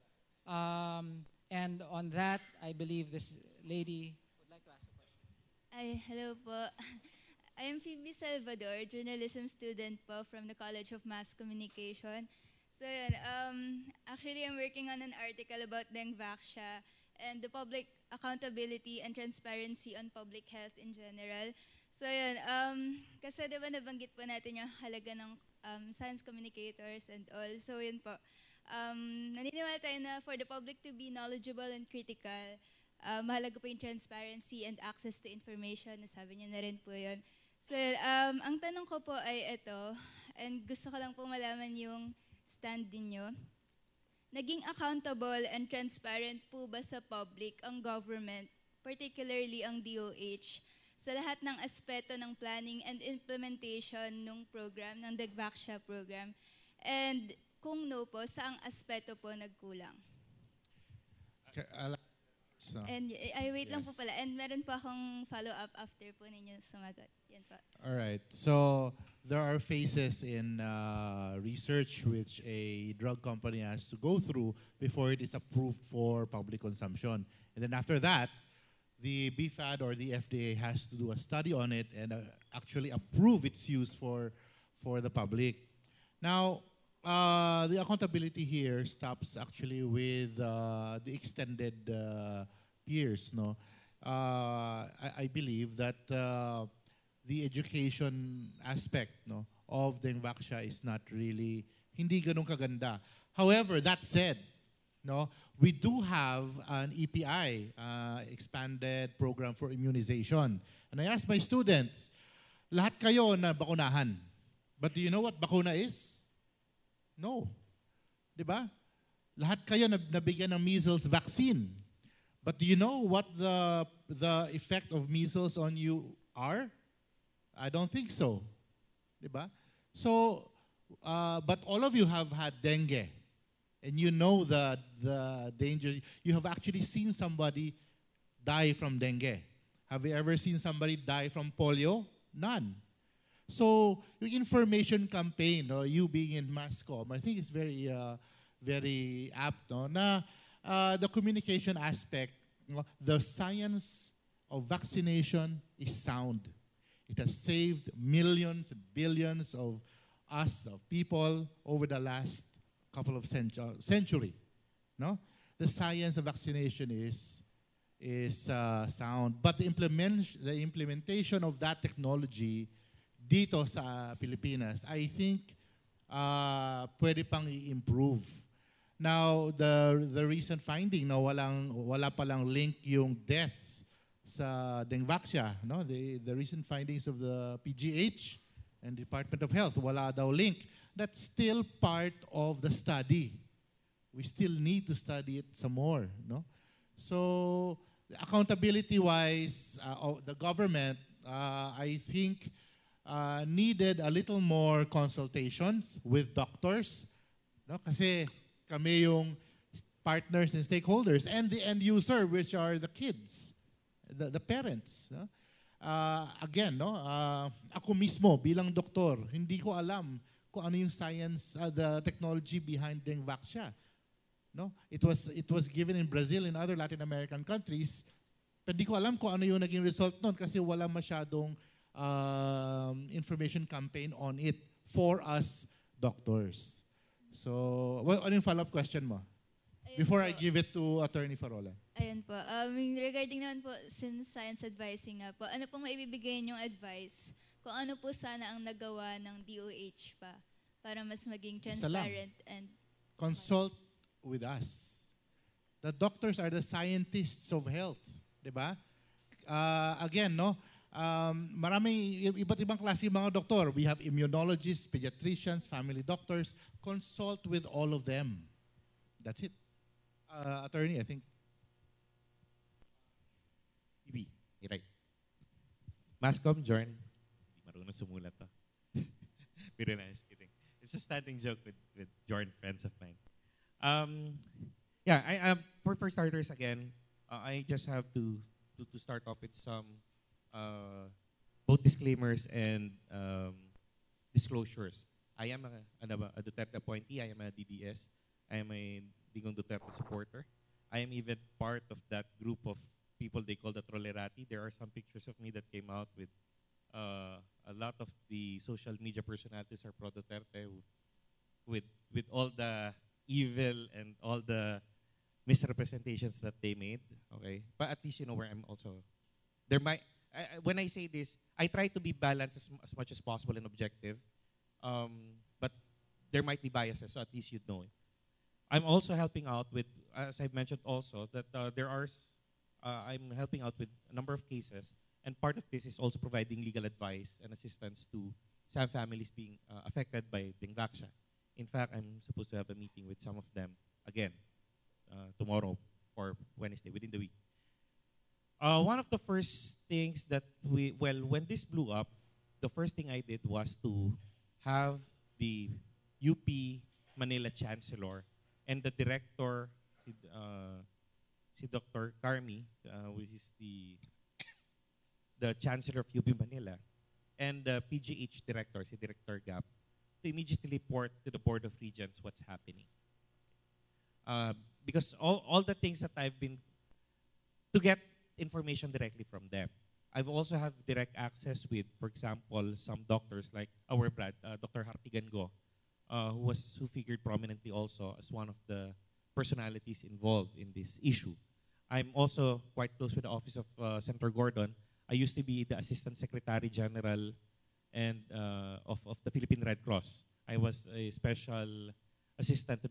And on that, I believe this lady would like to ask a question. Ay, hello po. I am Phoebe Salvador, journalism student po from the College of Mass Communication. So yun, actually I'm working on an article about Dengvaxia and the public accountability and transparency on public health in general. So yun, kasi diba nabanggit po natin yung halaga ng science communicators and all. So yun po, naniniwala tayo na for the public to be knowledgeable and critical, mahalaga po yung transparency and access to information. Nasabi niyo na rin po yun. So ang tanong ko po ay ito, and gusto ko lang po malaman yung stand ninyo. Naging accountable and transparent po ba sa public ang government, particularly ang DOH, sa lahat ng aspeto ng planning and implementation ng program, ng Dengvaxia program? And kung no po, saang aspeto po nagkulang? And I wait lang po pala. And meron po akong follow-up after po ninyo sumagot. Yan po. All right. So there are phases in research which a drug company has to go through before it is approved for public consumption. And then after that, the BFAD or the FDA has to do a study on it and actually approve its use for the public. Now, the accountability here stops actually with the extended peers. No, I believe that the education aspect of Dengvaxia is not really hindi ganun kaganda. However, that said, we do have an EPI, expanded program for immunization. And I asked my students, lahat kayo na bakunahan. But do you know what bakuna is? No. Diba? Lahat kayo nabigyan ng measles vaccine. But do you know what the effect of measles on you are? I don't think so. Diba? So, but all of you have had dengue. And you know the danger. You have actually seen somebody die from dengue. Have you ever seen somebody die from polio? None. So, the information campaign, you being in mass comm, I think it's very, very apt. Na the communication aspect, the science of vaccination is sound. It has saved millions, billions of us, of people, over the last couple of century. No, the science of vaccination is sound, but the implementation of that technology dito sa Pilipinas, I think pwede pang i-improve. Now, the recent finding, wala palang link yung deaths sa Dengvaxia. No? The recent findings of the PGH and Department of Health, wala daw link. That's still part of the study. We still need to study it some more. No? So, accountability-wise, the government, I think, needed a little more consultations with doctors. No? Kasi kami yung partners and stakeholders and the end user, which are the kids, the parents. No? Again, ako mismo bilang doktor, hindi ko alam kung ano yung science, the technology behind Dengvaxia. No? It was given in Brazil and other Latin American countries. Pero hindi ko alam kung ano yung naging result nun kasi wala masyadong information campaign on it for us doctors. So, ano yung follow-up question mo? Before I give it to Attorney Farola. Ayan po. Regarding naman po, since science advising nga po, ano pong maibibigay niyong advice kung ano po sana ang nagawa ng DOH pa para mas maging transparent and consult with us. The doctors are the scientists of health, 'di ba? Again, no, maraming iba't ibang klase mga doktor. We have immunologists, pediatricians, family doctors. Consult with all of them. That's it. Attorney, I think. Ibi, right. Mascom, Jorn. Hindi marunong sumulat to. Pero nice, kidding. It's a standing joke with Jorn, friends of mine. Yeah, for starters, again, I just have to start off with some both disclaimers and disclosures. I am a Duterte appointee. I am a DDS. I am a Digong Duterte supporter. I am even part of that group of people they call the Trolerati. There are some pictures of me that came out with a lot of the social media personalities are pro Duterte with all the evil and all the misrepresentations that they made. Okay, but at least you know where I'm also. There might when I say this, I try to be balanced as much as possible and objective, but there might be biases. So at least you'd know it. I'm also helping out with, as I've mentioned also, that I'm helping out with a number of cases, and part of this is also providing legal advice and assistance to some families being affected by Dingvaksha. In fact, I'm supposed to have a meeting with some of them again tomorrow or Wednesday, within the week. One of the first things that when this blew up, the first thing I did was to have the UP Manila Chancellor and the director, si Dr. Carmi, which is the Chancellor of UP Manila, and the PGH director, si Director Gap, to immediately report to the Board of Regents what's happening. Because all the things that I've been, to get information directly from them. I've also have direct access with, for example, some doctors like our Dr. Hartigan Go, who figured prominently also as one of the personalities involved in this issue. I'm also quite close with the office of Senator Gordon. I used to be the Assistant Secretary General and of the Philippine Red Cross. I was a special assistant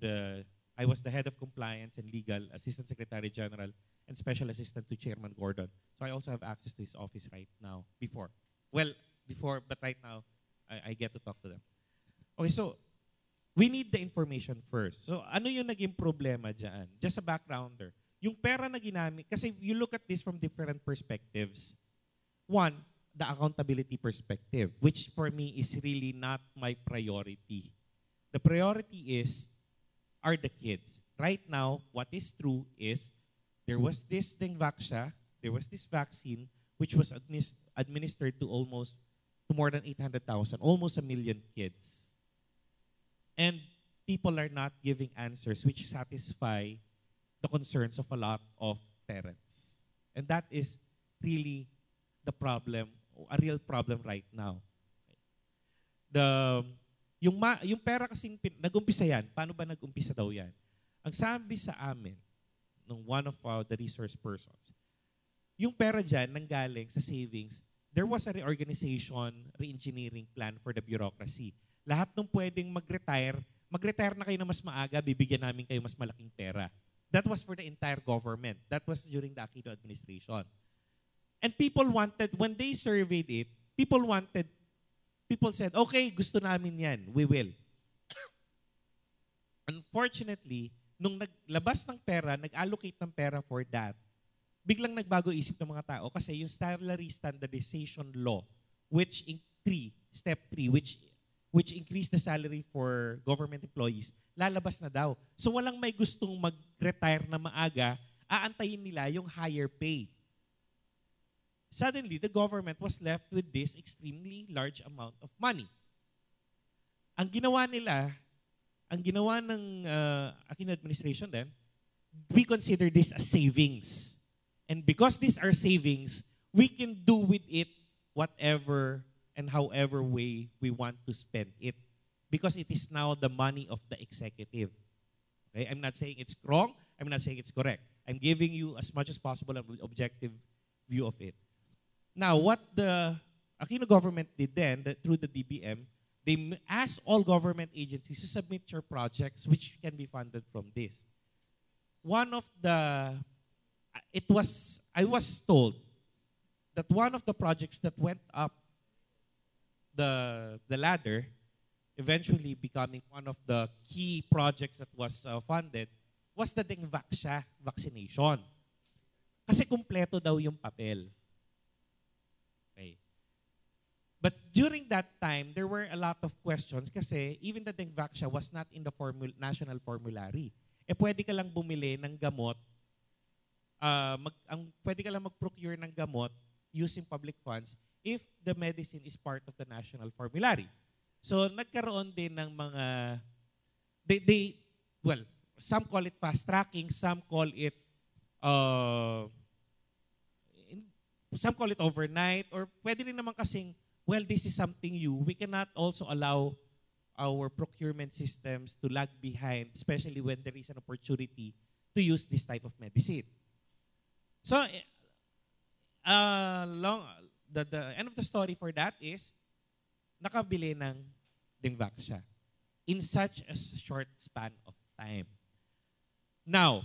I was the head of compliance and legal, Assistant Secretary General, and Special Assistant to Chairman Gordon. So I also have access to his office right now. Before, but right now, I get to talk to them. Okay, so we need the information first. So ano yung naging problema dyan? Just a backgrounder. Yung pera na ginamit, kasi you look at this from different perspectives. One, the accountability perspective, which for me is really not my priority. The priority are the kids. Right now, what is true is there was this Dingvaksha, there was this vaccine, which was administered to more than 800,000, almost 1 million kids. And people are not giving answers which satisfy the concerns of a lot of parents. And that is really the problem, a real problem right now. Yung pera kasing nag-umpisa yan, paano ba nag-umpisa daw yan? Ang sabi sa amin, ng one of the resource persons, yung pera dyan nanggaling sa savings, there was a reorganization, re-engineering plan for the bureaucracy. Lahat ng pwedeng mag-retire na kayo na mas maaga, bibigyan namin kayo mas malaking pera. That was for the entire government. That was during the Aquino administration. And people wanted, when they surveyed it, people said, okay, gusto namin yan, we will. Unfortunately, nung naglabas ng pera, nag-allocate ng pera for that, biglang nagbago isip ng mga tao kasi yung salary standardization law, step 3, which increased the salary for government employees, lalabas na daw. So walang may gustong mag-retire na maaga, aantayin nila yung higher pay. Suddenly, the government was left with this extremely large amount of money. Ang ginawa ng Aquino administration then, we consider this as savings. And because these are savings, we can do with it whatever and however way we want to spend it. Because it is now the money of the executive. Okay? I'm not saying it's wrong. I'm not saying it's correct. I'm giving you as much as possible an objective view of it. Now, what the Aquino government did then, through the DBM, they asked all government agencies to submit your projects which can be funded from this. One of the, I was told that one of the projects that went up the ladder, eventually becoming one of the key projects that was funded, was the dengue vaccination. Kasi kumpleto daw yung papel. Okay. But during that time, there were a lot of questions kasi even the dengue vaccine was not in the national formulary. Pwede ka lang bumili ng gamot, pwede ka lang mag-procure ng gamot using public funds if the medicine is part of the national formulary. So, nagkaroon din ng mga, some call it fast tracking, some call it overnight, or pwede rin naman kasing, well, this is something new. We cannot also allow our procurement systems to lag behind, especially when there is an opportunity to use this type of medicine. So, the end of the story for that is, nakabili ng Dingvac siya in such a short span of time. Now,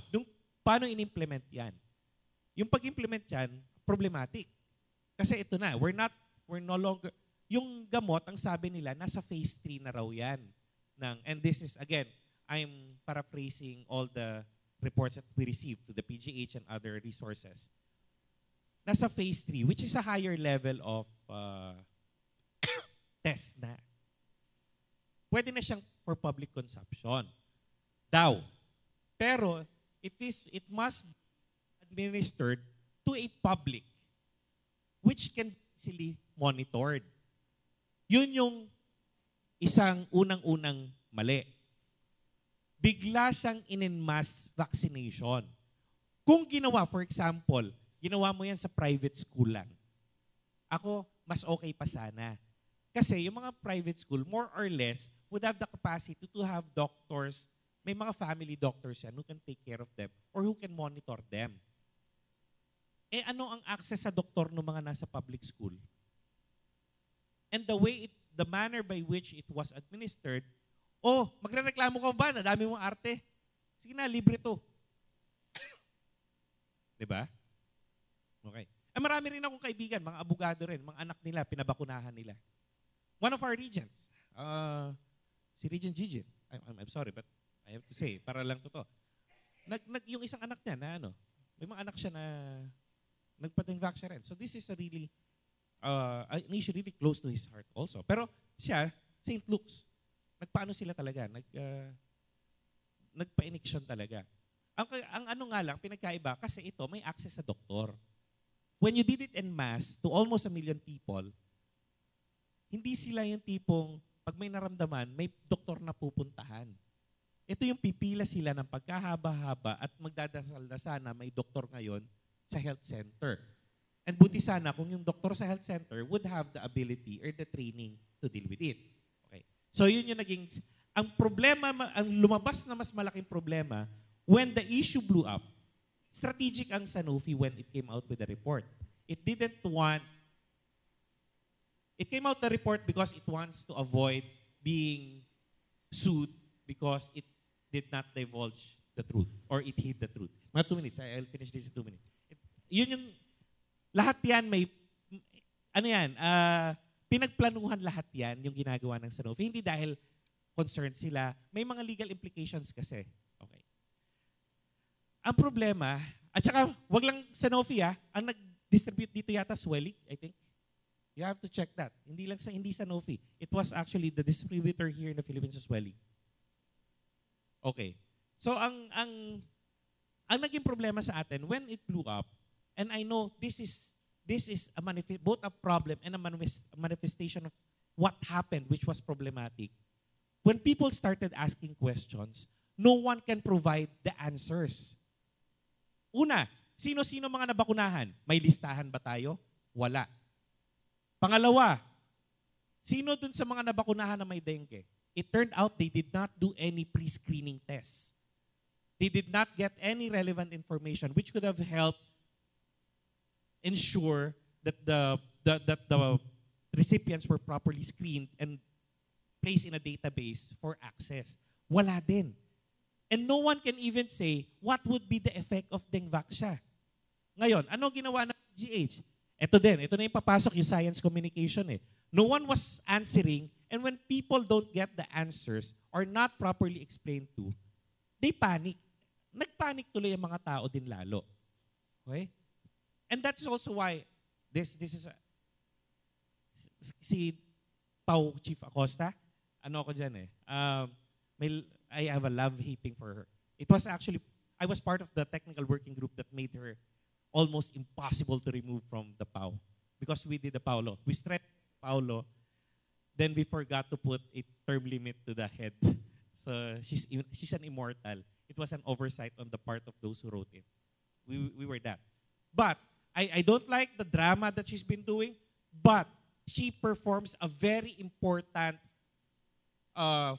paano in-implement yan? Yung pag-implement yan, problematic. Kasi ito na, we're no longer, yung gamot, ang sabi nila, nasa phase 3 na raw yan. And this is, again, I'm paraphrasing all the reports that we received to the PGH and other resources. Nasa phase 3, which is a higher level of test na. Pwede na siyang for public consumption. Daw. Pero, it must be administered to a public which can be easily monitored. Yun yung isang unang-unang mali. Bigla siyang in-mass vaccination. Kung ginawa, for example, ginawa mo yan sa private school lang. Ako, mas okay pa sana. Kasi yung mga private school, more or less, would have the capacity to have doctors, may mga family doctors yan who can take care of them or who can monitor them. Ano ang access sa doktor ng mga nasa public school? And the manner by which it was administered, magrereklamo ka ba? Nadami mong arte. Sige na, libre to. Diba? Okay. Marami rin akong kaibigan, mga abogado rin, mga anak nila, pinabakunahan nila. One of our regents, si Regent Gigi, I'm sorry, but I have to say, para lang to. Yung isang anak niya na may mga anak siya na nagpa-Dingvac siya rin. So this is a really, an issue really close to his heart also. Pero siya, St. Luke's, nagpaano sila talaga, nagpa-iniction talaga. Ang ano nga lang, pinagkaiba, kasi ito, may access sa doktor. When you did it en masse to almost 1 million people, hindi sila yung tipong, pag may naramdaman, may doktor na pupuntahan. Ito yung pipila sila ng pagkahaba-haba at magdadasal na sana may doktor ngayon sa health center. And buti sana kung yung doktor sa health center would have the ability or the training to deal with it. Okay. So yun yung naging, ang problema, ang lumabas na mas malaking problema, when the issue blew up, strategic ang Sanofi when it came out with the report. It came out the report because it wants to avoid being sued because it did not divulge the truth or it hid the truth. Mga 2 minutes. I'll finish this in 2 minutes. Yun yung, lahat yan may, pinagplanuhan lahat yan yung ginagawa ng Sanofi. Hindi dahil concerned sila. May mga legal implications kasi. Okay. Ang problema, at saka wag lang Sanofi ang nag-distribute dito yata Swellig, I think. You have to check that. Hindi Sanofi. It was actually the distributor here in the Philippines as well. Okay. So ang naging problema sa atin when it blew up, and I know this is both a problem and a manifestation of what happened which was problematic. When people started asking questions, no one can provide the answers. Una, sino-sino mga nabakunahan? May listahan ba tayo? Wala. Pangalawa, sino dun sa mga nabakunahan na may dengue? It turned out they did not do any pre-screening tests. They did not get any relevant information which could have helped ensure that the recipients were properly screened and placed in a database for access. Wala din. And no one can even say what would be the effect of Dengvaxia. Ngayon, ano ginawa ng GH? Ito na yung papasok yung science communication eh. No one was answering, and when people don't get the answers or not properly explained to, they panic. Nagpanic tuloy yung mga tao din lalo. Okay? And that's also why this is si Pau Chief Acosta, ano ako dyan eh. I have a love-hating for her. It was actually, I was part of the technical working group that made her almost impossible to remove from the PAO because we did the PAO law. We stretched PAO law, then we forgot to put a term limit to the head. So she's an immortal. It was an oversight on the part of those who wrote it. We were that. But I don't like the drama that she's been doing, but she performs a very important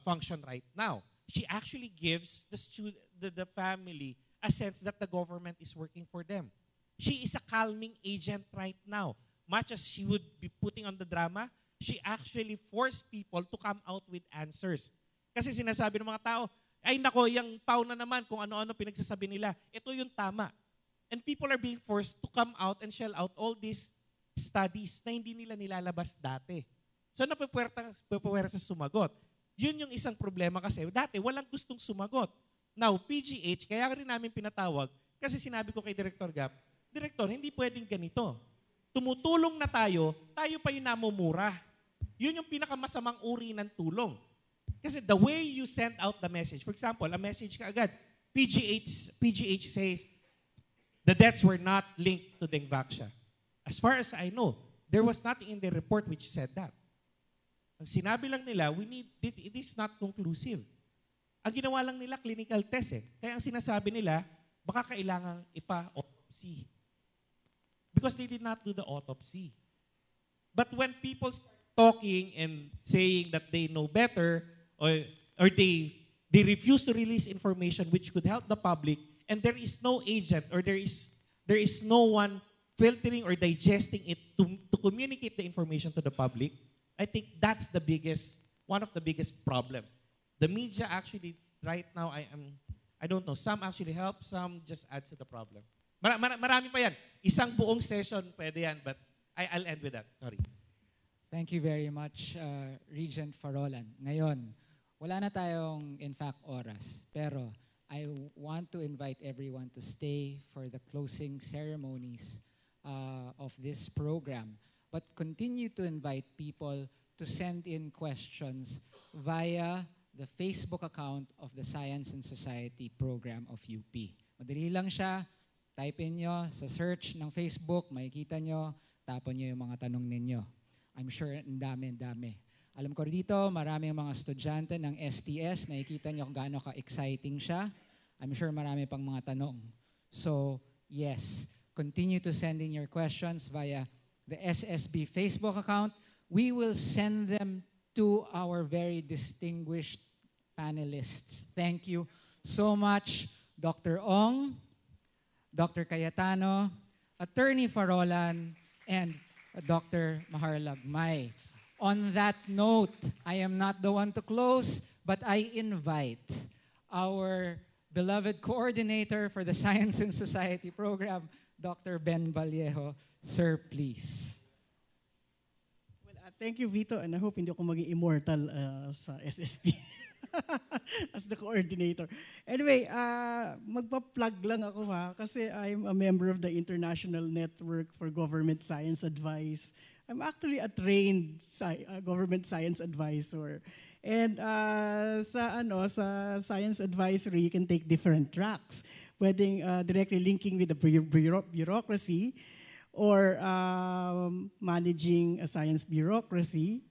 function right now. She actually gives the family a sense that the government is working for them. She is a calming agent right now. Much as she would be putting on the drama, she actually forced people to come out with answers. Kasi sinasabi ng mga tao, ay nako, yung PAO na naman, kung ano-ano pinagsasabi nila, ito yung tama. And people are being forced to come out and shell out all these studies na hindi nila nilalabas dati. So napupuwersa sumagot. Yun yung isang problema kasi dati walang gustong sumagot. Now, PGH, kaya rin namin pinatawag kasi sinabi ko kay Director Gap, Director, hindi pwedeng ganito. Tumutulong na tayo pa yung namumura. Yun yung pinakamasamang uri ng tulong. Kasi the way you send out the message, for example, a message ka agad, PGH says, the deaths were not linked to Dengvaxia. As far as I know, there was nothing in the report which said that. Ang sinabi lang nila, it is not conclusive. Ang ginawa lang nila, clinical test eh. Kaya ang sinasabi nila, baka kailangang ipa-autopsy. Because they did not do the autopsy. But when people start talking and saying that they know better, or they refuse to release information which could help the public, and there is no agent or there is no one filtering or digesting it to communicate the information to the public, I think that's one of the biggest problems. The media actually, right now, I don't know, some actually help, some just add to the problem. Marami pa yan. Isang buong session, pwede yan, but I'll end with that. Sorry. Thank you very much, Regent Farolan. Ngayon, wala na tayong, in fact, oras. Pero I want to invite everyone to stay for the closing ceremonies of this program. But continue to invite people to send in questions via the Facebook account of the Science and Society Program of UP. Madali lang siya. Type in nyo sa search ng Facebook, makikita nyo, tapon nyo yung mga tanong ninyo. I'm sure ang dami. Alam ko dito, marami yung mga estudyante ng STS, nakikita nyo kung gaano ka-exciting siya. I'm sure marami pang mga tanong. So, yes, continue to send in your questions via the SSB Facebook account. We will send them to our very distinguished panelists. Thank you so much, Dr. Ong, Dr. Cayetano, Attorney Farolan, and Dr. Maharlagmay. On that note, I am not the one to close, but I invite our beloved coordinator for the Science and Society Program, Dr. Ben Vallejo. Sir, please. Well, thank you, Vito, and I hope hindi ako maging immortal sa SSP as the coordinator. Anyway, magpa-plug lang ako kasi I'm a member of the International Network for Government Science Advice. I'm actually a trained government science advisor. And sa science advisory, you can take different tracks. Pwedeng directly linking with the bureaucracy or managing a science bureaucracy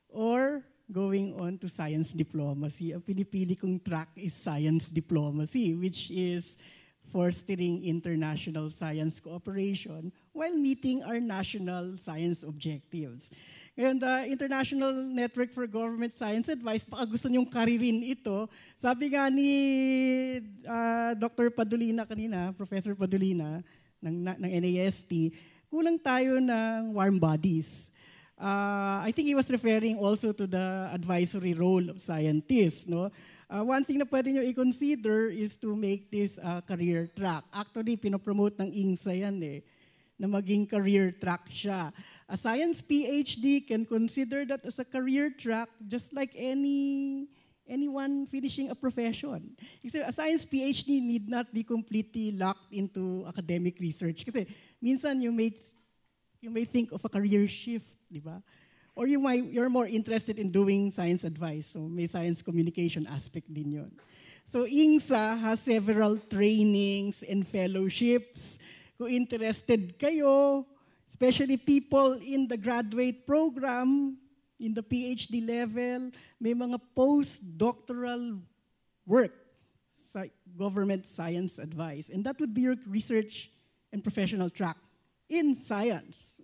or going on to science diplomacy. Ang pinipili kong track is science diplomacy, which is fostering international science cooperation while meeting our national science objectives. Ngayon, the International Network for Government Science Advice, baka gusto niyong karirin ito. Sabi nga ni Dr. Padulina kanina, Professor Padulina ng NAST, kulang tayo ng warm bodies. I think he was referring also to the advisory role of scientists. No? One thing na pwede nyo i-consider is to make this a career track. Actually, pinopromote ng INGSA yan na maging career track siya. A science PhD can consider that as a career track just like anyone finishing a profession. Kasi a science PhD need not be completely locked into academic research. Kasi minsan you may think of a career shift, di ba? Or you're more interested in doing science advice. So may science communication aspect din yun. So INGSA has several trainings and fellowships. Kung interested kayo, especially people in the graduate program, in the PhD level, may mga postdoctoral work sa government science advice. And that would be your research and professional track in science.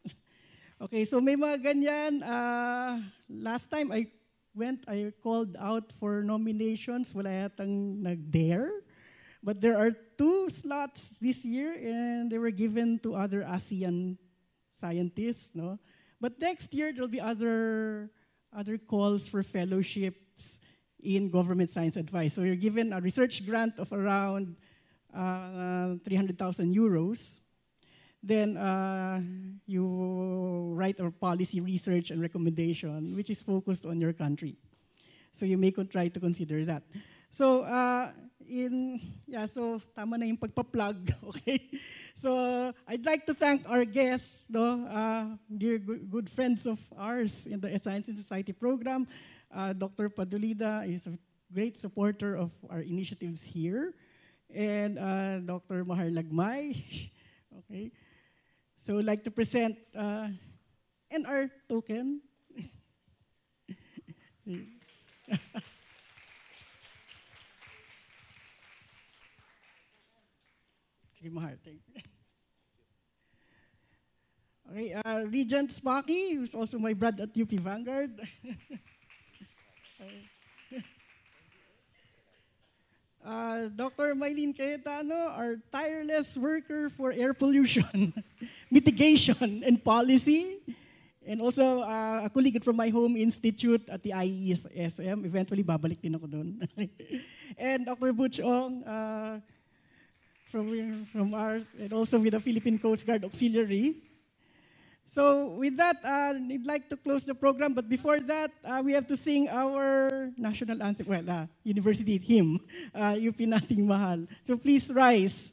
Okay, so may mga ganyan. Last time I called out for nominations. Wala yatang nag-dare. But there are 2 slots this year, and they were given to other ASEAN scientists. No? But next year, there'll be other calls for fellowships in government science advice. So you're given a research grant of around 300,000 euros. Then you write a policy research and recommendation, which is focused on your country. So you may try to consider that. So so tama na yung pagpa-plug, okay? So I'd like to thank our guests, dear good friends of ours in the Science and Society program. Dr. Padulida is a great supporter of our initiatives here, and Dr. Mahar Lagmay, okay? So I'd like to present an art token. Sige, Mahar, thank you. Okay, Regent Sparky, who's also my brad at UP Vanguard. Dr. Mylene Cayetano, our tireless worker for air pollution, mitigation, and policy. And also a colleague from my home institute at the IESM. Eventually, babalik din ako doon. And Dr. Butch Ong, from ours, and also with the Philippine Coast Guard Auxiliary. So with that, I'd like to close the program. But before that, we have to sing our national anthem. Well, university hymn, UP Nating Mahal. So please rise.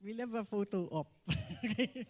We'll have a photo op. Okay.